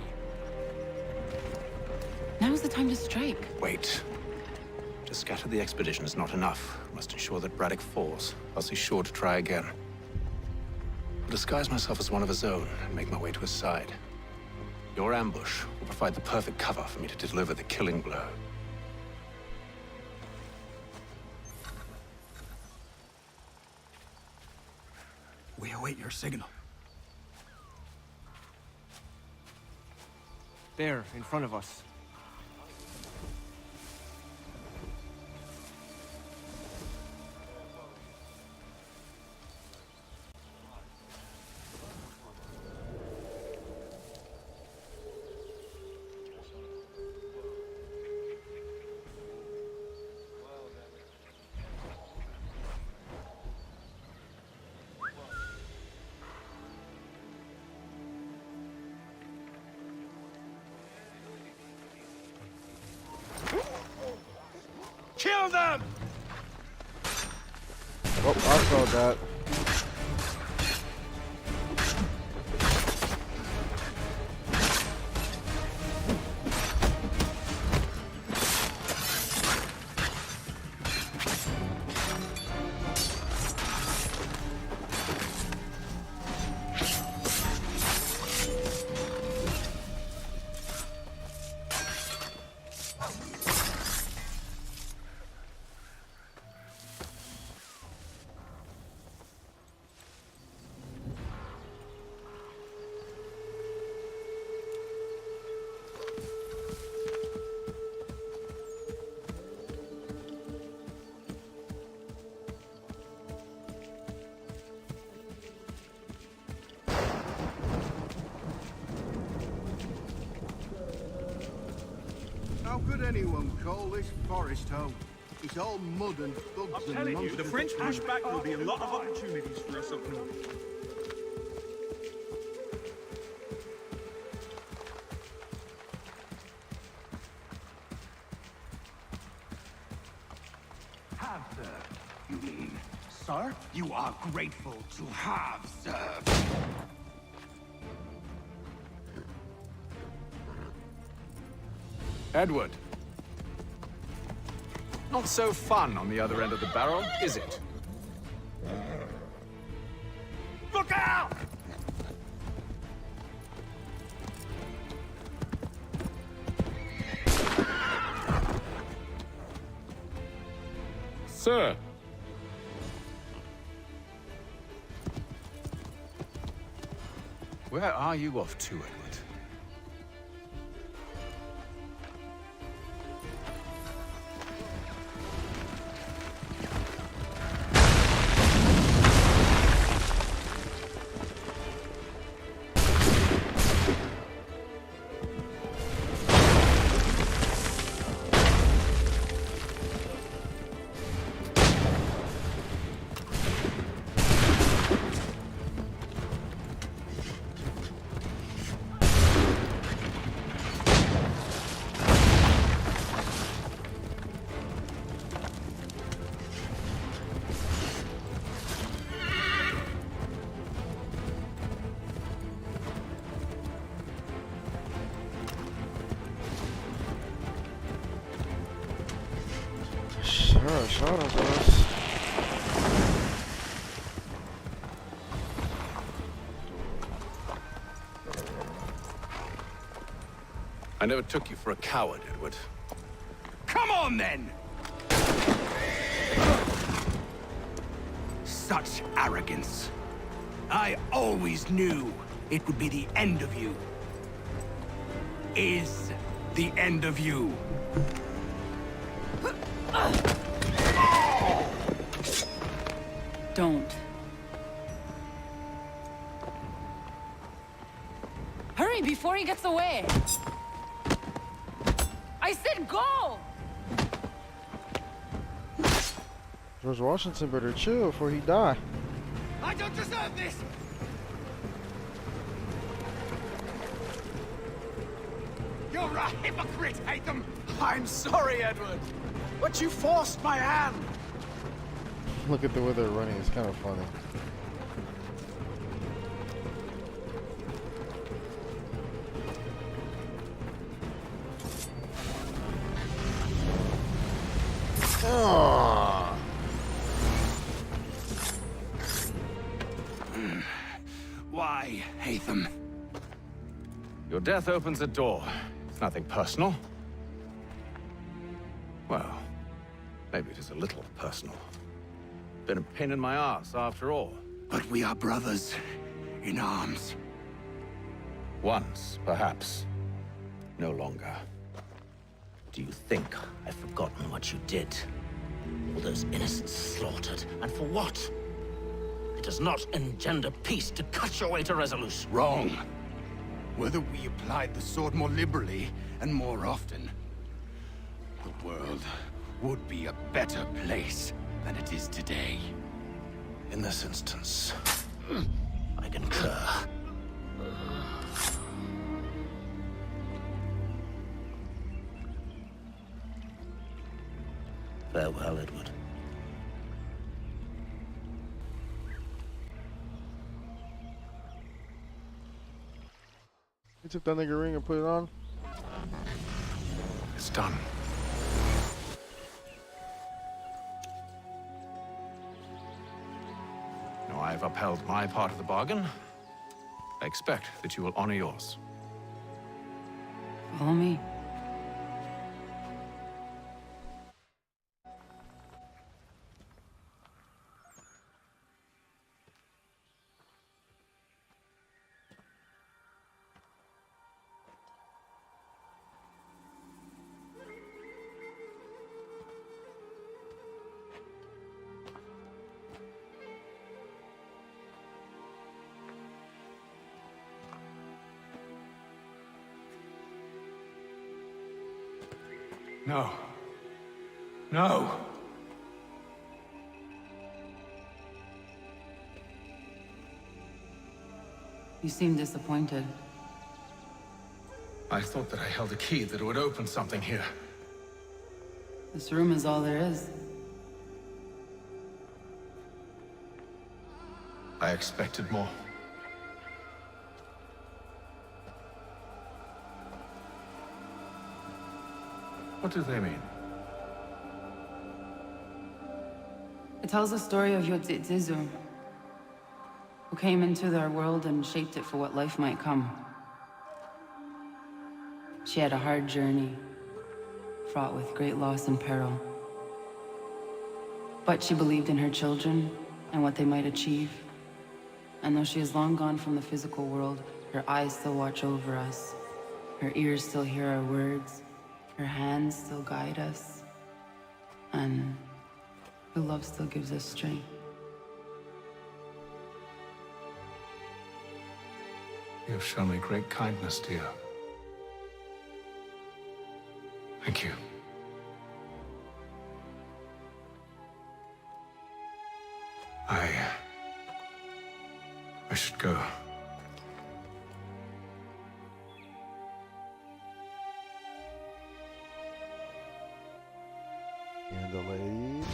Now's the time to strike. Wait. To scatter the expedition is not enough. Must ensure that Braddock falls, else he's sure to try again. I'll disguise myself as one of his own and make my way to his side. Your ambush will provide the perfect cover for me to deliver the killing blow. We await your signal. There, in front of us. Kill them! Oh, I saw that. How could anyone call this forest home? It's all mud and thugs I'm and telling you, monsters. the French push back, there'll be a lot of opportunities for us up north. Have served, you mean? Sir, you are grateful to have served. Edward. Not so fun on the other end of the barrel, is it? Look out! Sir! Where are you off to, Edward? Sure, boss. I never took you for a coward, Edward. Come on, then! Such arrogance. I always knew it would be the end of you. Is the end of you. Don't. before he gets away. I said go! George Washington better chill before he die. I don't deserve this! You're a hypocrite, Hatham! I'm sorry, Edward, but you forced my hand. Look at the way they're running, it's kind of funny. Why, Hatham? Your death opens a door. It's nothing personal. Well, maybe it is a little personal. Been a pain in my ass, after all. But we are brothers in arms. Once, perhaps. No longer. Do you think I've forgotten what you did? All those innocents slaughtered, and for what? It does not engender peace to cut your way to resolution. Wrong. Whether we applied the sword more liberally and more often, the world would be a better place than it is today. In this instance, I concur. Farewell, Edward. You took that nigga ring and put it on? It's done. Now I've upheld my part of the bargain. I expect that you will honor yours. Follow me. No. No! You seem disappointed. I thought that I held a key that would open something here. This room is all there is. I expected more. What do they mean? It tells the story of Yodzizu, who came into their world and shaped it for what life might come. She had a hard journey, fraught with great loss and peril. But she believed in her children and what they might achieve. And though she is long gone from the physical world, her eyes still watch over us. Her ears still hear our words. Her hands still guide us. And her love still gives us strength. You have shown me great kindness, dear. Thank you. I should go. And the ladies.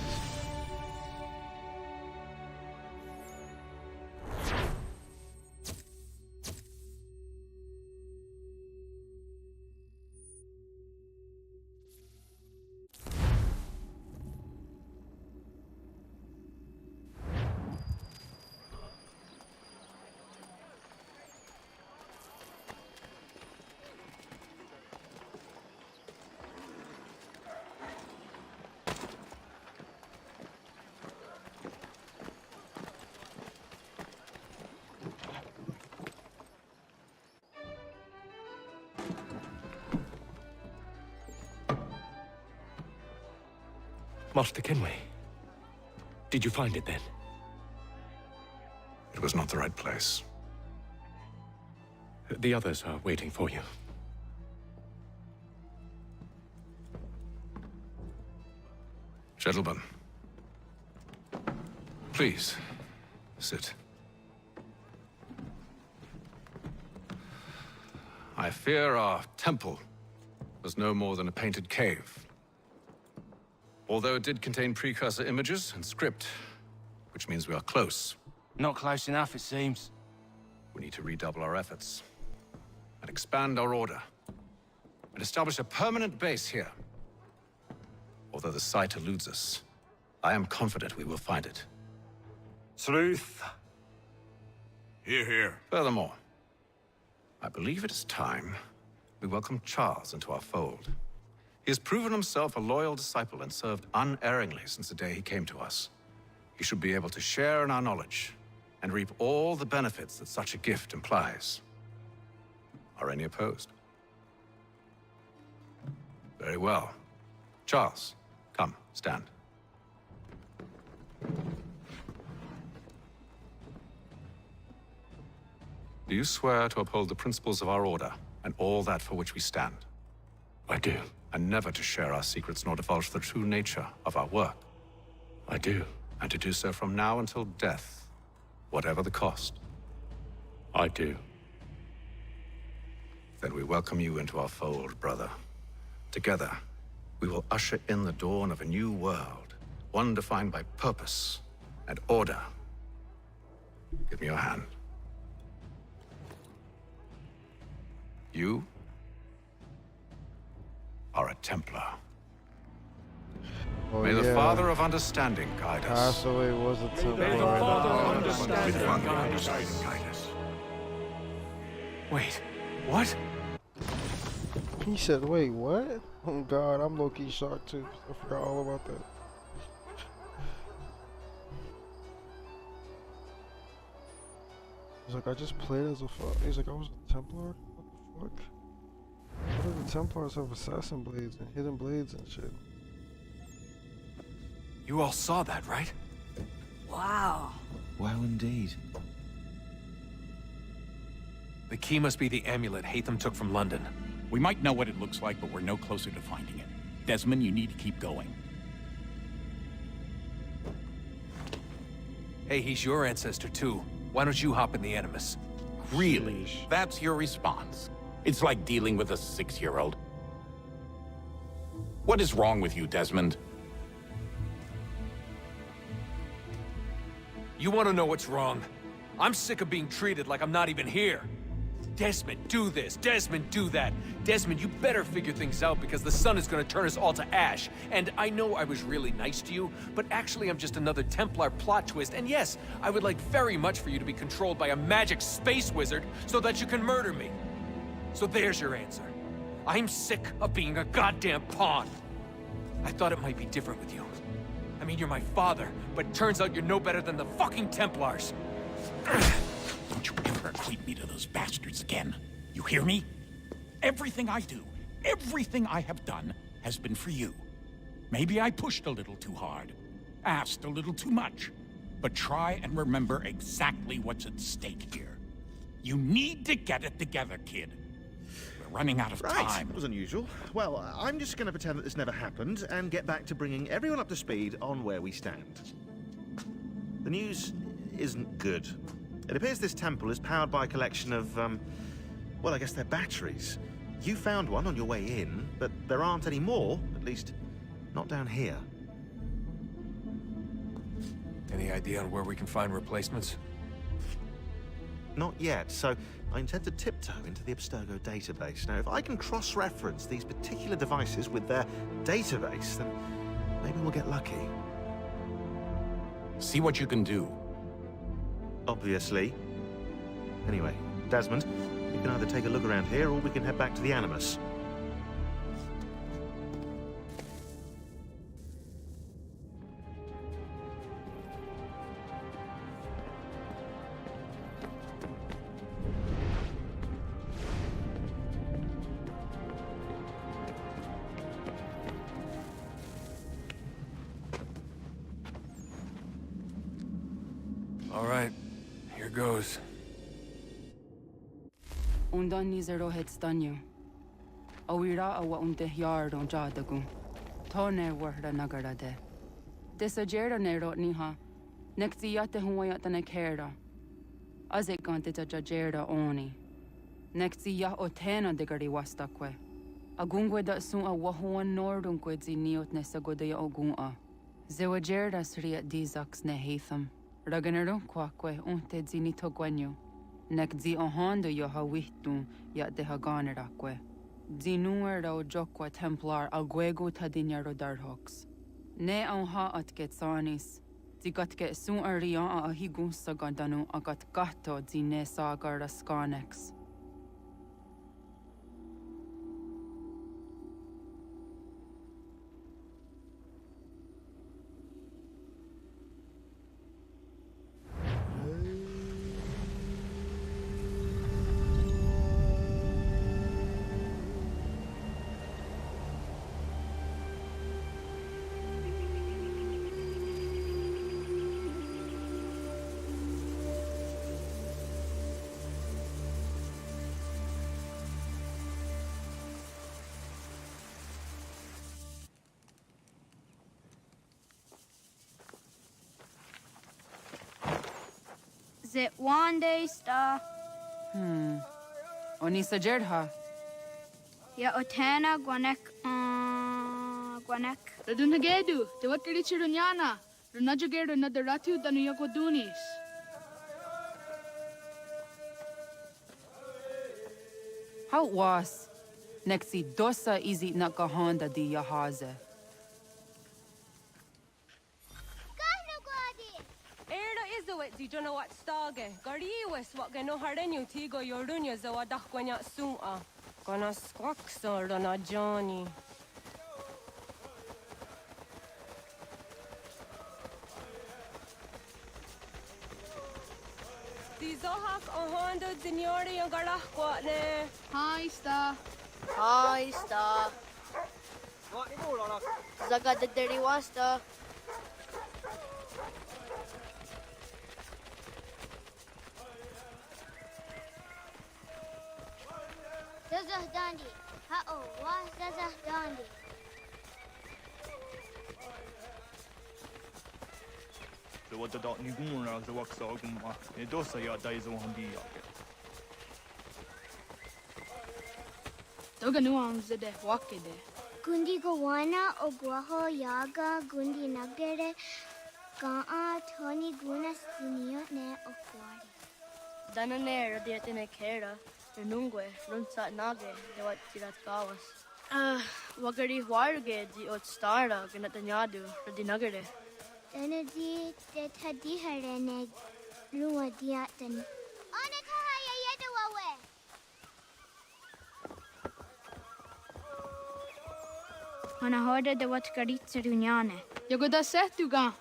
Master Kenway, did you find it then? It was not the right place. The others are waiting for you. Gentlemen, please, sit. I fear our temple was no more than a painted cave. Although it did contain precursor images and script, which means we are close. Not close enough, it seems. We need to redouble our efforts and expand our order and establish a permanent base here. Although the site eludes us, I am confident we will find it. Sleuth. Hear, hear. Furthermore, I believe it is time we welcome Charles into our fold. He has proven himself a loyal disciple and served unerringly since the day he came to us. He should be able to share in our knowledge and reap all the benefits that such a gift implies. Are any opposed? Very well. Charles, come, stand. Do you swear to uphold the principles of our order and all that for which we stand? I do. And never to share our secrets nor divulge the true nature of our work? I do. And to do so from now until death, whatever the cost? I do. Then we welcome you into our fold, brother. Together, we will usher in the dawn of a new world, one defined by purpose and order. Give me your hand. You are a Templar. Oh, May the Father of Understanding guide us. Castaway was a Templar. May the Father of Understanding guide us. Wait, what? He said, wait, what? Oh god, I'm low-key shocked too. I forgot all about that. He's like, I just played as a He's like, I was a Templar? What the fuck? What do the Templars have assassin blades and hidden blades and shit? You all saw that, right? Wow. Well, indeed. The key must be the amulet Hatham took from London. We might know what it looks like, but we're no closer to finding it. Desmond, you need to keep going. Hey, he's your ancestor too. Why don't you hop in the Animus? Really? That's your response? It's like dealing with a 6-year-old. What is wrong with you, Desmond? You want to know what's wrong? I'm sick of being treated like I'm not even here. Desmond, do this. Desmond, do that. Desmond, you better figure things out because the sun is going to turn us all to ash. And I know I was really nice to you, but actually I'm just another Templar plot twist. And yes, I would like very much for you to be controlled by a magic space wizard so that you can murder me. So there's your answer. I'm sick of being a goddamn pawn. I thought it might be different with you. I mean, you're my father, but turns out you're no better than the fucking Templars. Don't you ever equate me to those bastards again. You hear me? Everything I do, everything I have done, has been for you. Maybe I pushed a little too hard, asked a little too much, but try and remember exactly what's at stake here. You need to get it together, kid. We're running out of time. That was unusual. Well, I'm just going to pretend that this never happened and get back to bringing everyone up to speed on where we stand. The news isn't good. It appears this temple is powered by a collection of, well, I guess they're batteries. You found one on your way in, but there aren't any more, at least not down here. Any idea on where we can find replacements? Not yet, so I intend to tiptoe into the Abstergo database. Now, if I can cross-reference these particular devices with their database, then maybe we'll get lucky. See what you can do. Obviously. Anyway, Desmond, you can either take a look around here or we can head back to the Animus. All right, here goes. Undan ni zero het stanyo. Awira awa unte yard on jadagu. Tone warda nagara de. Desajera nero niha. Nekti yate huayat ne kera. Azek gante jajera oni. Nekti ya otena de gari wastakwe. Agungwe da sun a wahuan nordungwe zi niot ne sagodaya ogun. Zewajerda sriat dizax ne heatham. Raganero kwakwe unte zi nito gwenyo. Nek zi ohando yo ha wihtun ya de ha ganerakwe. Zi nuer o jokwa templar agwego tadinyaro darhox. Ne on ha at get sanis. Zi gat get sun arian a higun sagandanu agat gatto zi ne sagar skanex. Is it one day star? Oni sajerha. Ya otana gwanek gwanek. Radunagedu, te wateri chirunyana. Runajageru nadaratu danu yakodunis. How was? Nexi dosa izi nakahanda di yahaze. Di jono wat stage. Gariwes wat geno hardenyu tigo yorunya zawa dakwanya sua. Gonna squawk sort on a Johnny. Di zohak ohando dinyori yung garahkwa ne. Hi, Star. Hi, Star. Zaga the dirty wasta. Zazah Dandi. Ha-oh, wah Zazah Dandi. The what the dot ni gumra the wax ogumma. E dosa ya daizo handi yake. Toga nuam zede wakede. Gundi Gawana Ogwaho Yaga Gundi Nagere Gaa Tony Gunas Dunio Ne Okwari. Danane radiatine kera. Nungwe, Runsat Nage, de wat tirat kawas. Wagari Warge, di ot stara, ganatanyadu, radinagare. Danadi de Tadiharene Rua Diatan. Onakahaya Yedawawe. Hanahoda de wat karitsa dunyane. Yagoda setuga.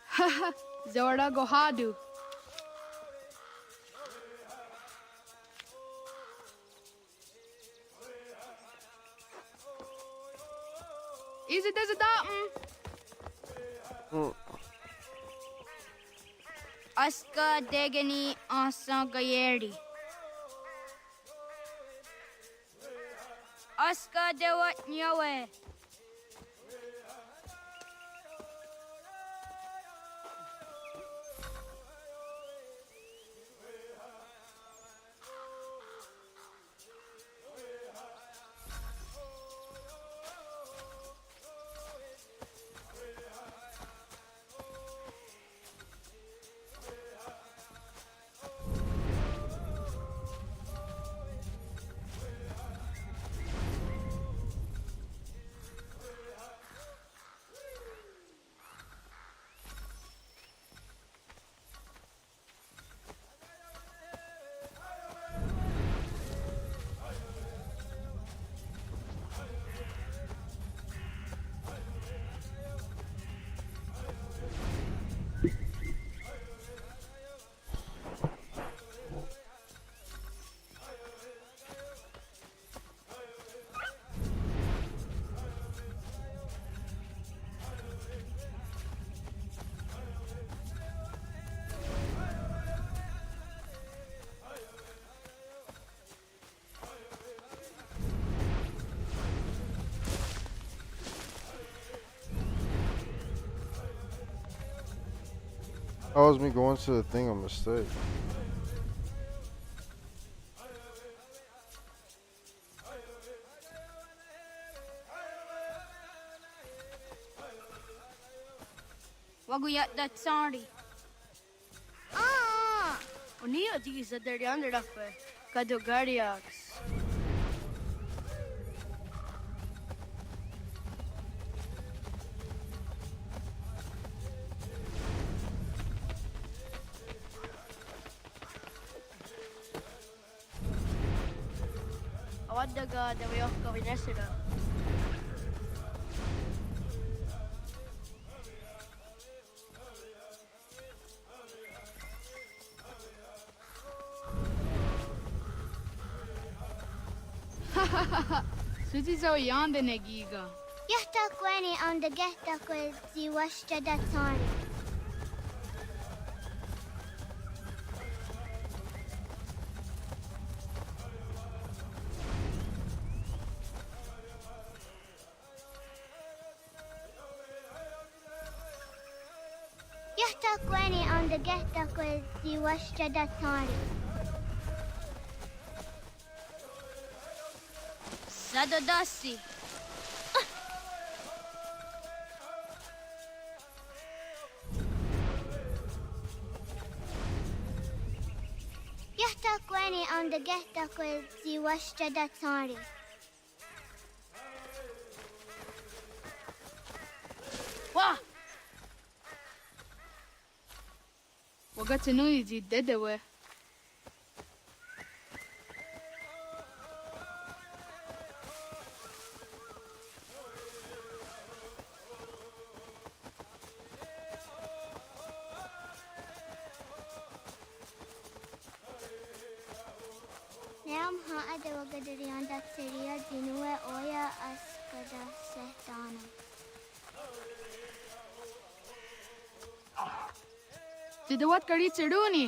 Haha, Zora Gohadu. Is it as a datum? Aska Degani Asa Gayeri. Aska Dewat Nyawe. How was me going to the thing a mistake? Waguyat that sorry. Ah! Unia these at the under of Kadogariax. Awad daga the way of Kavinesida. Suzi zo yande negiga. يحتقوني on the gehtakwe zi washtadatani. يحتقوني on the gehtakwe zi washtadatani. Zadodasi. يحتقوني on the gehtakwe zi washtadatani. Wah! Wagatinui zi dedewe. Neam haade wagadarianda seria dinue oya askada sehtana. Didawat kari chiduni.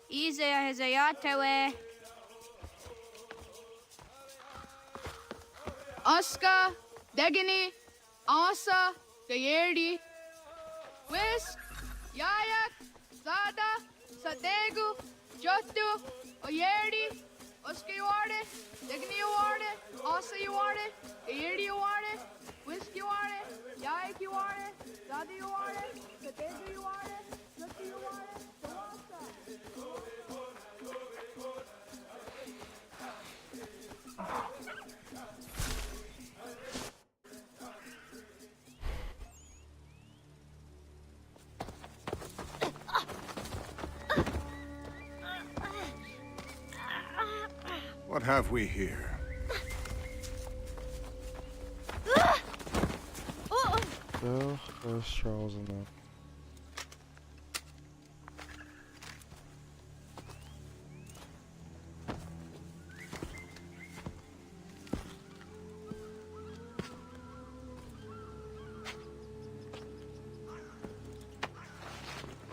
Izaya hezayatewe. Aska, Degini, Asa, Gayerdi, Whisk, Yayak, Zada, Sadegu, Jotu, Oyerdi, Oska you are it, Degini you are it, Asa you are it, Gayerdi you are it, Whisk you are it, Yayak you are it, Zada you are it, Sadegu you are it, Jotu you are it, Asa. What have we here? Bill, first Charles and that.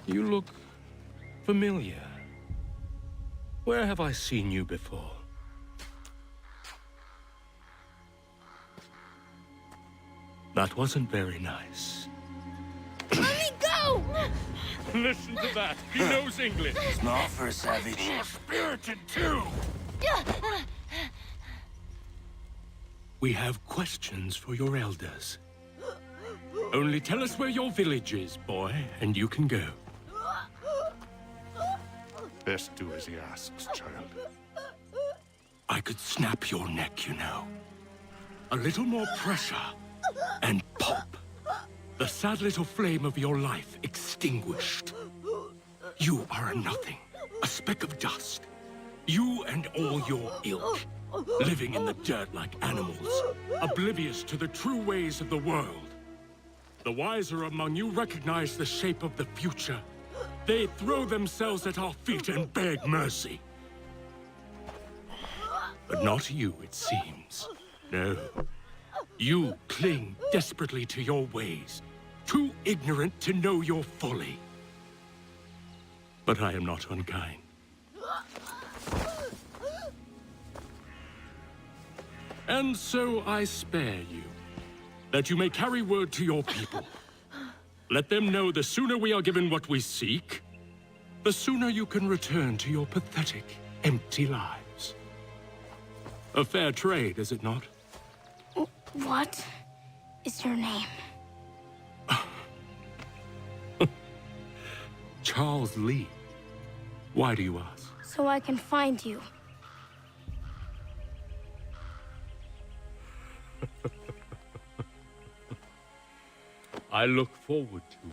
You look familiar. Where have I seen you before? That wasn't very nice. Let me go! Listen to that. He knows English. Smart for a savage. You're spirited too. We have questions for your elders. Only tell us where your village is, boy, and you can go. Best do as he asks, child. I could snap your neck, you know. A little more pressure, and pop. The sad little flame of your life extinguished. You are a nothing, a speck of dust. You and all your ilk, living in the dirt like animals, oblivious to the true ways of the world. The wiser among you recognize the shape of the future. They throw themselves at our feet and beg mercy. But not you, it seems. No. You cling desperately to your ways, too ignorant to know your folly. But I am not unkind. And so I spare you, that you may carry word to your people. Let them know the sooner we are given what we seek, the sooner you can return to your pathetic, empty lives. A fair trade, is it not? What is your name? Charles Lee. Why do you ask? So I can find you. I look forward to it.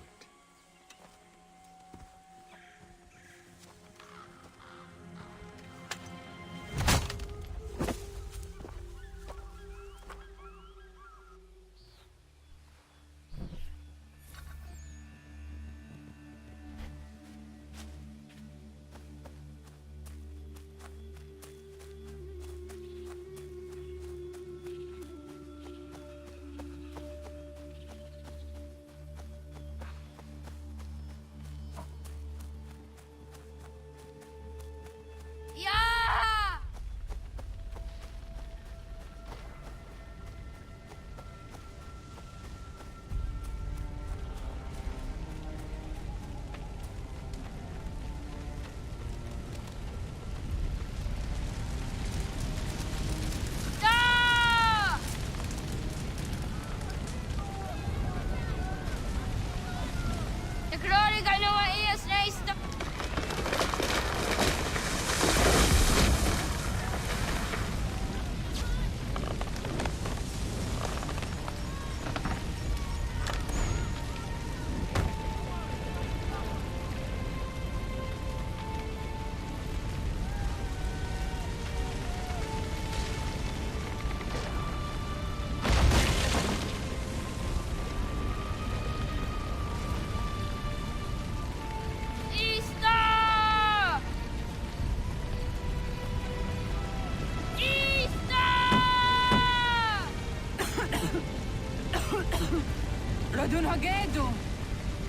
Radun hagedu.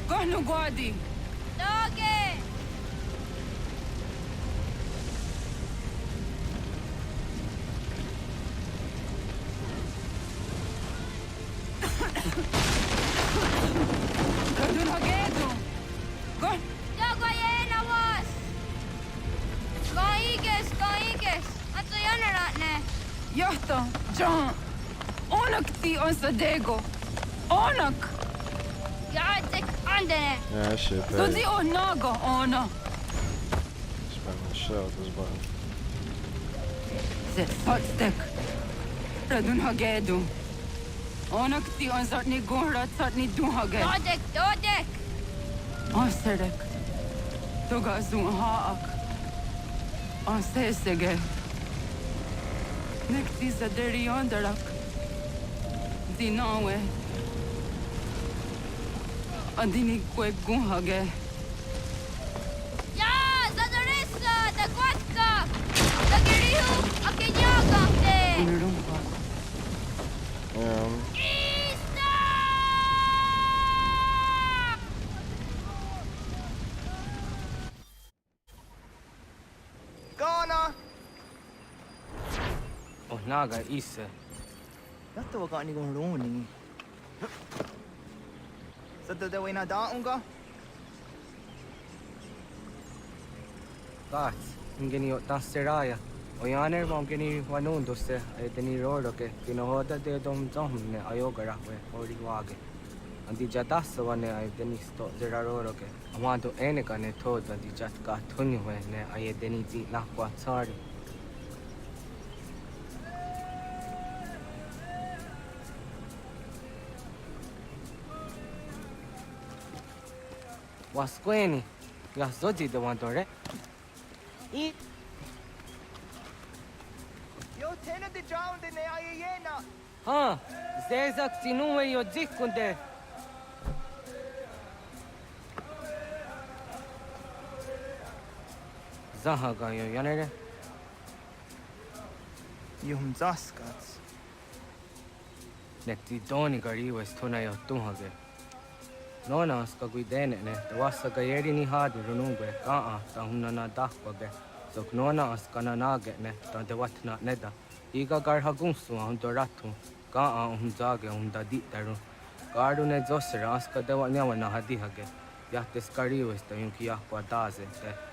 Kohnu guadi. Doge! Radun hagedu. Kohn. Dogo yena was! Kaiges! Atso yanaratne! Johto, John. Onak ti on sadego. Onak! Jaadik andene! Yeah, that shit So paid. di onago ona. Spam the shell with this button. Zet hotstek. Radun hagedu. Onak ti on zartni gunrat zartni duhage. Dodek! Oserek. Toga zun haak. Osesege. Nek ti zaderi ondarak. Dinawe. Andini kwe gunhage. Ja! Zadorissa! Da gwatka! Da girihu! Akinyaga! Unurumpa. Ghana! Oh, naga isa. Yatta wakani gon roni. Sadda da wena daunga? Gats, ingeni o taseraya. O yaner mo ingeni wanundo se deni roro ke kinohoda de dom ne ayogara we ori wage. Andi jatasa wane ay deni sto zera roro ke. Amado eneka ne toda andi jatka thuni we ne ay deni zi lakwa tsari. Wasqueni, ya zoji de wandore. Yo tena de drowned in the ayena. Ha, zezak tinuwe yo jikunde. Zahaga yo yanere. Yum zaskats. Nekti doni gari wes tuna yo tuhage. Nona ska guidene ne, te wassa gayeri ni hadu runungwe, kaa ta hunna na dahwage. Sok nona askana nage ne, ta de watna neda. Iga gar hagunsu on doratu. Ga zage da di daru. Gardu ne zosera aska dewa nyawa na hadihage. Yahtes kariwes da yunki yahwa daze.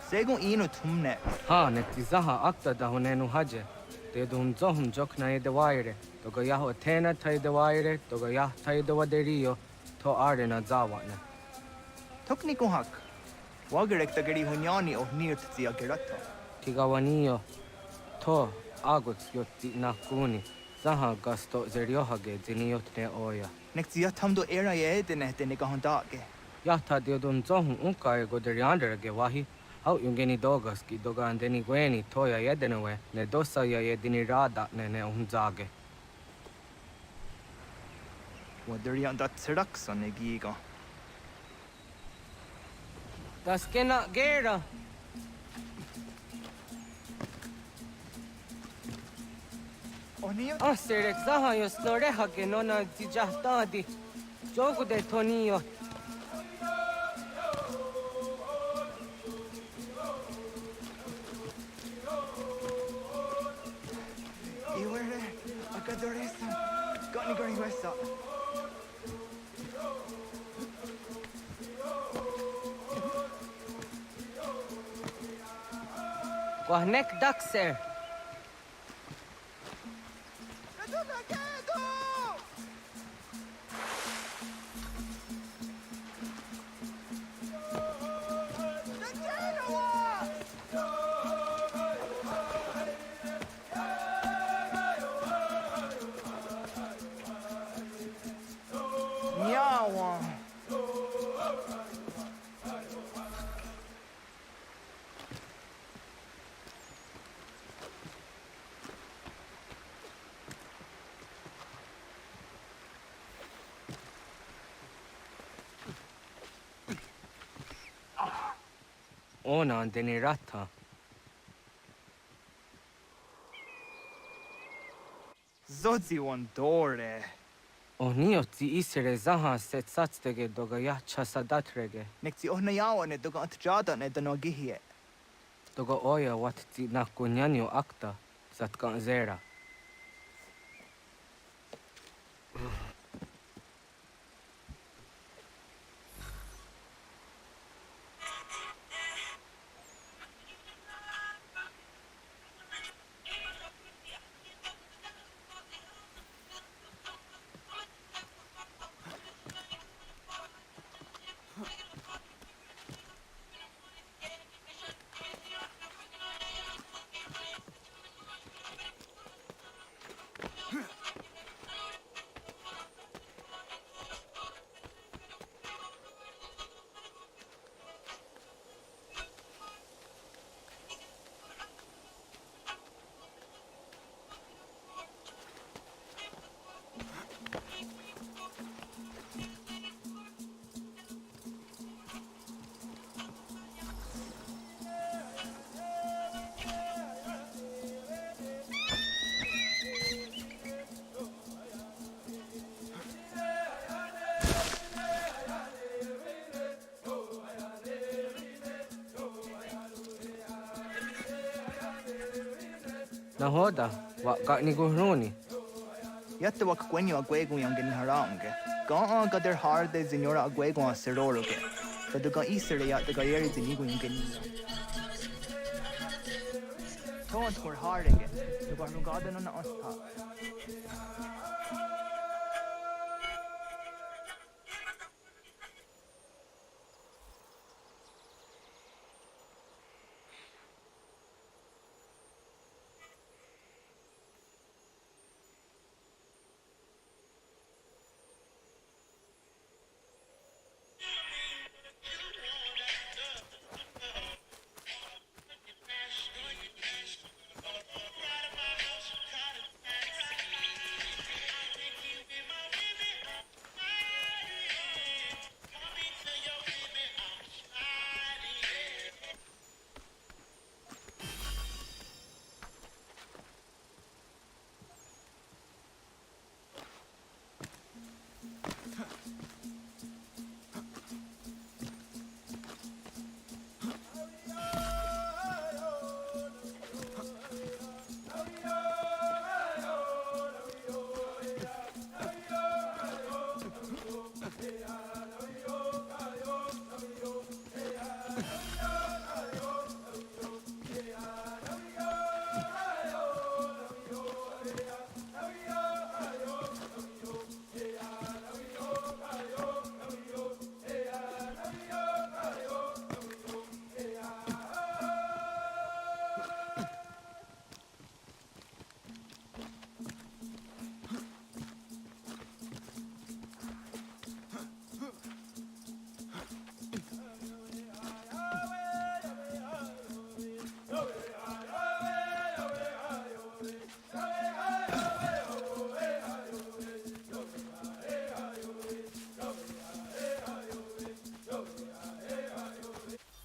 Segun ino tumne. Ha ne tizaha akta da honenu haje. Te dun zohum jokna e de waire. Toga yaho tena tai de waire. Toga yah tai de waderio. To are na zawane. Tokni kuhak. Wagerek da gari hunyani o nirt zia gerata. Tigawanio. To aguts yotti na kuni. Zaha gasto zeriohage ziniotne oya. Nek zia tamdo era ye de neka hondage. Yahta de dun zohum unka e goderiandere ge wahi. Au yungeni dogas ki doga andeni gweni toya yedenewe. Ne dosa ya yedini rada ne unzage. Waderian da tseraksa ne giga. Das kena gera. Serek zaha yo snoreha ke nona zijahtadi. Jogu de tonio. Iwere, akadoresa. Gani gari wesa. Kwahnek dakser. Nyawa. Ona andeni rata. Zodzi wan dore. Onio zi isere zaha set satstege doga yacha sadatrege. Nek zi ohna yawa ne doga antjada ne dano gihie. Doga oya wat zi nakunyanyo akta zatkan zera. Nahoda, wa ni guhruni. Yatte wak kwenyo agwego yang geni harange. Ga der harde signora agwego a seroroge. Kada ga isere ya de ga yeri zinigo yang geni. Tont kur harenge. De ga rugada na asta.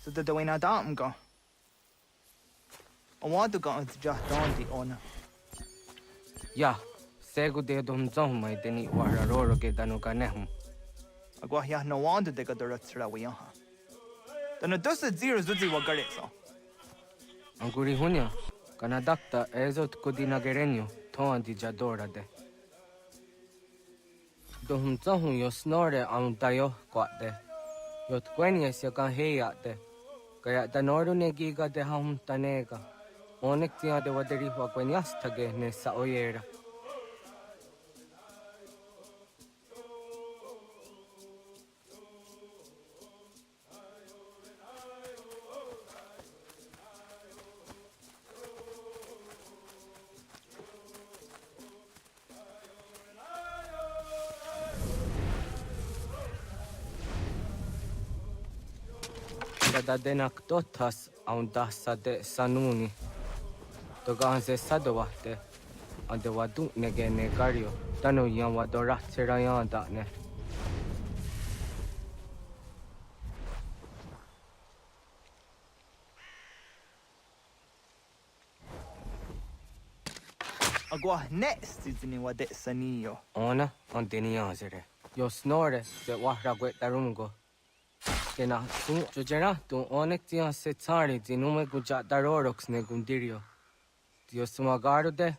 Så det då ena dagen gå. Och vad du går inte just dåligt ona. Ja, segu de dom zoma i deni wahra roro ke danu kanehum. Agwa ya no wanda de gadara tsra wi aha. Danu dosa zero zuzi wa gareso. Anguri hunya, kanadakta ezot kodina gerenyo, toan di jadora de. Dohum zohum yo snore aun tayo kwate. Yot kwenyes ya kan heya de. Kaya tanoru ne giga de hum tanega. Onek tia de waderi wa kwenyas tage ne sa oyera. Kada denak totas aun dassa de sanuni. Togaan se sadowahte. Ande wadu nege ne gario. Tanu yan wadora tirayan da ne. Agwa next izini wa de sanio. Ona on deniazere. Yo snore se wahra guetarungo. Kena sun jojera tu onek tia se tsari di nume guja darorox ne gundirio. Dio sumagaro de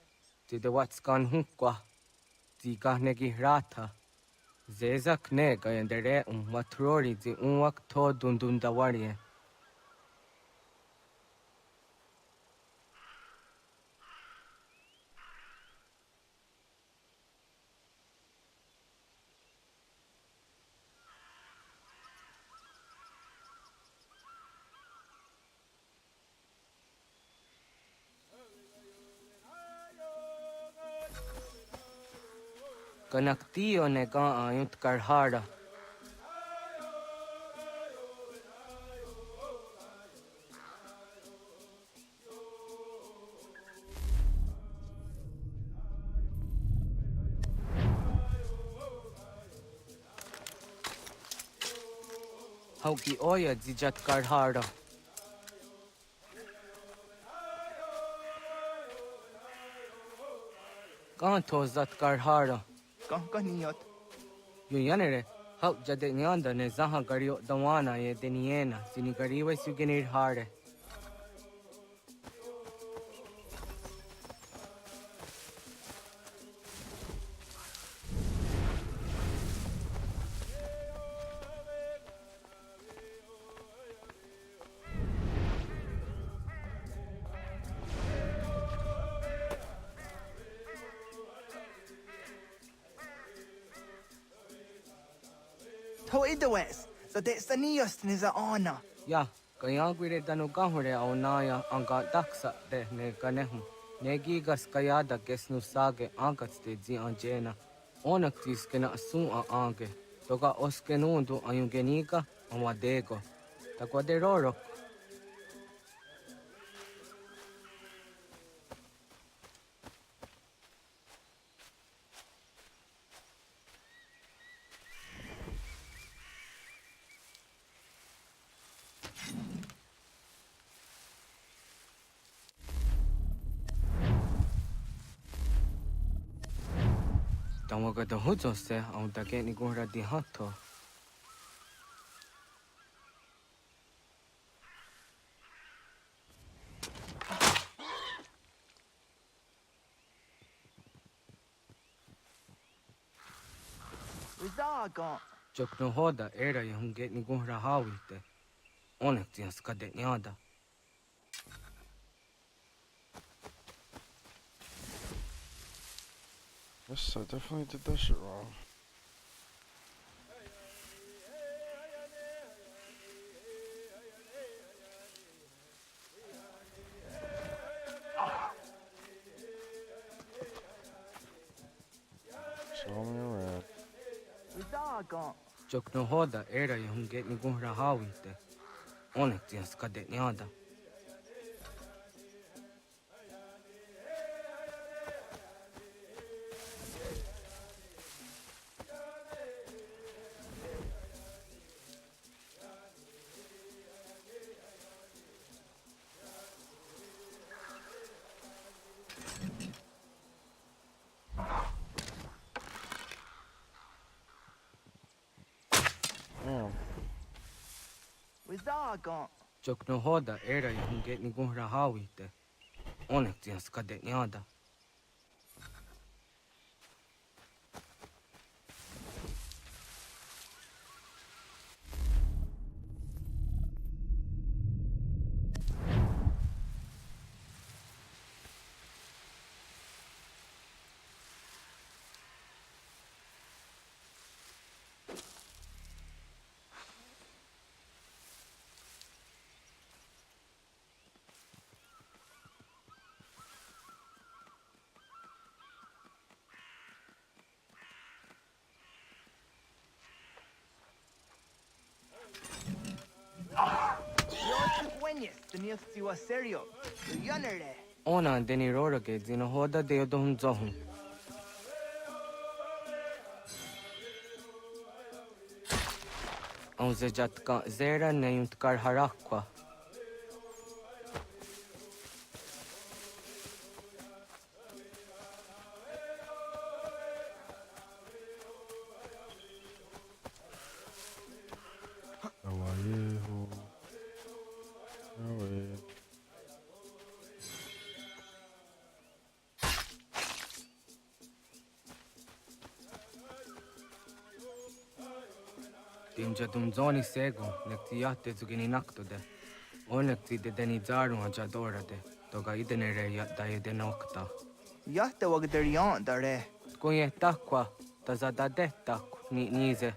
watskan hunkwa. Di gahnegi rata. Zezak ne gayendere matrori di unwak to dundundawarie. Kanaktiyo ne ga ayunt karhara. Hauki oya zijat karhara. Kanto zat karhara. Kaniyot. Yo yanere, hau jade nyanda ne zaha gario dawana ye deniena, zini gariwe sugenir hare. To idawes. So de sanios niza ona. Ya, kaya gwire danu gahure au naya anga daksa de ne ganehum. Ne gigas kaya da gesnu sage angats de zi anjena. Onak tis kena sun a ange. Toga oskenundu ayungenika amadego. Takwa de roro. Tawaga da huzo se au da geni gura di hato. Rizaga. Jokno hoda era ya hum geni gura hawite. Onek tias kade nyada. Yes, I definitely did that shit wrong. Show me around. Rizaga. Jokno hoda era ya hum geni gura hawite. Onek tias kade nyada. Vizaga. Chok no hoda era yung get ni gung rahawi te. Onek tiyan skadet nyada. Ona deni rora ke zino hoda de odom zohun. On ze jatka zera ne yuntkar harakwa. Tim jadum zoni sego, nekti yatte zugini nakto de. Onekti de deni zaru ajadora de. Toga idene re yatta ide nokta. Yatte wag der yan dare. Kunye takwa, tazada de takwa, ni nize.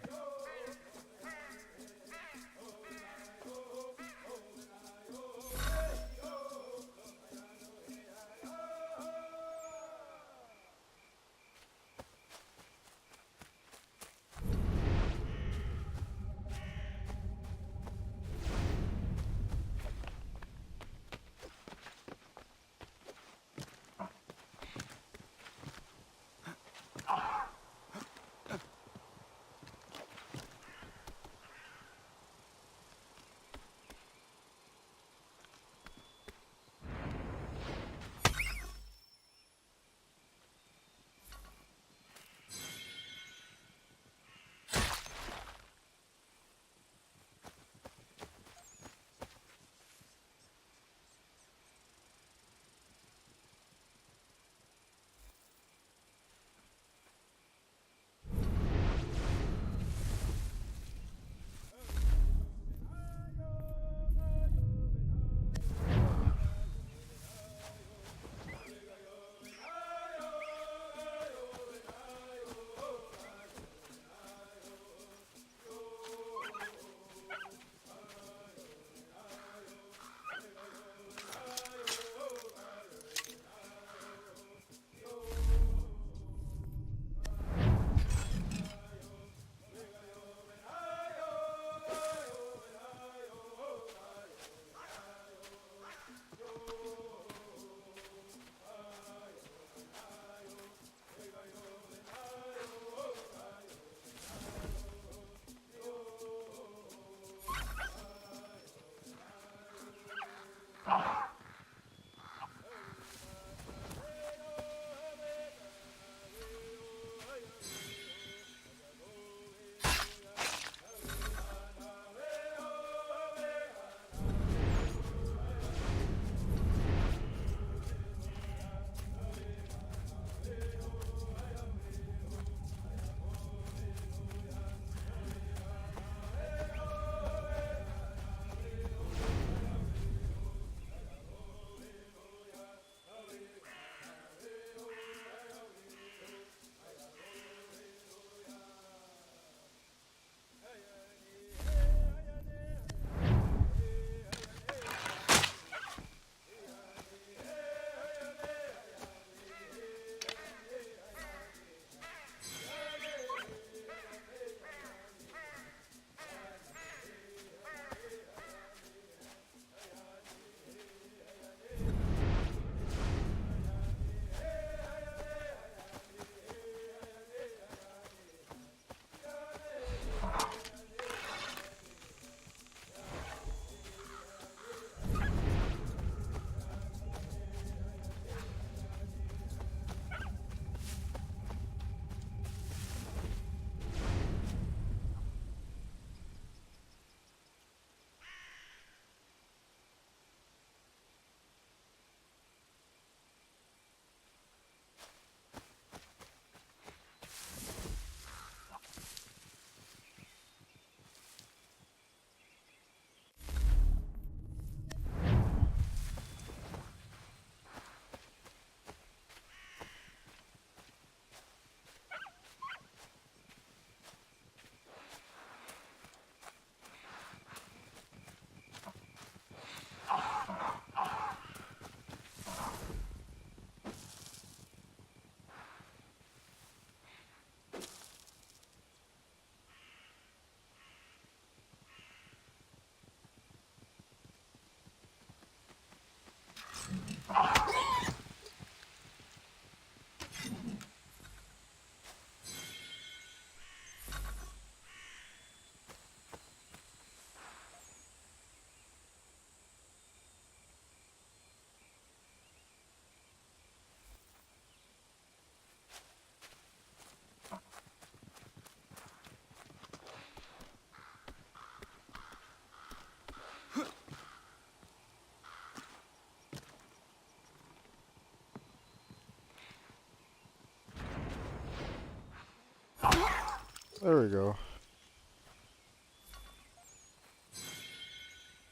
There we go.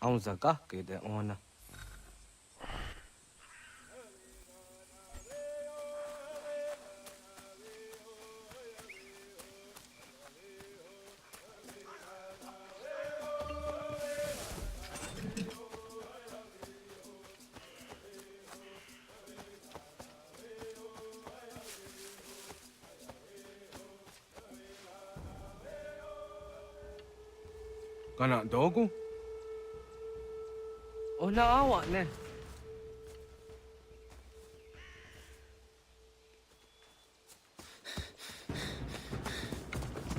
I'm Zagake the owner. Kana dogu? Oh, na awa ne.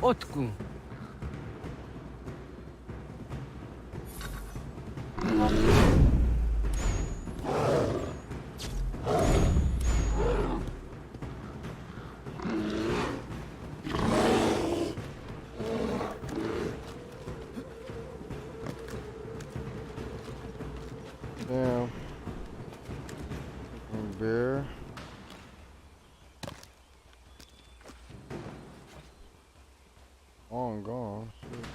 Otku. Damn. Bear. Long gone. Shit.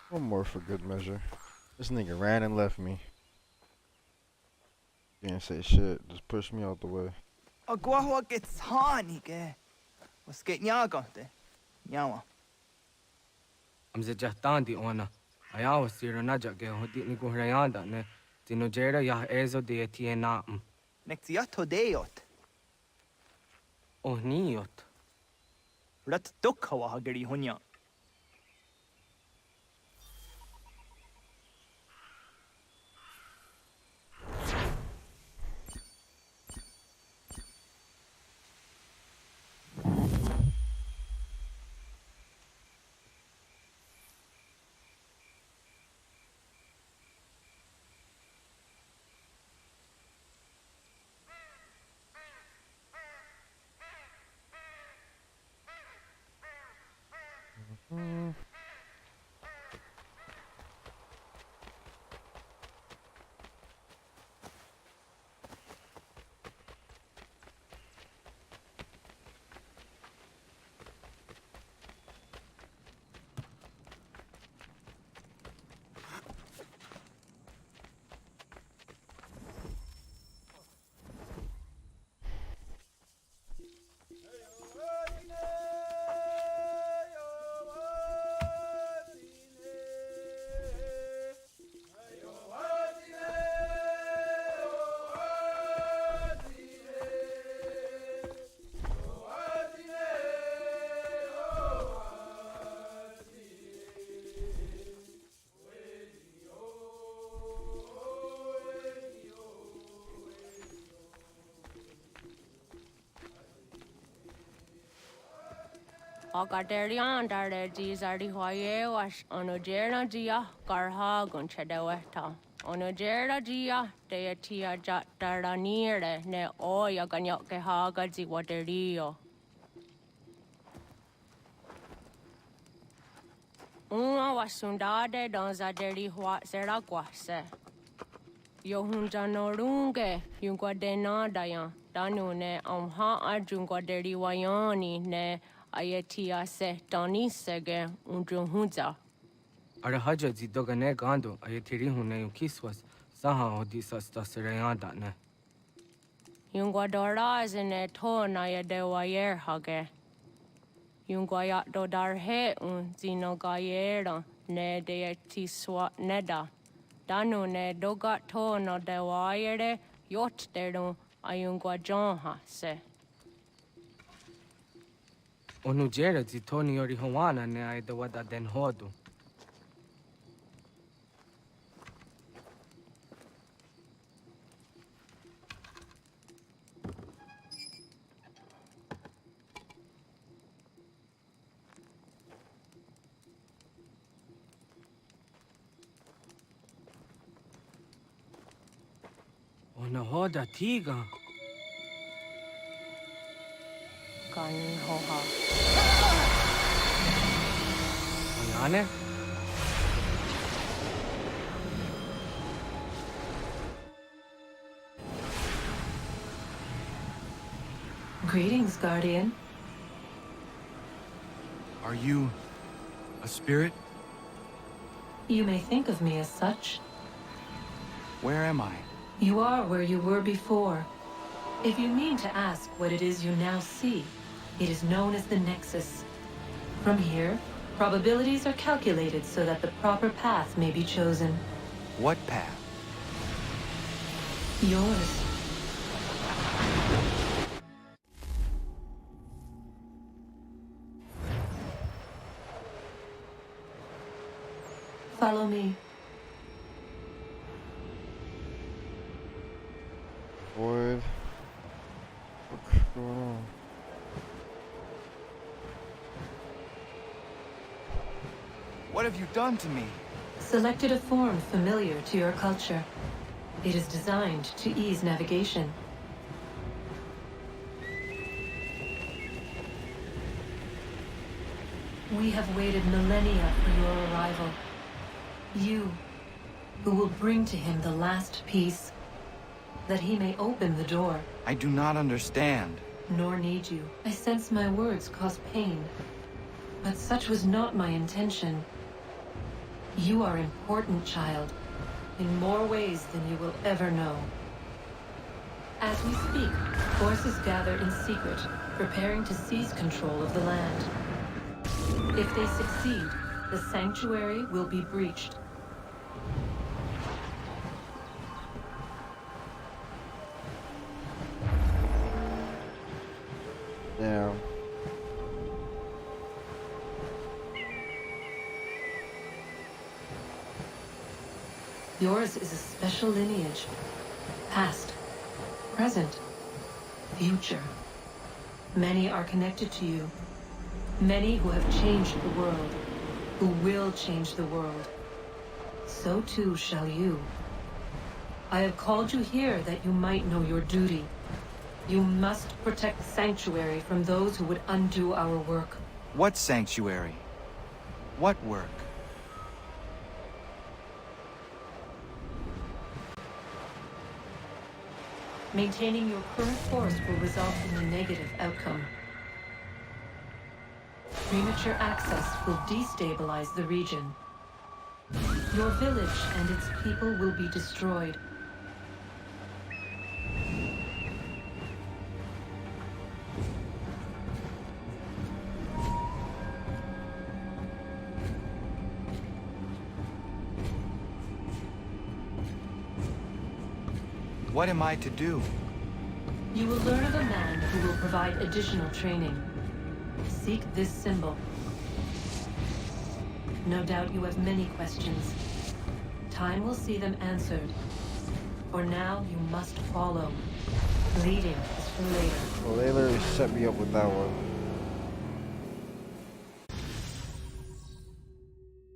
One more for good measure. This nigga ran and left me. Didn't say shit, just pushed me out the way. Agua gets honey, ke. Was get nyaga de. Nyawa. I'm the Jahtandi owner. I always see Ranaja get who didn't go Rayanda ne. Tinojera ya ezo de Tiena. Nexiato deot. Oh, niot. Rat dukhawa hageri hunya. Agaderian dare Gizardi Hoye was Onogera Gia Garha Gunchedeweta. Onogera Gia Deatia Jataranire ne Oya Ganyoke Haga Ziwaterio. Una was Sundade Donzaderi Huat Zeraguase. Yohunja Norunge, Yunguadena Dayan, Danune, Amha Arjunguaderi Wayani ne. Ayatia se Donisege Undruhunza. Arahaja Zidogane Gando, Ayatiri Hune Kiswas, Saha Odisas Tasirayanda ne. Yunguadora is in a ton I de wayer hage. Yunguayat dodar he un Zinogayera ne de Tiswat Neda. Danu ne dogat ton o de wayere, yot deru Ayunguajonha se. Onujera Zitoni Ori Hawana ne I the Wada Den Hodu. Ona hoda tiga. Kan hoha. Oyane? Greetings, Guardian. Are you a spirit? You may think of me as such. Where am I? You are where you were before. If you mean to ask what it is you now see, it is known as the Nexus. From here, probabilities are calculated so that the proper path may be chosen. What path? Yours. Follow me. What? What's going on? What have you done to me? Selected a form familiar to your culture. It is designed to ease navigation. We have waited millennia for your arrival. You, who will bring to him the last piece, that he may open the door. I do not understand. Nor need you. I sense my words cause pain. But such was not my intention. You are important, child, in more ways than you will ever know. As we speak, forces gather in secret, preparing to seize control of the land. If they succeed, the sanctuary will be breached. Damn. Yours is a special lineage. Past, present, future. Many are connected to you. Many who have changed the world, who will change the world. So too shall you. I have called you here that you might know your duty. You must protect the sanctuary from those who would undo our work. What sanctuary? What work? Maintaining your current force will result in a negative outcome. Premature access will destabilize the region. Your village and its people will be destroyed. What am I to do? You will learn of a man who will provide additional training. Seek this symbol. No doubt you have many questions. Time will see them answered. For now, you must follow. Leading is for later. Well, they literally set me up with that one.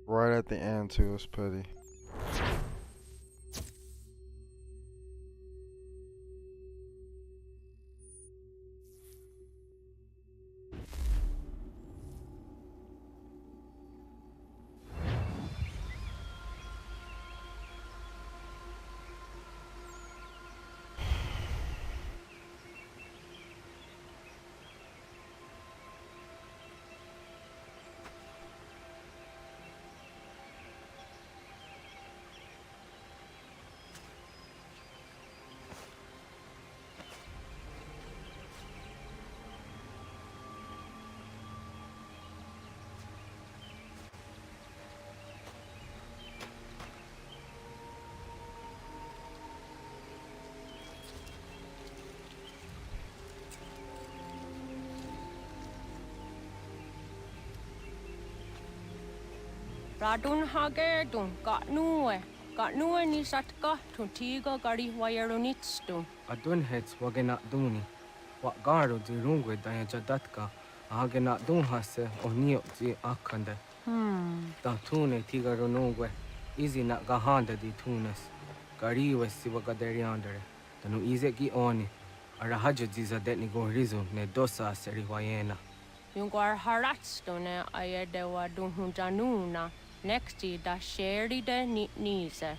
Right at the end, too. It's petty. Radun hage dun got nuwe ni satka tun tiga gari wayarunitstu. Adun hets wagena duni. What garo di rungwe daya jadatka. Agena dun hase onio di akande. Da tune tiga runungwe. Easy na gahanda di tunes. Gari wesi wagaderiandere. Danu izeki oni. Arahaja ziza detni go rizu ne dosa seri wayena. Yunguar haratstone ayede waduhunjanuna. Nexti da sheri de nise.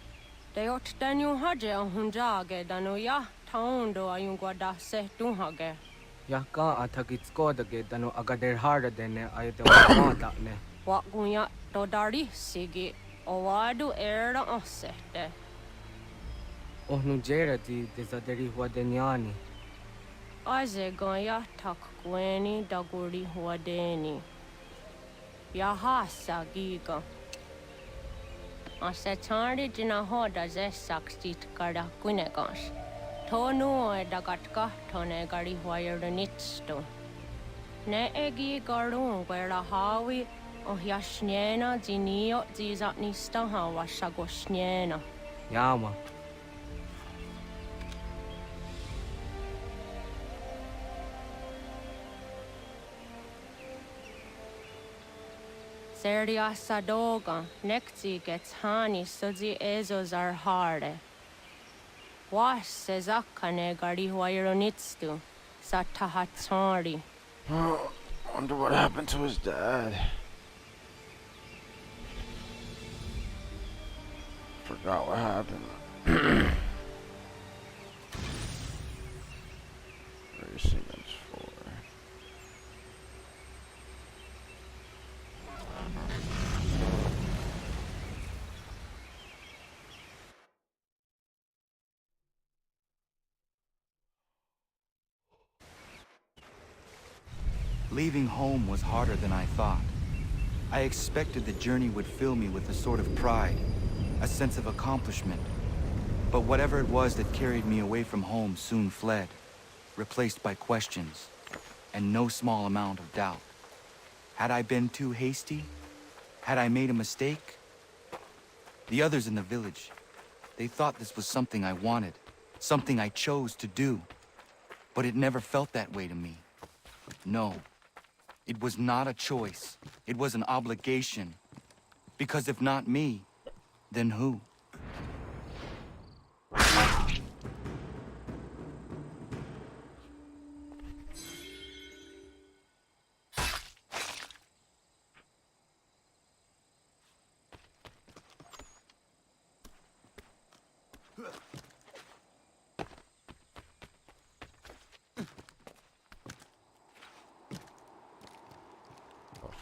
De ot danu haje hunjage danu ya taundo ayungwa da se dunhage. Ya ka athakitskoda ge danu agader harda dene ayede wamata ne. Wagunya dodari sigi. Owadu era osete. Ohnu jerati desaderi wadenyani. Aze goya takweni daguri huadeni. Yahasa giga. Asetari jina hoda ze sakstit kada kunegas. Tonu e dagatka tone gari huayernitsto. Ne egi garun gwera hawi o yashnena zinio zizatnista hawa shagoshnena. Yama. Seria sadoga, nekti gets hani suzi ezos are harde. Was sezakane gari huayronitstu, satahatsari. Oh, wonder what happened to his dad. Forgot what happened. 3 seconds 4. Leaving home was harder than I thought. I expected the journey would fill me with a sort of pride, a sense of accomplishment. But whatever it was that carried me away from home soon fled, replaced by questions, and no small amount of doubt. Had I been too hasty? Had I made a mistake? The others in the village, they thought this was something I wanted, something I chose to do. But it never felt that way to me. No. It was not a choice. It was an obligation. Because if not me, then who?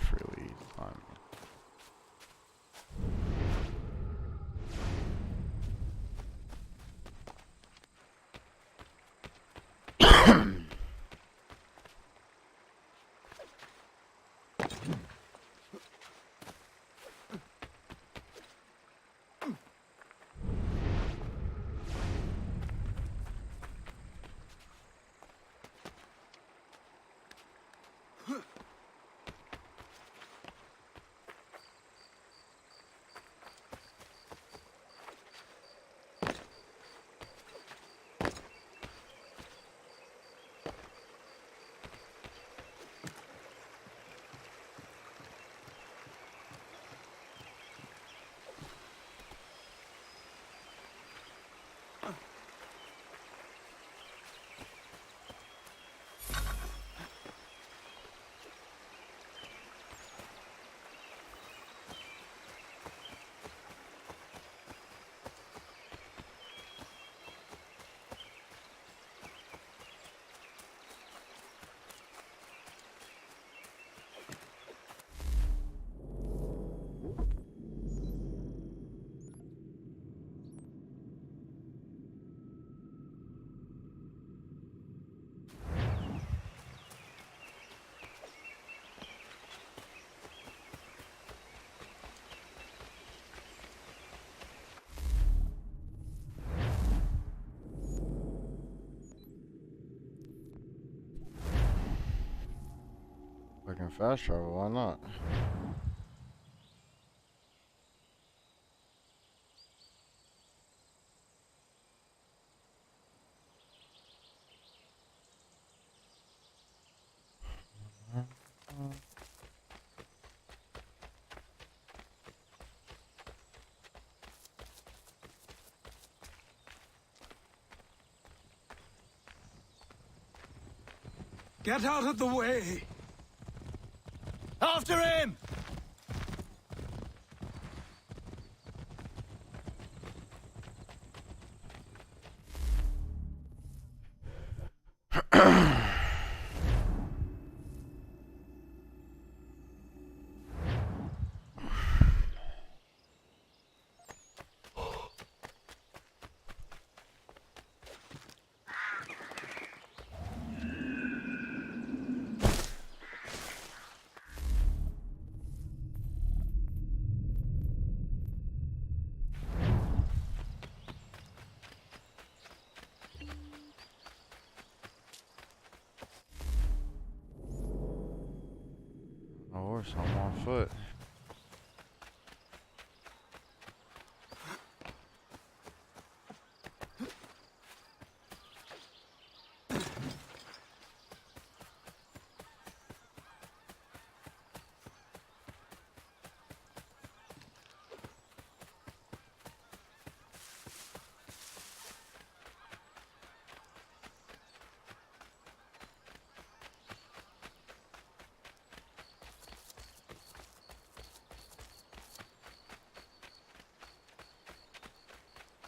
Freely on. I can fast travel, why not? Get out of the way! After him! A horse, I'm on foot.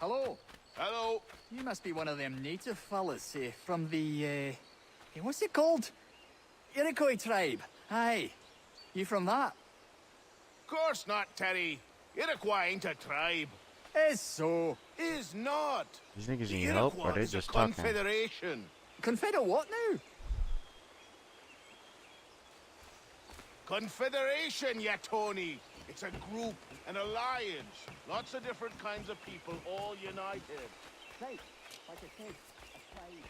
Hello. Hello. You must be one of them native fellas, from the, what's it called? Iroquois tribe. Aye. You from that? Course not, Terry. Iroquois ain't a tribe. Is so. Is not. These niggas The need help, or Iroquois they is just a talking? confederation. Confederate what now? Confederation, ya Tony. It's a group, an alliance. Lots of different kinds of people, all united. Right. Like I said, a tribe.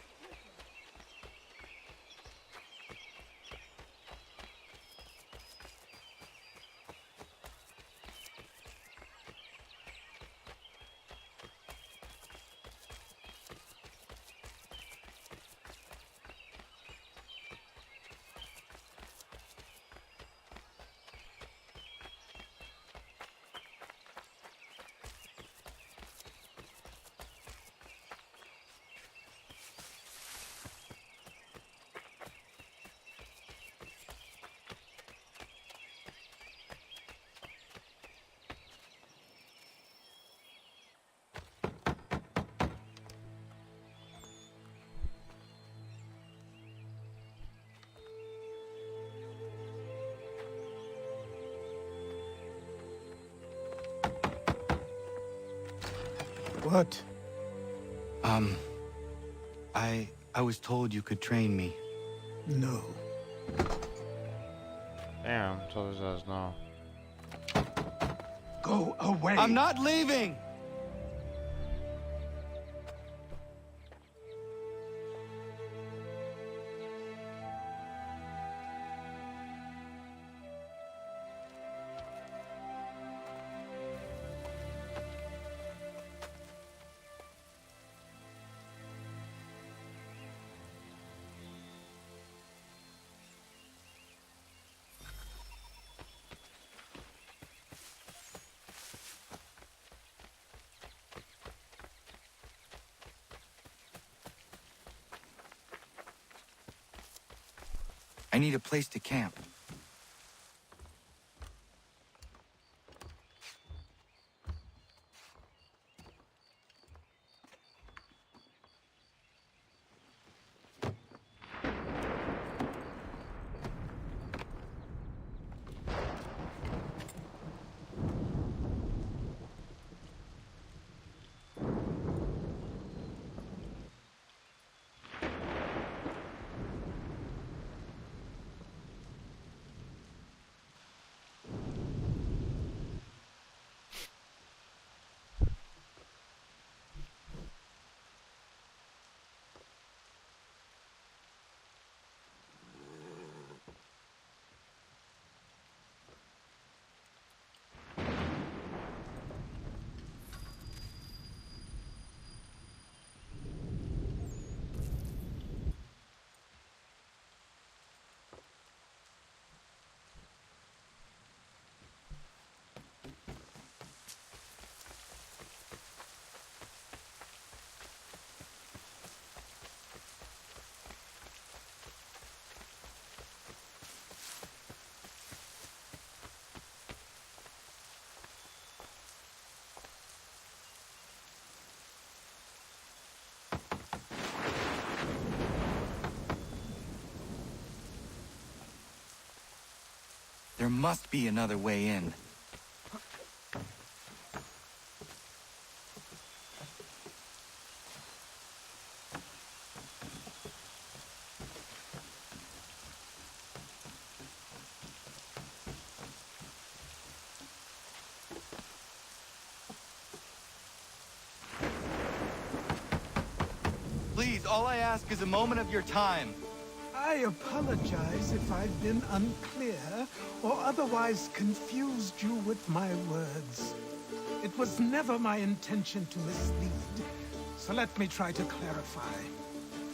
What? I was told you could train me. No. Damn, told his ass no. Go away. I'm not leaving! I need a place to camp. There must be another way in. Please, all I ask is a moment of your time. I apologize if I've been unclear or otherwise confused you with my words. It was never my intention to mislead, so let me try to clarify.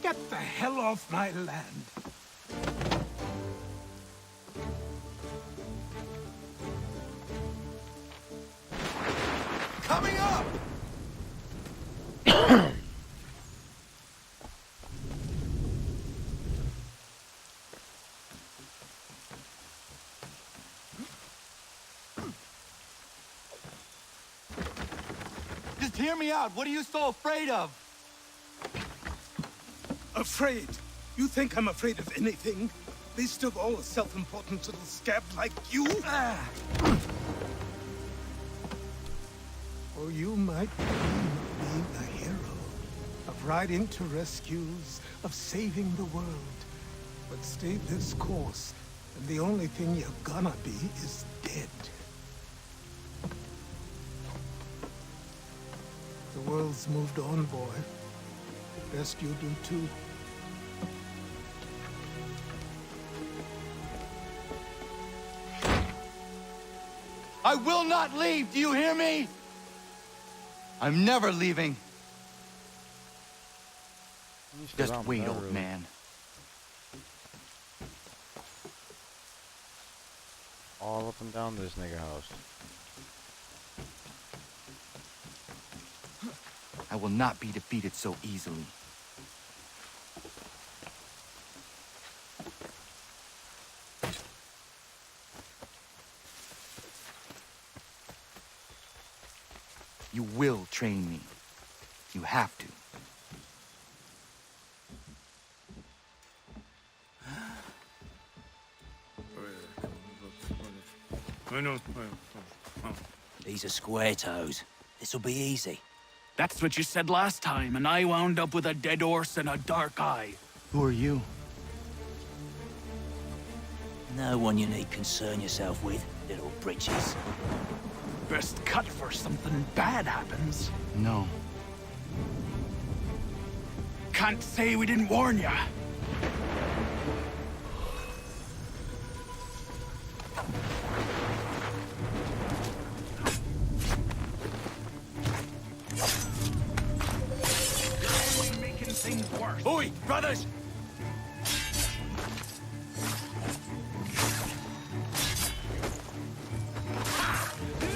Get the hell off my land. Coming up! Just hear me out. What are you so afraid of? Afraid? You think I'm afraid of anything? Least of all a self-important little scab like you? Or you might dream of being a hero, of riding to rescues, of saving the world. But stay this course, and the only thing you're gonna be is dead. The world's moved on, boy. Best you do too. I will not leave, do you hear me? I'm never leaving. Just wait, old man. All up and down this nigga house. I will not be defeated so easily. You will train me. You have to. These are square toes. This'll be easy. That's what you said last time, and I wound up with a dead horse and a dark eye. Who are you? No one you need concern yourself with, little britches. Best cut for something bad happens. No. Can't say we didn't warn ya. Making things worse. Oi, brothers!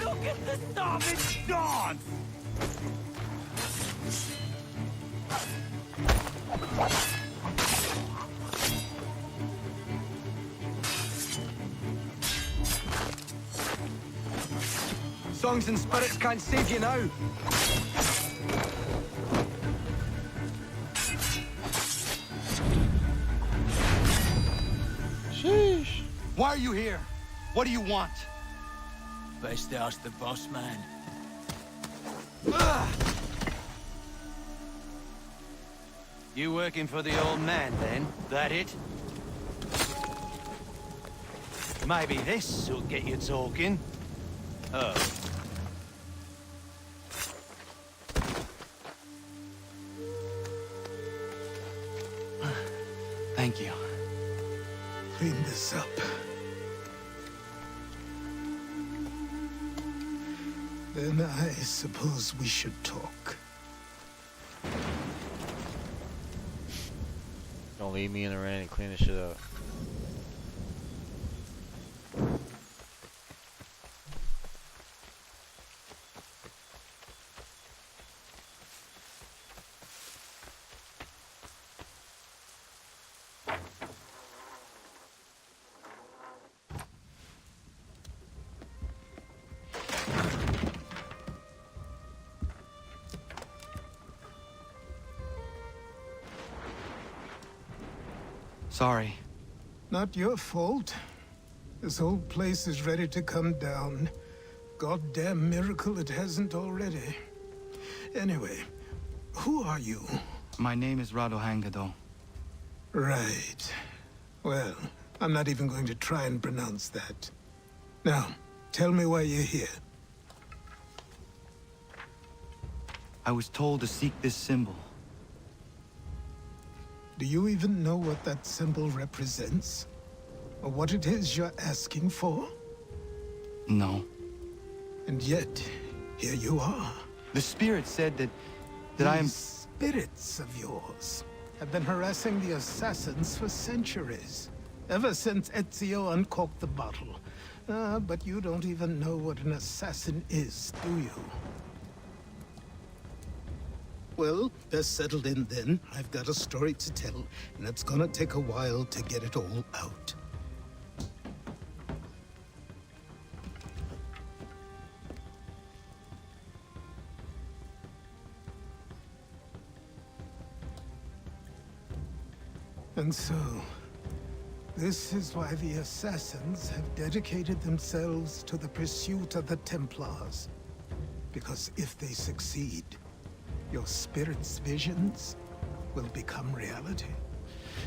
Look at the starving dance! Songs and spirits can't save you now. Sheesh. Why are you here? What do you want? Best ask the boss man. You working for the old man, then? That it? Maybe this'll get you talking. Oh. Thank you. Clean this up. Then I suppose we should talk. Don't leave me in the rain and clean this shit up. Sorry. Not your fault. This whole place is ready to come down. Goddamn miracle it hasn't already. Anyway, who are you? My name is Radohangado. Right. Well, I'm not even going to try and pronounce that. Now, tell me why you're here. I was told to seek this symbol. Do you even know what that symbol represents? Or what it is you're asking for? No. And yet, here you are. The spirit said that I am... These spirits of yours have been harassing the assassins for centuries. Ever since Ezio uncorked the bottle. But you don't even know what an assassin is, do you? Well, they're settled in then. I've got a story to tell, and it's gonna take a while to get it all out. And so, this is why the Assassins have dedicated themselves to the pursuit of the Templars. Because if they succeed, your spirit's visions will become reality.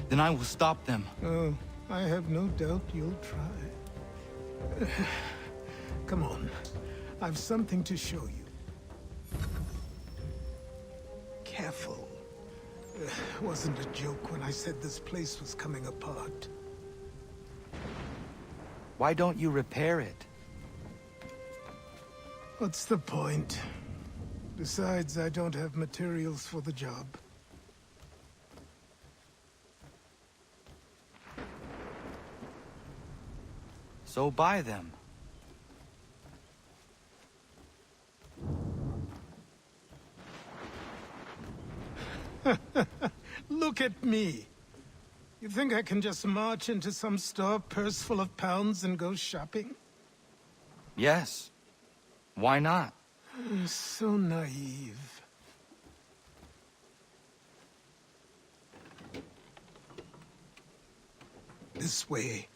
Then I will stop them. Oh, I have no doubt you'll try. Come on, I've something to show you. Careful. Wasn't a joke when I said this place was coming apart. Why don't you repair it? What's the point? Besides, I don't have materials for the job. So buy them. Look at me. You think I can just march into some store, purse full of pounds, and go shopping? Yes. Why not? So naive. This way.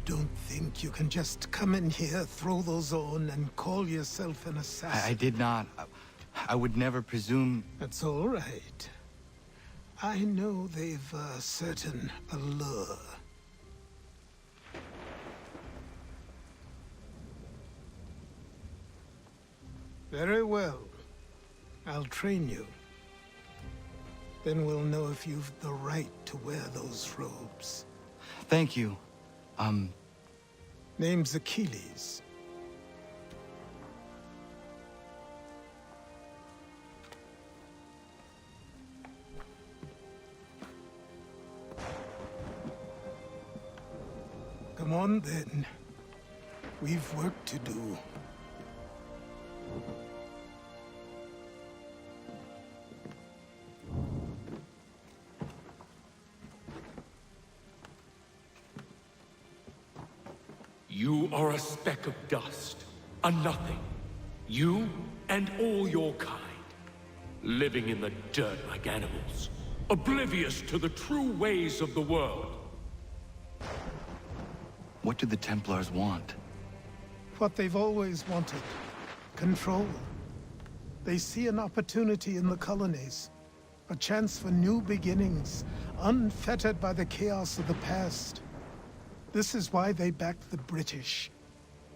Don't think you can just come in here, throw those on, and call yourself an assassin. I did not. I would never presume... That's all right. I know they've a certain allure. Very well. I'll train you. Then we'll know if you've the right to wear those robes. Thank you. Name's Achilles. Come on, then. We've work to do. You are a speck of dust, a nothing. You and all your kind, living in the dirt like animals, oblivious to the true ways of the world. What do the Templars want? What they've always wanted. Control. They see an opportunity in the colonies. A chance for new beginnings, unfettered by the chaos of the past. This is why they backed the British.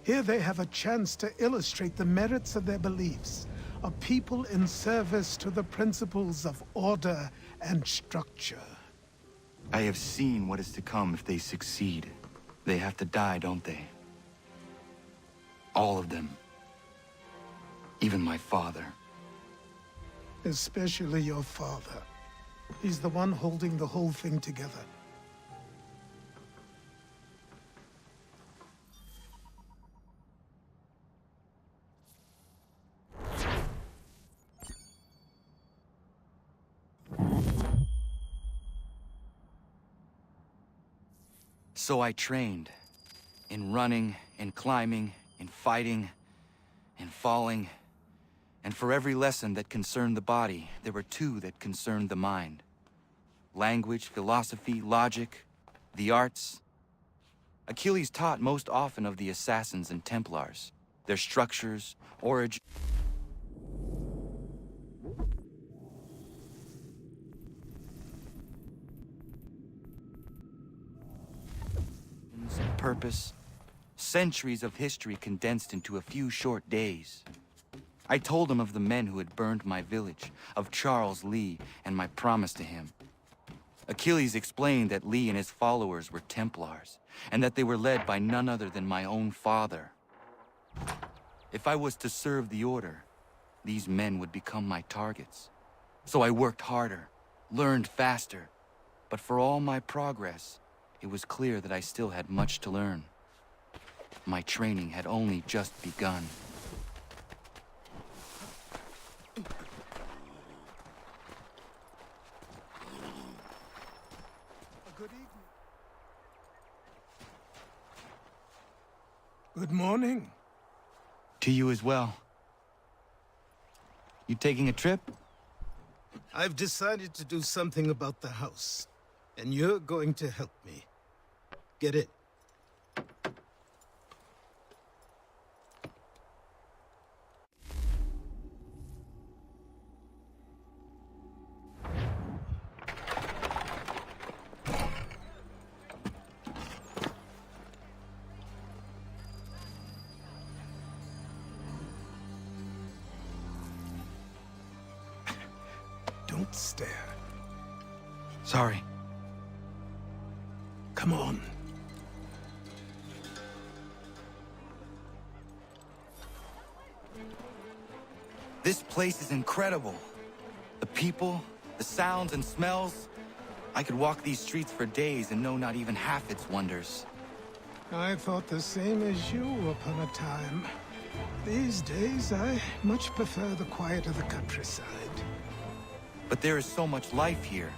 Here they have a chance to illustrate the merits of their beliefs. A people in service to the principles of order and structure. I have seen what is to come if they succeed. They have to die, don't they? All of them. Even my father. Especially your father. He's the one holding the whole thing together. So I trained. In running, in climbing, in fighting, in falling. And for every lesson that concerned the body, there were two that concerned the mind. Language, philosophy, logic, the arts. Achilles taught most often of the assassins and Templars, their structures, origins, purpose. Centuries of history condensed into a few short days. I told him of the men who had burned my village, of Charles Lee, and my promise to him. Achilles explained that Lee and his followers were Templars, and that they were led by none other than my own father. If I was to serve the order, these men would become my targets. So I worked harder, learned faster, but for all my progress, it was clear that I still had much to learn. My training had only just begun. Good evening. Good morning. To you as well. You taking a trip? I've decided to do something about the house, and you're going to help me. Get it? Don't stare. Sorry. Come on. This place is incredible. The people, the sounds and smells. I could walk these streets for days and know not even half its wonders. I thought the same as you upon a time. These days, I much prefer the quiet of the countryside. But there is so much life here.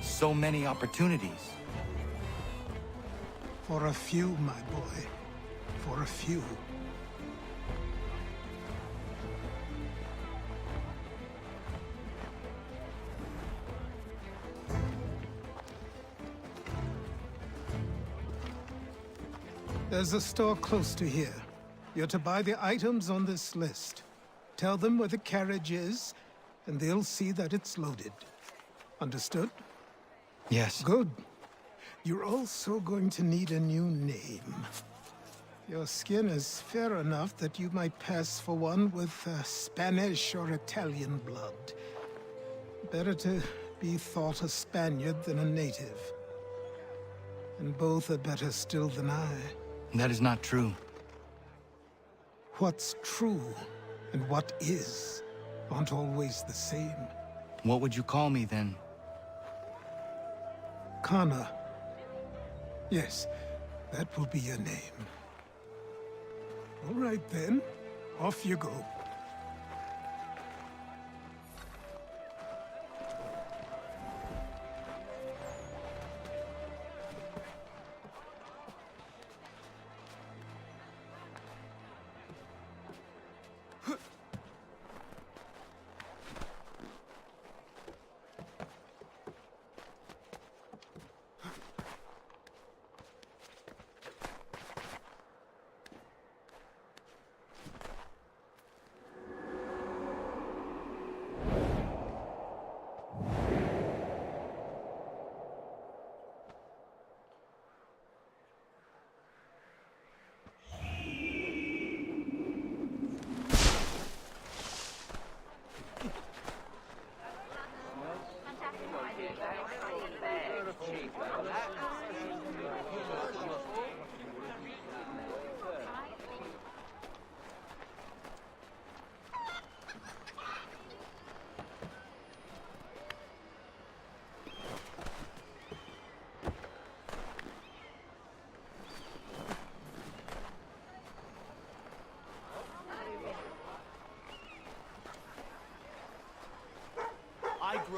So many opportunities. For a few, my boy. For a few. There's a store close to here. You're to buy the items on this list. Tell them where the carriage is, and they'll see that it's loaded. Understood? Yes. Good. You're also going to need a new name. Your skin is fair enough that you might pass for one with Spanish or Italian blood. Better to be thought a Spaniard than a native. And both are better still than I. That is not true. What's true and what is aren't always the same. What would you call me then? Kana. Yes, that will be your name. All right then, off you go.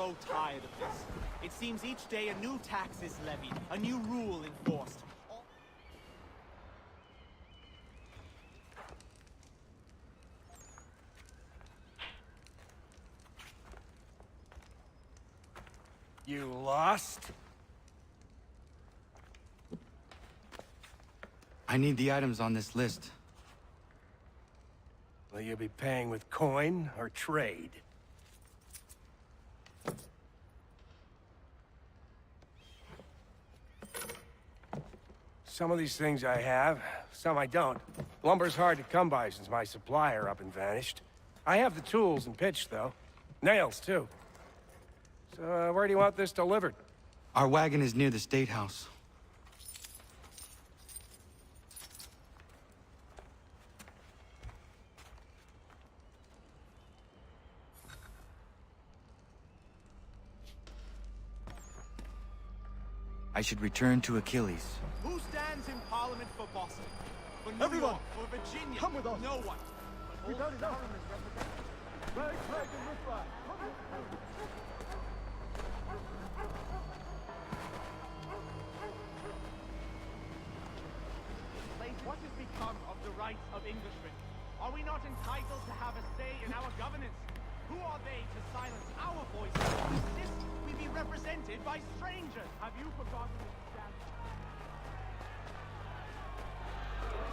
so tired of this. It seems each day a new tax is levied, a new rule enforced. You lost? I need the items on this list. Will you be paying with coin or trade? Some of these things I have, some I don't. Lumber's hard to come by since my supplier up and vanished. I have the tools and pitch, though. Nails, too. So, where do you want this delivered? Our wagon is near the State House. I should return to Achilles. Who stands in Parliament for Boston? For New Everyone, York, for Virginia? come with us. No one. Without a doubt. Flag and riffraff. What has become of the rights of Englishmen? Are we not entitled to have a say in our governance? Who are they to silence our voices? Insist we be represented by strangers? Have you forgotten this stand?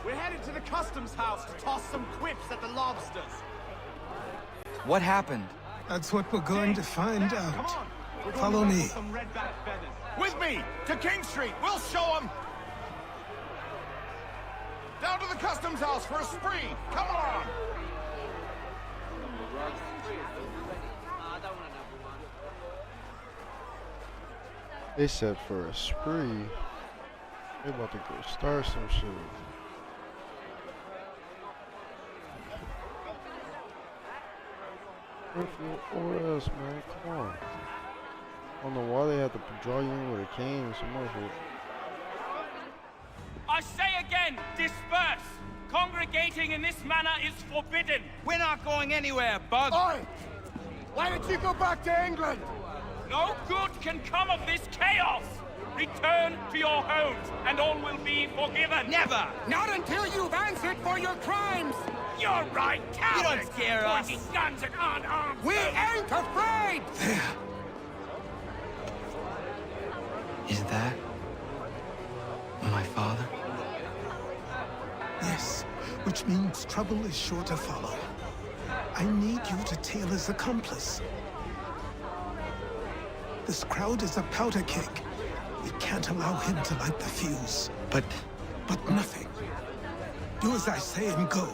We're headed to the customs house to toss some quips at the lobsters. What happened? That's what we're going to find out. Follow me. Some red-back feathers. With me! To King Street! We'll show them! Down to the customs house for a spree! Come on! They said for a spree. They about to go start some shit. Or else, man, come on. I don't know why they had to draw you in with a cane or some more shit. I say again, disperse! Congregating in this manner is forbidden! We're not going anywhere, Bug! Oi! Why did you go back to England? No good can come of this chaos! Return to your homes, and all will be forgiven! Never! Not until you've answered for your crimes! You're right, cowards! You don't scare us! Pointing guns at unarmed We ain't afraid! There. Is that my father? Yes, which means trouble is sure to follow. I need you to tail his accomplice. This crowd is a powder keg. We can't allow him to light the fuse. But nothing. Do as I say and go.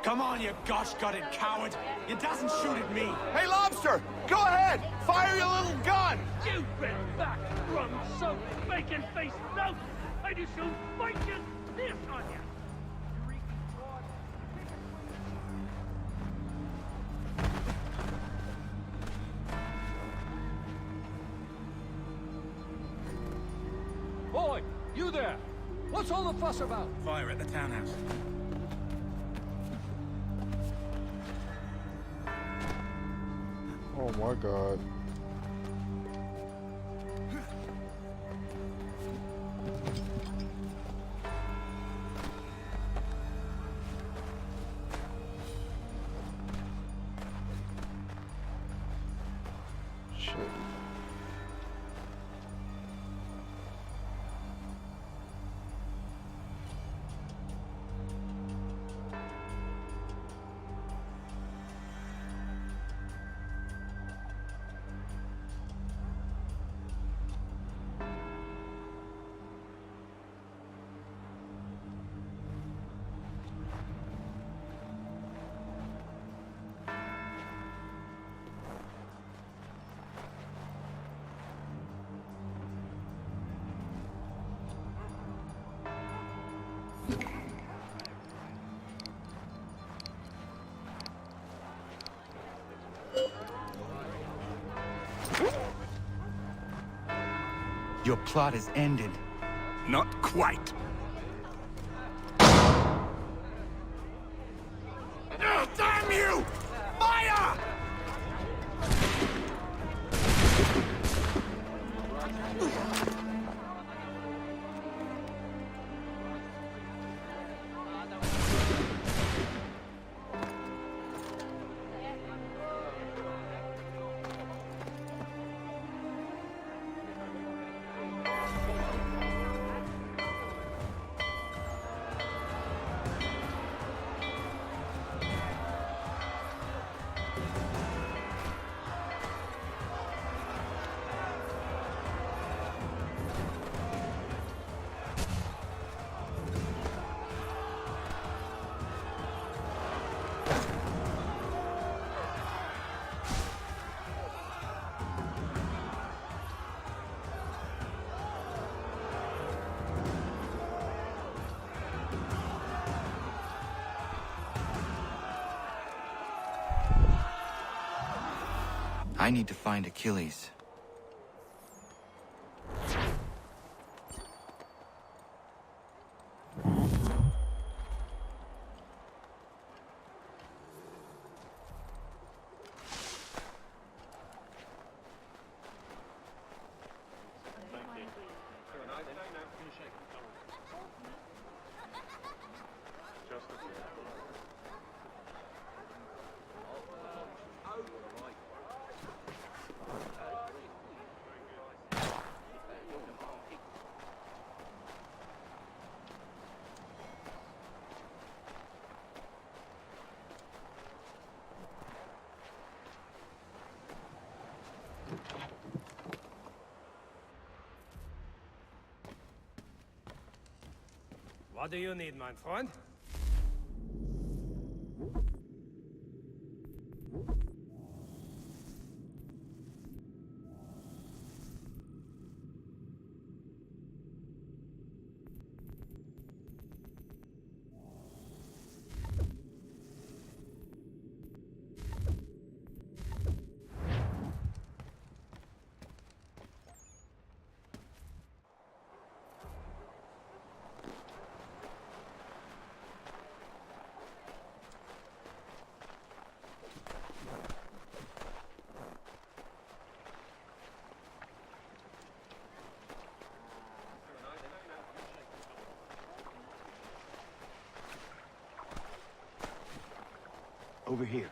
Come on, you gosh-gutted coward! You doesn't shoot at me! Hey, Lobster! Go ahead! Fire your little gun! You red back, rum soaked, bacon-faced lout! I do soon fight you this on you! Boy, you there! What's all the fuss about? Fire at the townhouse. Oh my god. Shit. Your plot is ended. Not quite. Oh, damn you! Fire! I need to find Achilles. What do you need, my friend? Over here.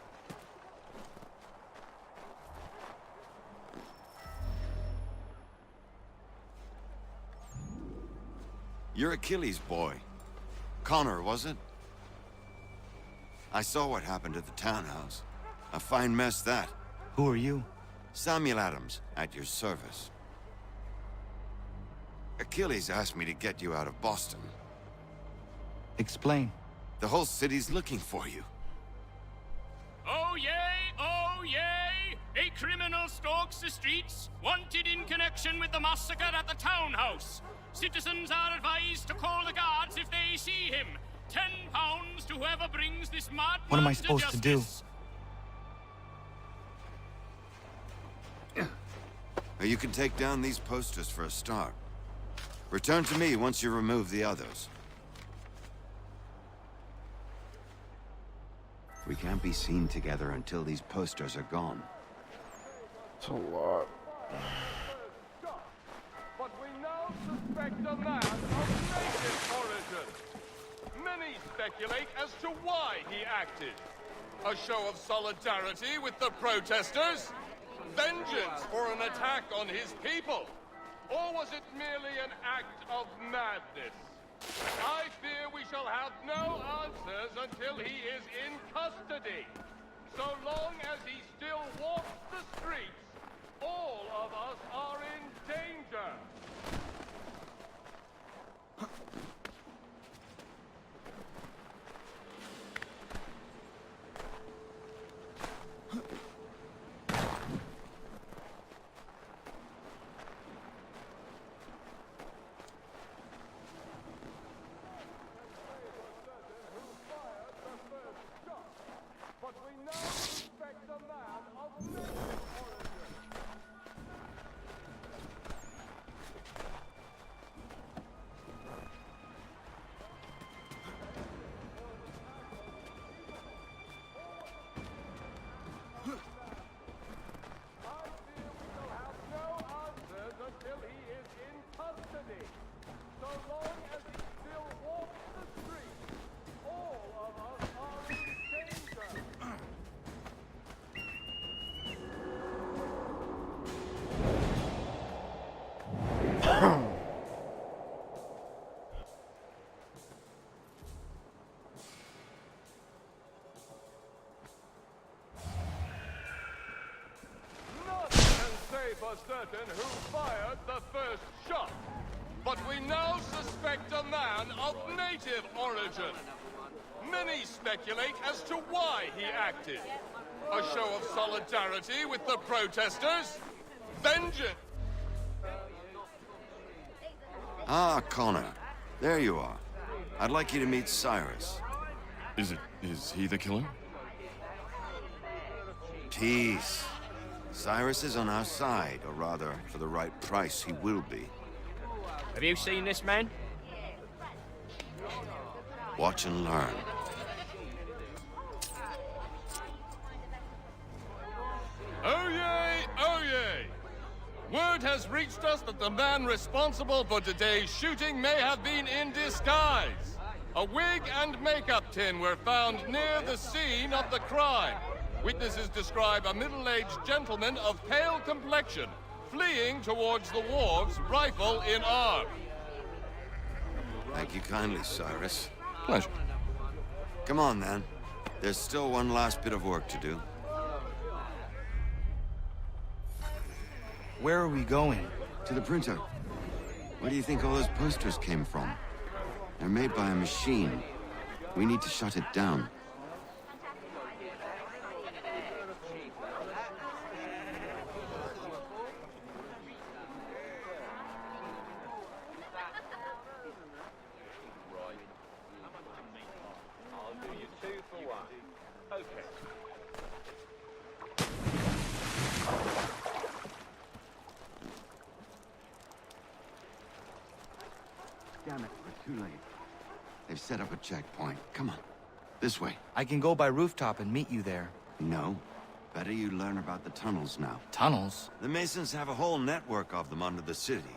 You're Achilles' boy. Connor, was it? I saw what happened at the townhouse. A fine mess, that. Who are you? Samuel Adams, at your service. Achilles asked me to get you out of Boston. Explain. The whole city's looking for you. Oh yay, oh yay! A criminal stalks the streets, wanted in connection with the massacre at the townhouse. Citizens are advised to call the guards if they see him. £10 to whoever brings this madman What am I supposed to do? You can take down these posters for a start. Return to me once you remove the others. We can't be seen together until these posters are gone. It's a lot. But we now suspect a man of native origin. Many speculate as to why he acted. A show of solidarity with the protesters? Vengeance for an attack on his people? Or was it merely an act of madness? I fear we shall have no answers until he is in custody. So long as he still walks the streets, all of us are in danger. But we now suspect a man of native origin. Until he is in custody. So long as he still walks the streets, all of us are in danger. None can say for certain who fired the first shot, but we now suspect a man of native origin. Many speculate as to why he acted. A show of solidarity with the protesters? Vengeance! Ah, Connor. There you are. I'd like you to meet Cyrus. Is he the killer? Peace. Cyrus is on our side, or rather, for the right price, he will be. Have you seen this man? Watch and learn. Oh yay, oh yay! Word has reached us that the man responsible for today's shooting may have been in disguise. A wig and makeup tin were found near the scene of the crime. Witnesses describe a middle-aged gentleman of pale complexion fleeing towards the wharves, rifle in arm. Thank you kindly, Cyrus. Pleasure. Come on, then. There's still one last bit of work to do. Where are we going? To the printer. Where do you think all those posters came from? They're made by a machine. We need to shut it down. Damn it, we're too late. They've set up a checkpoint. Come on. This way. I can go by rooftop and meet you there. No. Better you learn about the tunnels now. Tunnels? The Masons have a whole network of them under the city.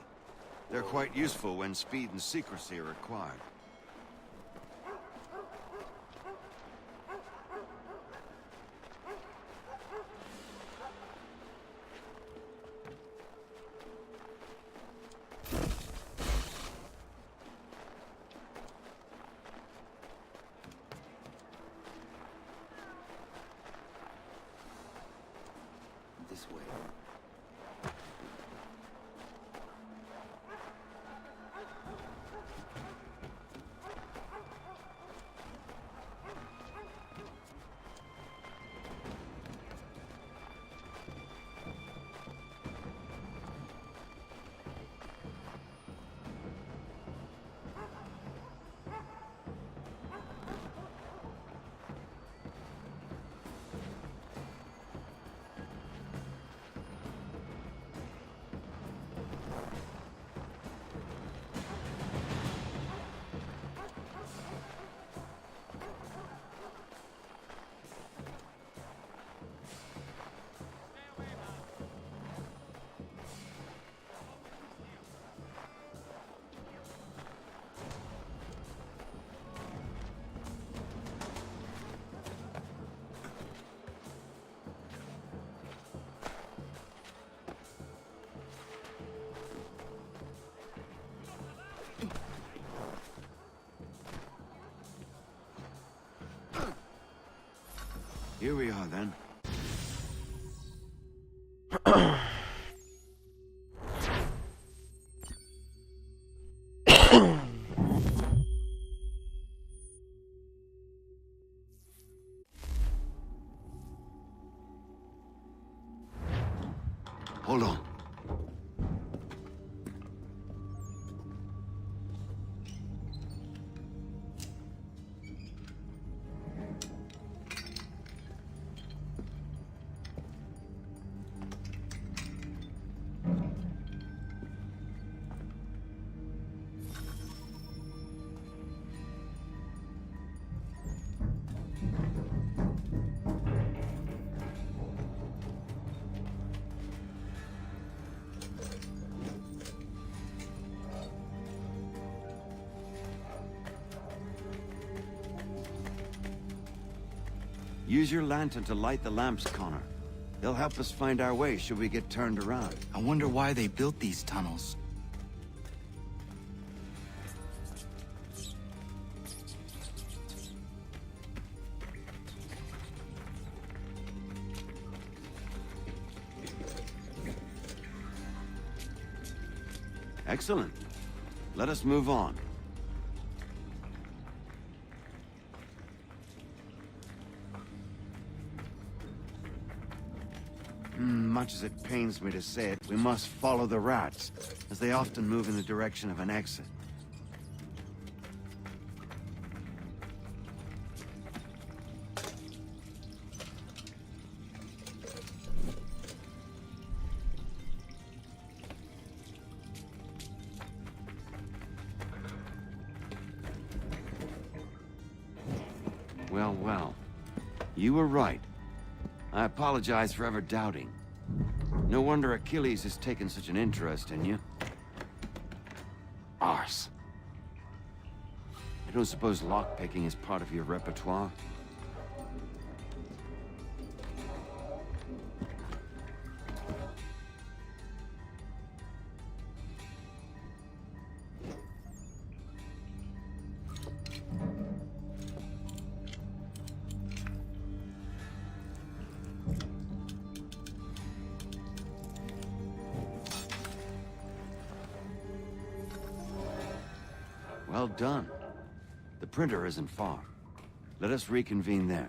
They're quite useful when speed and secrecy are required. This way. Here we are, then. Hold on. Use your lantern to light the lamps, Connor. They'll help us find our way should we get turned around. I wonder why they built these tunnels. Excellent. Let us move on. Much as it pains me to say it, we must follow the rats, as they often move in the direction of an exit. Well, well. You were right. I apologize for ever doubting. No wonder Achilles has taken such an interest in you. Arse. I don't suppose lockpicking is part of your repertoire? Well done. The printer isn't far. Let us reconvene there.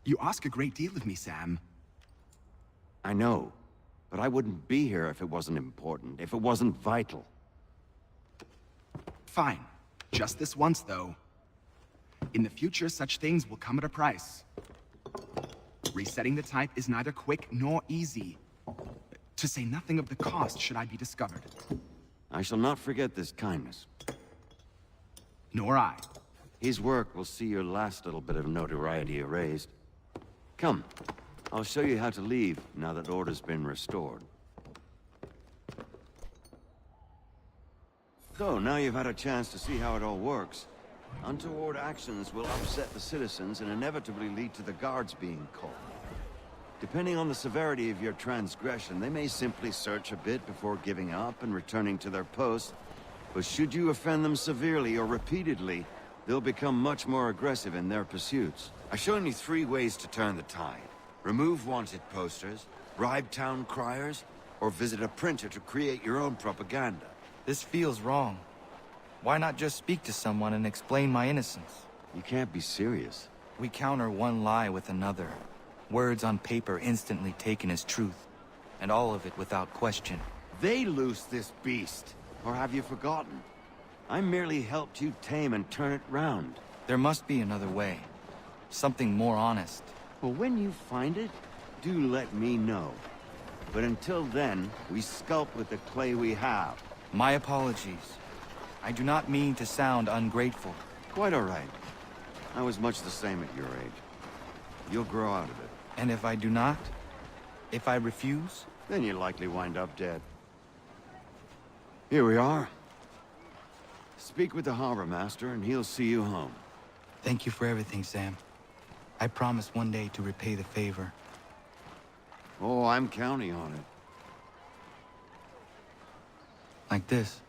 You ask a great deal of me, Sam. I know, but I wouldn't be here if it wasn't important, if it wasn't vital. Fine. Just this once, though. In the future, such things will come at a price. Resetting the type is neither quick nor easy. To say nothing of the cost should I be discovered. I shall not forget this kindness. Nor I. His work will see your last little bit of notoriety erased. Come, I'll show you how to leave now that order's been restored. So, now you've had a chance to see how it all works. Untoward actions will upset the citizens and inevitably lead to the guards being called. Depending on the severity of your transgression, they may simply search a bit before giving up and returning to their posts. But should you offend them severely or repeatedly, they'll become much more aggressive in their pursuits. I've shown you 3 ways to turn the tide. Remove wanted posters, bribe town criers, or visit a printer to create your own propaganda. This feels wrong. Why not just speak to someone and explain my innocence? You can't be serious. We counter one lie with another. Words on paper instantly taken as truth. And all of it without question. They loose this beast. Or have you forgotten? I merely helped you tame and turn it round. There must be another way. Something more honest. Well, when you find it, do let me know. But until then, we sculpt with the clay we have. My apologies. I do not mean to sound ungrateful. Quite all right. I was much the same at your age. You'll grow out of it. And if I do not? If I refuse? Then you'll likely wind up dead. Here we are. Speak with the harbor master and he'll see you home. Thank you for everything, Sam. I promise one day to repay the favor. Oh, I'm counting on it. Like this.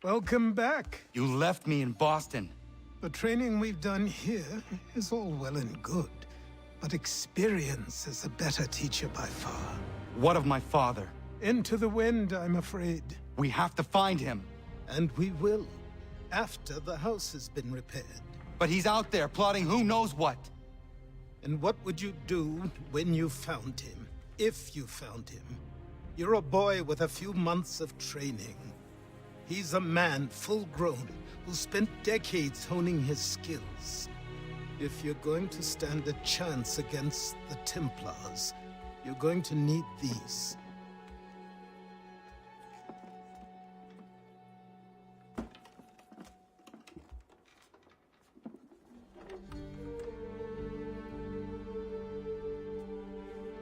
Welcome back. You left me in Boston. The training we've done here is all well and good, but experience is a better teacher by far. What of my father? Into the wind, I'm afraid. We have to find him. And we will, after the house has been repaired. But he's out there plotting who knows what. And what would you do when you found him? If you found him? You're a boy with a few months of training. He's a man full-grown who spent decades honing his skills. If you're going to stand a chance against the Templars, you're going to need these.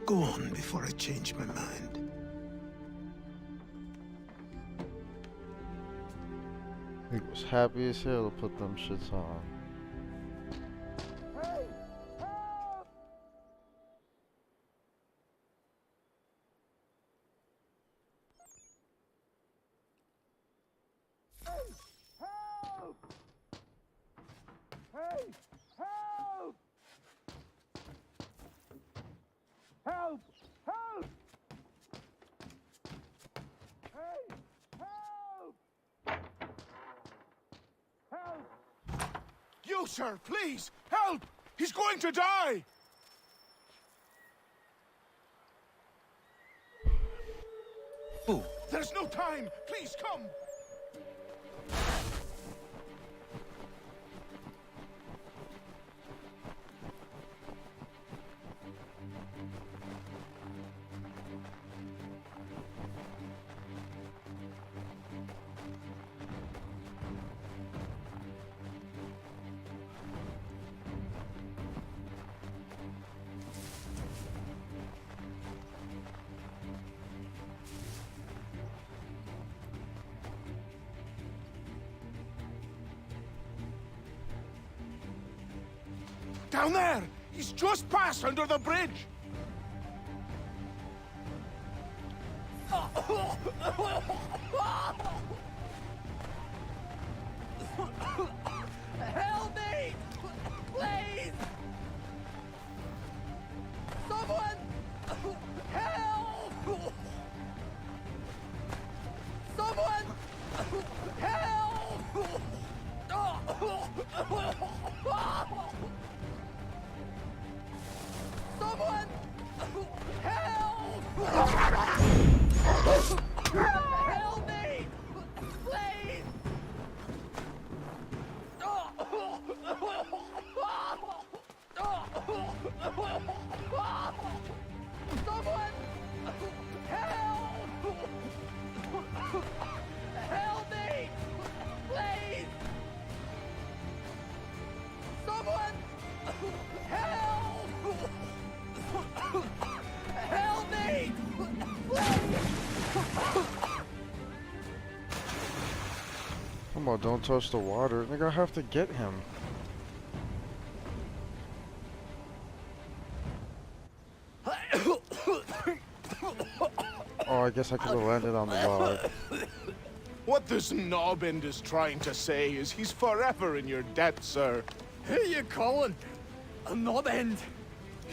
Go on before I change my mind. He was happy as hell to put them shits on. Help! Help! Hey! Help! Help! You, sir, please! Help! He's going to die! Who? There's no time! Please, come! Down there! He's just passed under the bridge! Help me! Please! Someone! Help! Someone! Help! Someone! Help! Help me! Please! Someone! Help! Help me! Please! Someone! Help! Help me! Come on, don't touch the water. Nigga, I have to get him. Oh, I guess I could have landed on the log. What this knobbend is trying to say is he's forever in your debt, sir. Who you calling? A knob-end?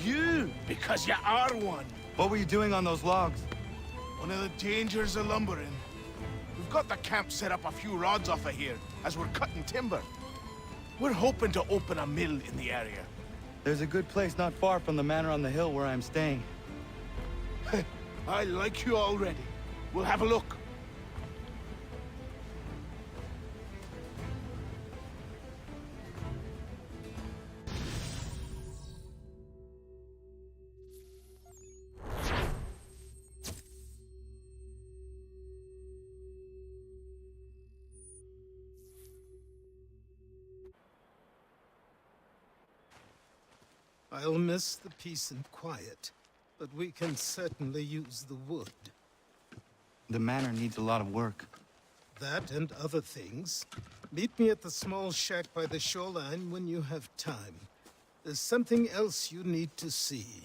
You, because you are one. What were you doing on those logs? One of the dangers of lumbering. We've got the camp set up a few rods off of here, as we're cutting timber. We're hoping to open a mill in the area. There's a good place not far from the manor on the hill where I'm staying. I like you already. We'll have a look. I'll miss the peace and quiet, but we can certainly use the wood. The manor needs a lot of work. That and other things. Meet me at the small shack by the shoreline when you have time. There's something else you need to see.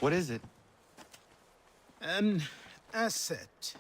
What is it? An asset.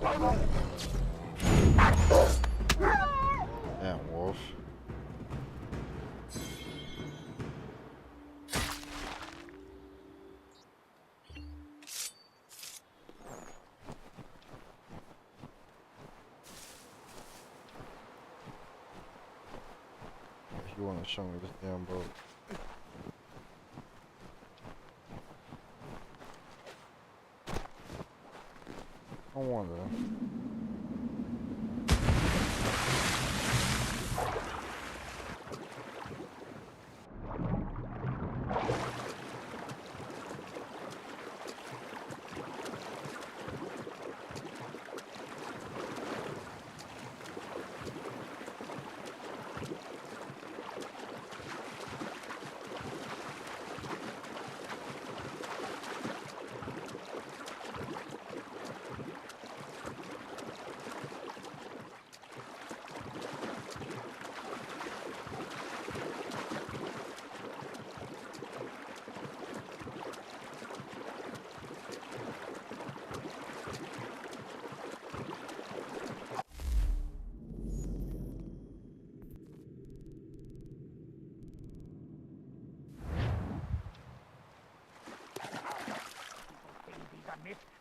Damn, wolf. If you want to show me this damn boat. I wonder.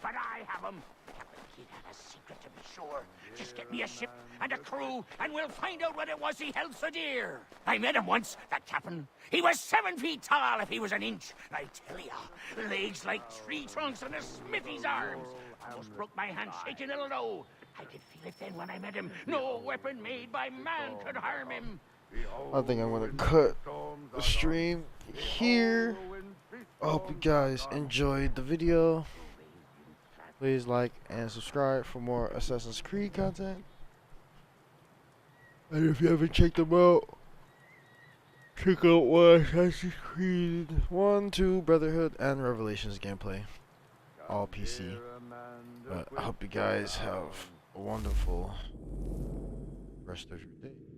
But I have them. Captain Kidd had a secret, to be sure. Just get me a ship and a crew, and we'll find out what it was he held so dear. I met him once, that captain. He was 7 feet tall if he was an inch. I tell ya, legs like tree trunks and a smithy's arms. Almost broke my hand shaking it'll know. I could feel it then when I met him. No weapon made by man could harm him. I think I'm gonna cut the stream here. I hope you guys enjoyed the video. Please like and subscribe for more Assassin's Creed content. And if you haven't checked them out, check out Assassin's Creed 1, 2, Brotherhood, and Revelations gameplay. All PC. But I hope you guys have a wonderful rest of your day.